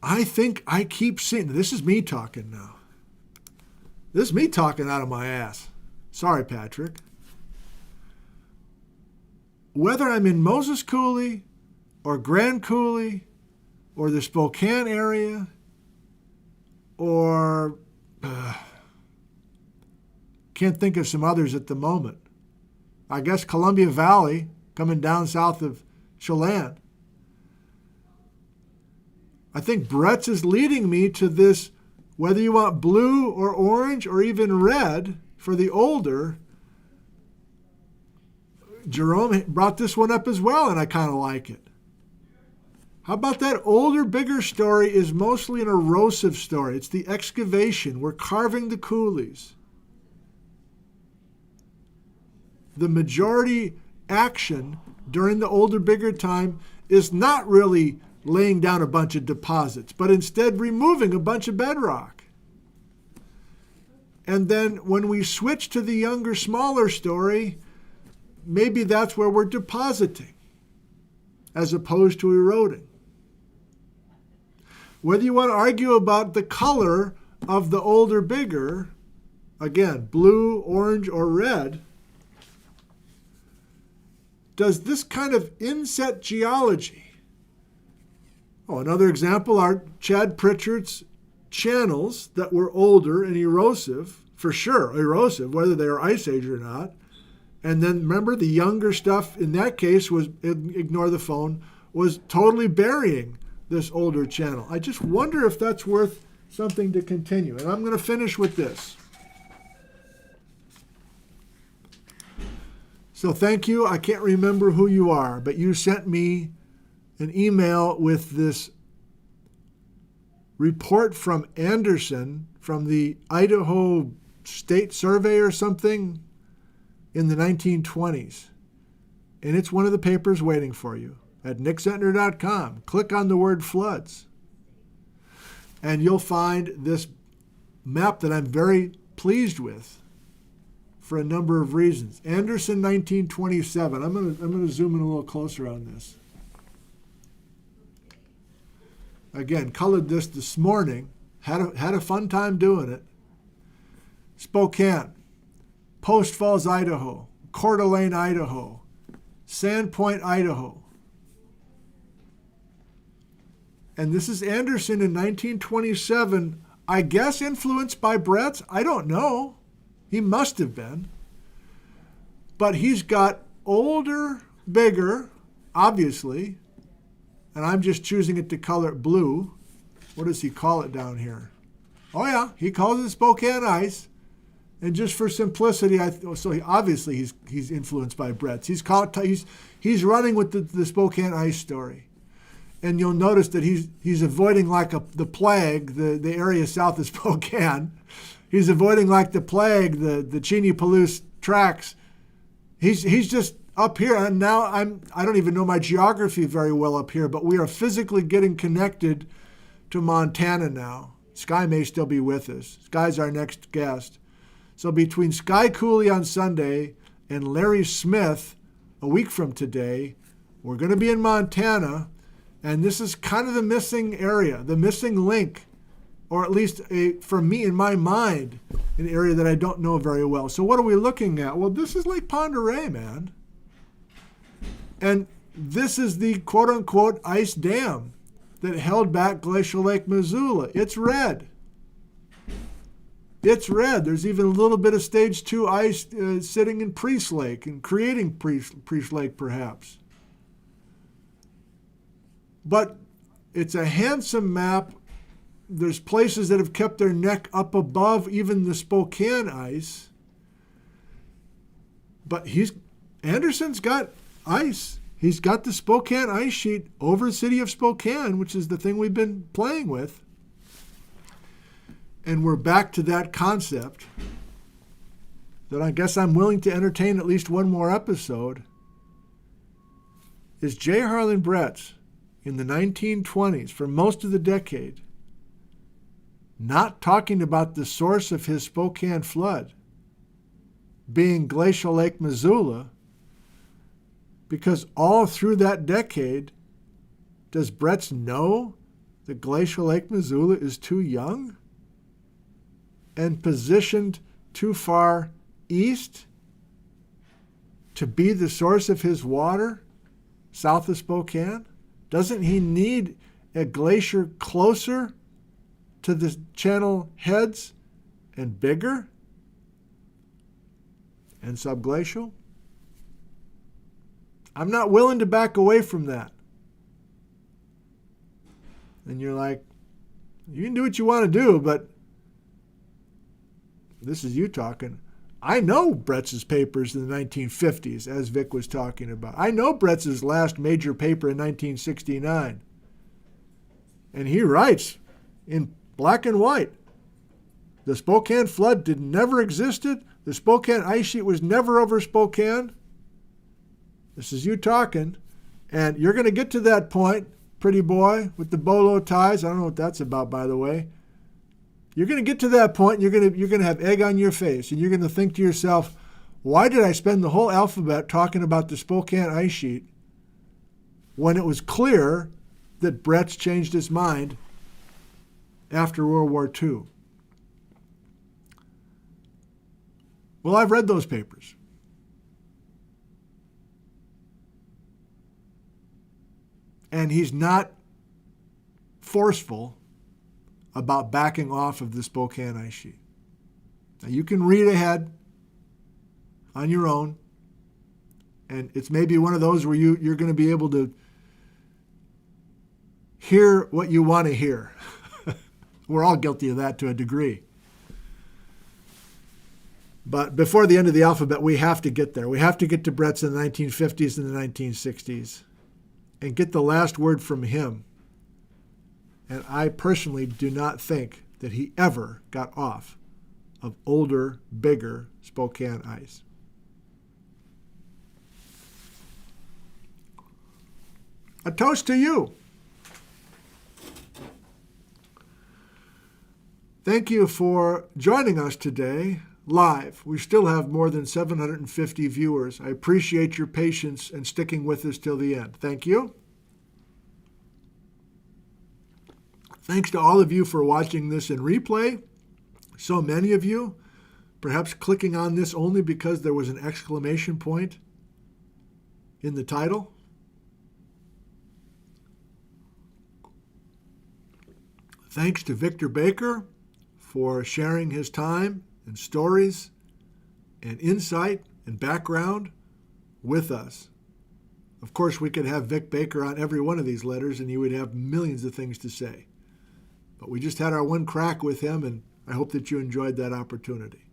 I think I keep seeing, this is me talking now. This is me talking out of my ass. Sorry, Patrick. Whether I'm in Moses Coulee or Grand Coulee or the Spokane area or can't think of some others at the moment. I guess Columbia Valley coming down south of Chelan. I think Brett's is leading me to this, whether you want blue or orange or even red for the older. Jerome brought this one up as well, and I kind of like it. How about that older, bigger story is mostly an erosive story. It's the excavation. We're carving the coulees. The majority action during the older, bigger time is not really laying down a bunch of deposits, but instead removing a bunch of bedrock. And then when we switch to the younger, smaller story, maybe that's where we're depositing as opposed to eroding. Whether you want to argue about the color of the older, bigger, again, blue, orange, or red, does this kind of inset geology, another example are Chad Pritchard's channels that were older and erosive, for sure, erosive, whether they are ice age or not. And then remember, the younger stuff in that case was, ignore the phone, was totally burying this older channel. I just wonder if that's worth something to continue. And I'm going to finish with this. So thank you. I can't remember who you are, but you sent me an email with this report from Anderson from the Idaho State Survey or something in the 1920s. And it's one of the papers waiting for you at nickzentner.com. Click on the word floods. And you'll find this map that I'm very pleased with for a number of reasons. Anderson, 1927. I'm going to zoom in a little closer on this. Again, colored this morning. Had a fun time doing it. Spokane, Post Falls, Idaho, Coeur d'Alene, Idaho, Sandpoint, Idaho. And this is Anderson in 1927, I guess influenced by Brett's. I don't know. He must have been. But he's got older, bigger, obviously, and I'm just choosing it to color it blue. What does he call it down here? Oh yeah, he calls it Spokane ice. And just for simplicity, obviously he's influenced by Brett's. He's running with the Spokane ice story. And you'll notice that he's avoiding like the plague, the area south of Spokane. He's avoiding like the plague, the Cheney Palouse tracks. He's just up here, and now I don't even know my geography very well up here, but we are physically getting connected to Montana now. Sky may still be with us. Sky's our next guest. So between Sky Cooley on Sunday and Larry Smith a week from today, we're going to be in Montana, and this is kind of the missing area, the missing link, or at least for me in my mind, an area that I don't know very well. So what are we looking at? Well, this is Lake Pend Oreille, man. And this is the quote-unquote ice dam that held back Glacial Lake Missoula. It's red. It's red. There's even a little bit of stage 2 ice sitting in Priest Lake and creating Priest Lake perhaps. But it's a handsome map. There's places that have kept their neck up above even the Spokane ice. But Anderson's got ice. He's got the Spokane ice sheet over the city of Spokane, which is the thing we've been playing with. And we're back to that concept that I guess I'm willing to entertain at least one more episode. Is J. Harlan Bretz in the 1920s, for most of the decade, not talking about the source of his Spokane flood being Glacial Lake Missoula, because all through that decade, does Bretz know that Glacial Lake Missoula is too young and positioned too far east to be the source of his water south of Spokane? Doesn't he need a glacier closer to the channel heads and bigger and subglacial? I'm not willing to back away from that. And you're like, you can do what you want to do, but this is you talking. I know Bretz's papers in the 1950s, as Vic was talking about. I know Bretz's last major paper in 1969. And he writes in black and white, the Spokane flood never existed. The Spokane ice sheet was never over Spokane. This is you talking. And you're going to get to that point, pretty boy, with the bolo ties. I don't know what that's about, by the way. You're going to get to that point, and you're going to have egg on your face, and you're going to think to yourself, why did I spend the whole alphabet talking about the Spokane ice sheet when it was clear that Brett's changed his mind after World War II? Well, I've read those papers. And he's not forceful about backing off of the Spokane ice sheet. Now, you can read ahead on your own, and it's maybe one of those where you're going to be able to hear what you want to hear. We're all guilty of that to a degree. But before the end of the alphabet, we have to get there. We have to get to Brett's in the 1950s and the 1960s and get the last word from him. And I personally do not think that he ever got off of older, bigger Spokane ice. A toast to you. Thank you for joining us today live. We still have more than 750 viewers. I appreciate your patience and sticking with us till the end. Thank you. Thanks to all of you for watching this in replay. So many of you, perhaps clicking on this only because there was an exclamation point in the title. Thanks to Victor Baker for sharing his time and stories and insight and background with us. Of course, we could have Vic Baker on every one of these letters and he would have millions of things to say. But we just had our one crack with him, and I hope that you enjoyed that opportunity.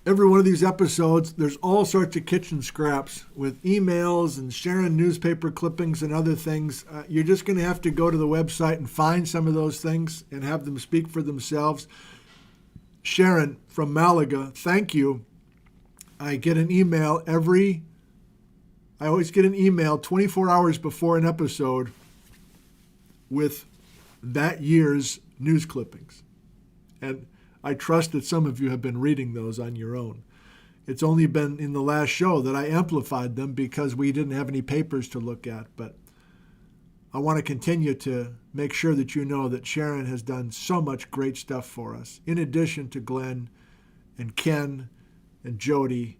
Every one of these episodes, there's all sorts of kitchen scraps with emails and sharing newspaper clippings and other things. You're just going to have to go to the website and find some of those things and have them speak for themselves. Sharon from Malaga, thank you. I get an email I always get an email 24 hours before an episode with that year's news clippings. And I trust that some of you have been reading those on your own. It's only been in the last show that I amplified them because we didn't have any papers to look at. But I want to continue to make sure that you know that Sharon has done so much great stuff for us, in addition to Glenn and Ken and Jody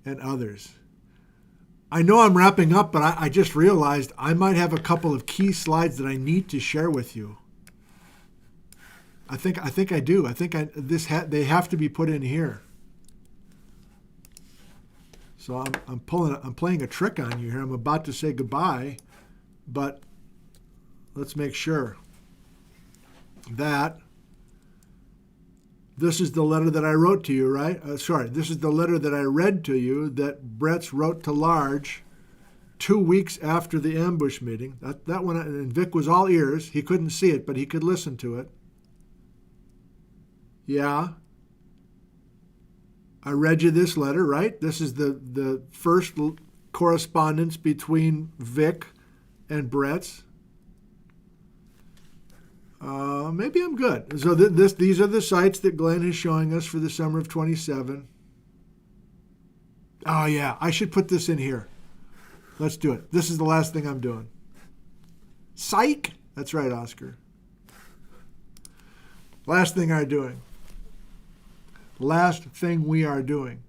and others. I know I'm wrapping up, but I just realized I might have a couple of key slides that I need to share with you. I think I do. I think they have to be put in here. So I'm playing a trick on you here. I'm about to say goodbye, but let's make sure that this is the letter that I wrote to you, right? This is the letter that I read to you that Brett's wrote to Large 2 weeks after the ambush meeting. That one, and Vic was all ears. He couldn't see it, but he could listen to it. Yeah. I read you this letter, right? This is the first correspondence between Vic and Brett's. Maybe I'm good. So these are the sites that Glenn is showing us for the summer of 27. Oh, yeah. I should put this in here. Let's do it. This is the last thing I'm doing. Psych! That's right, Oscar. Last thing I'm doing. Last thing we are doing.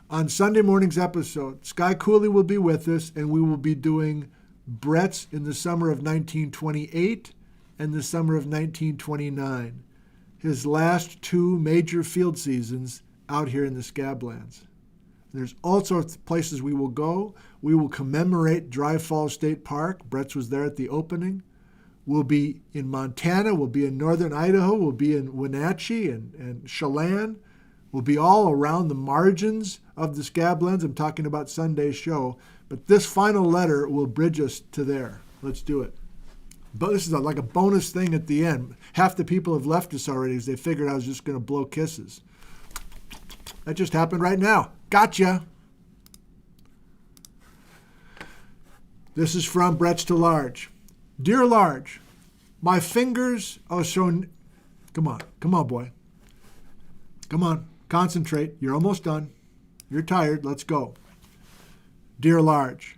On Sunday morning's episode, Sky Cooley will be with us, and we will be doing Brett's in the summer of 1928 and the summer of 1929, his last two major field seasons out here in the Scablands. There's all sorts of places we will go. We will commemorate Dry Falls State Park. Brett's was there at the opening. We'll be in Montana. We'll be in northern Idaho. We'll be in Wenatchee and Chelan. We'll be all around the margins of the Scablands. I'm talking about Sunday's show. But this final letter will bridge us to there. Let's do it. But this is like a bonus thing at the end. Half the people have left us already because they figured I was just going to blow kisses. That just happened right now. Gotcha. This is from Brett's to Large. Dear Large, my fingers are so... Come on, boy. Come on, concentrate. You're almost done. You're tired. Let's go. Dear Large,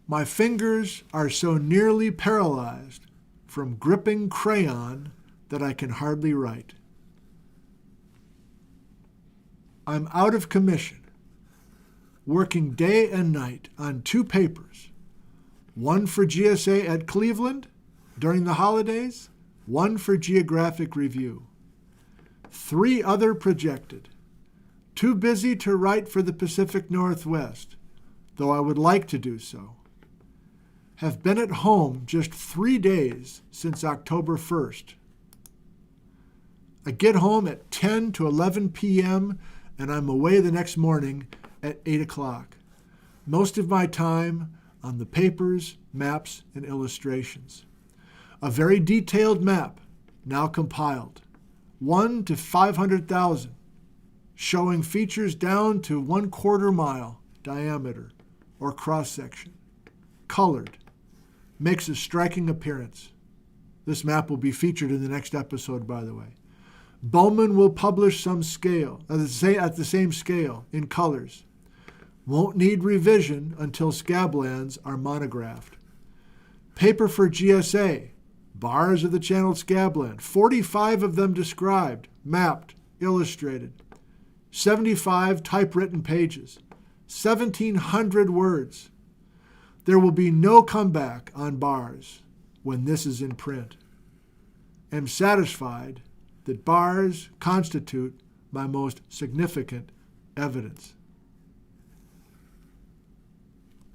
my fingers are so nearly paralyzed from gripping crayon that I can hardly write. I'm out of commission, working day and night on 2 papers, one for GSA at Cleveland during the holidays, one for Geographic Review. 3 other projected. Too busy to write for the Pacific Northwest, though I would like to do so. Have been at home just 3 days since October 1st. I get home at 10 to 11 p.m. and I'm away the next morning at 8 o'clock. Most of my time on the papers, maps, and illustrations. A very detailed map, now compiled, 1 to 500,000, showing features down to 1/4 mile diameter or cross-section, colored, makes a striking appearance. This map will be featured in the next episode, by the way. Bowman will publish some scale, at the same scale, in colors. Won't need revision until scablands are monographed. Paper for GSA, bars of the channeled scabland, 45 of them described, mapped, illustrated. 75 typewritten pages, 1,700 words. There will be no comeback on bars when this is in print. Am satisfied that bars constitute my most significant evidence.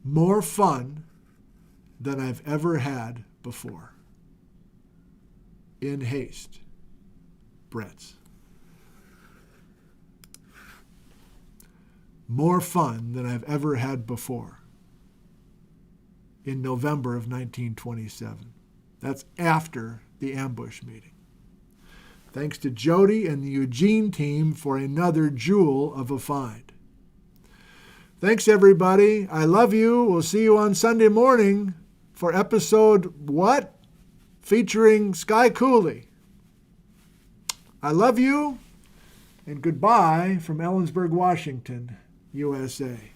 More fun than I've ever had before. In haste, Brett's. More fun than I've ever had before. In November of 1927. That's after the ambush meeting. Thanks to Jody and the Eugene team for another jewel of a find. Thanks, everybody. I love you. We'll see you on Sunday morning for episode what? Featuring Sky Cooley. I love you, and goodbye from Ellensburg, Washington, USA.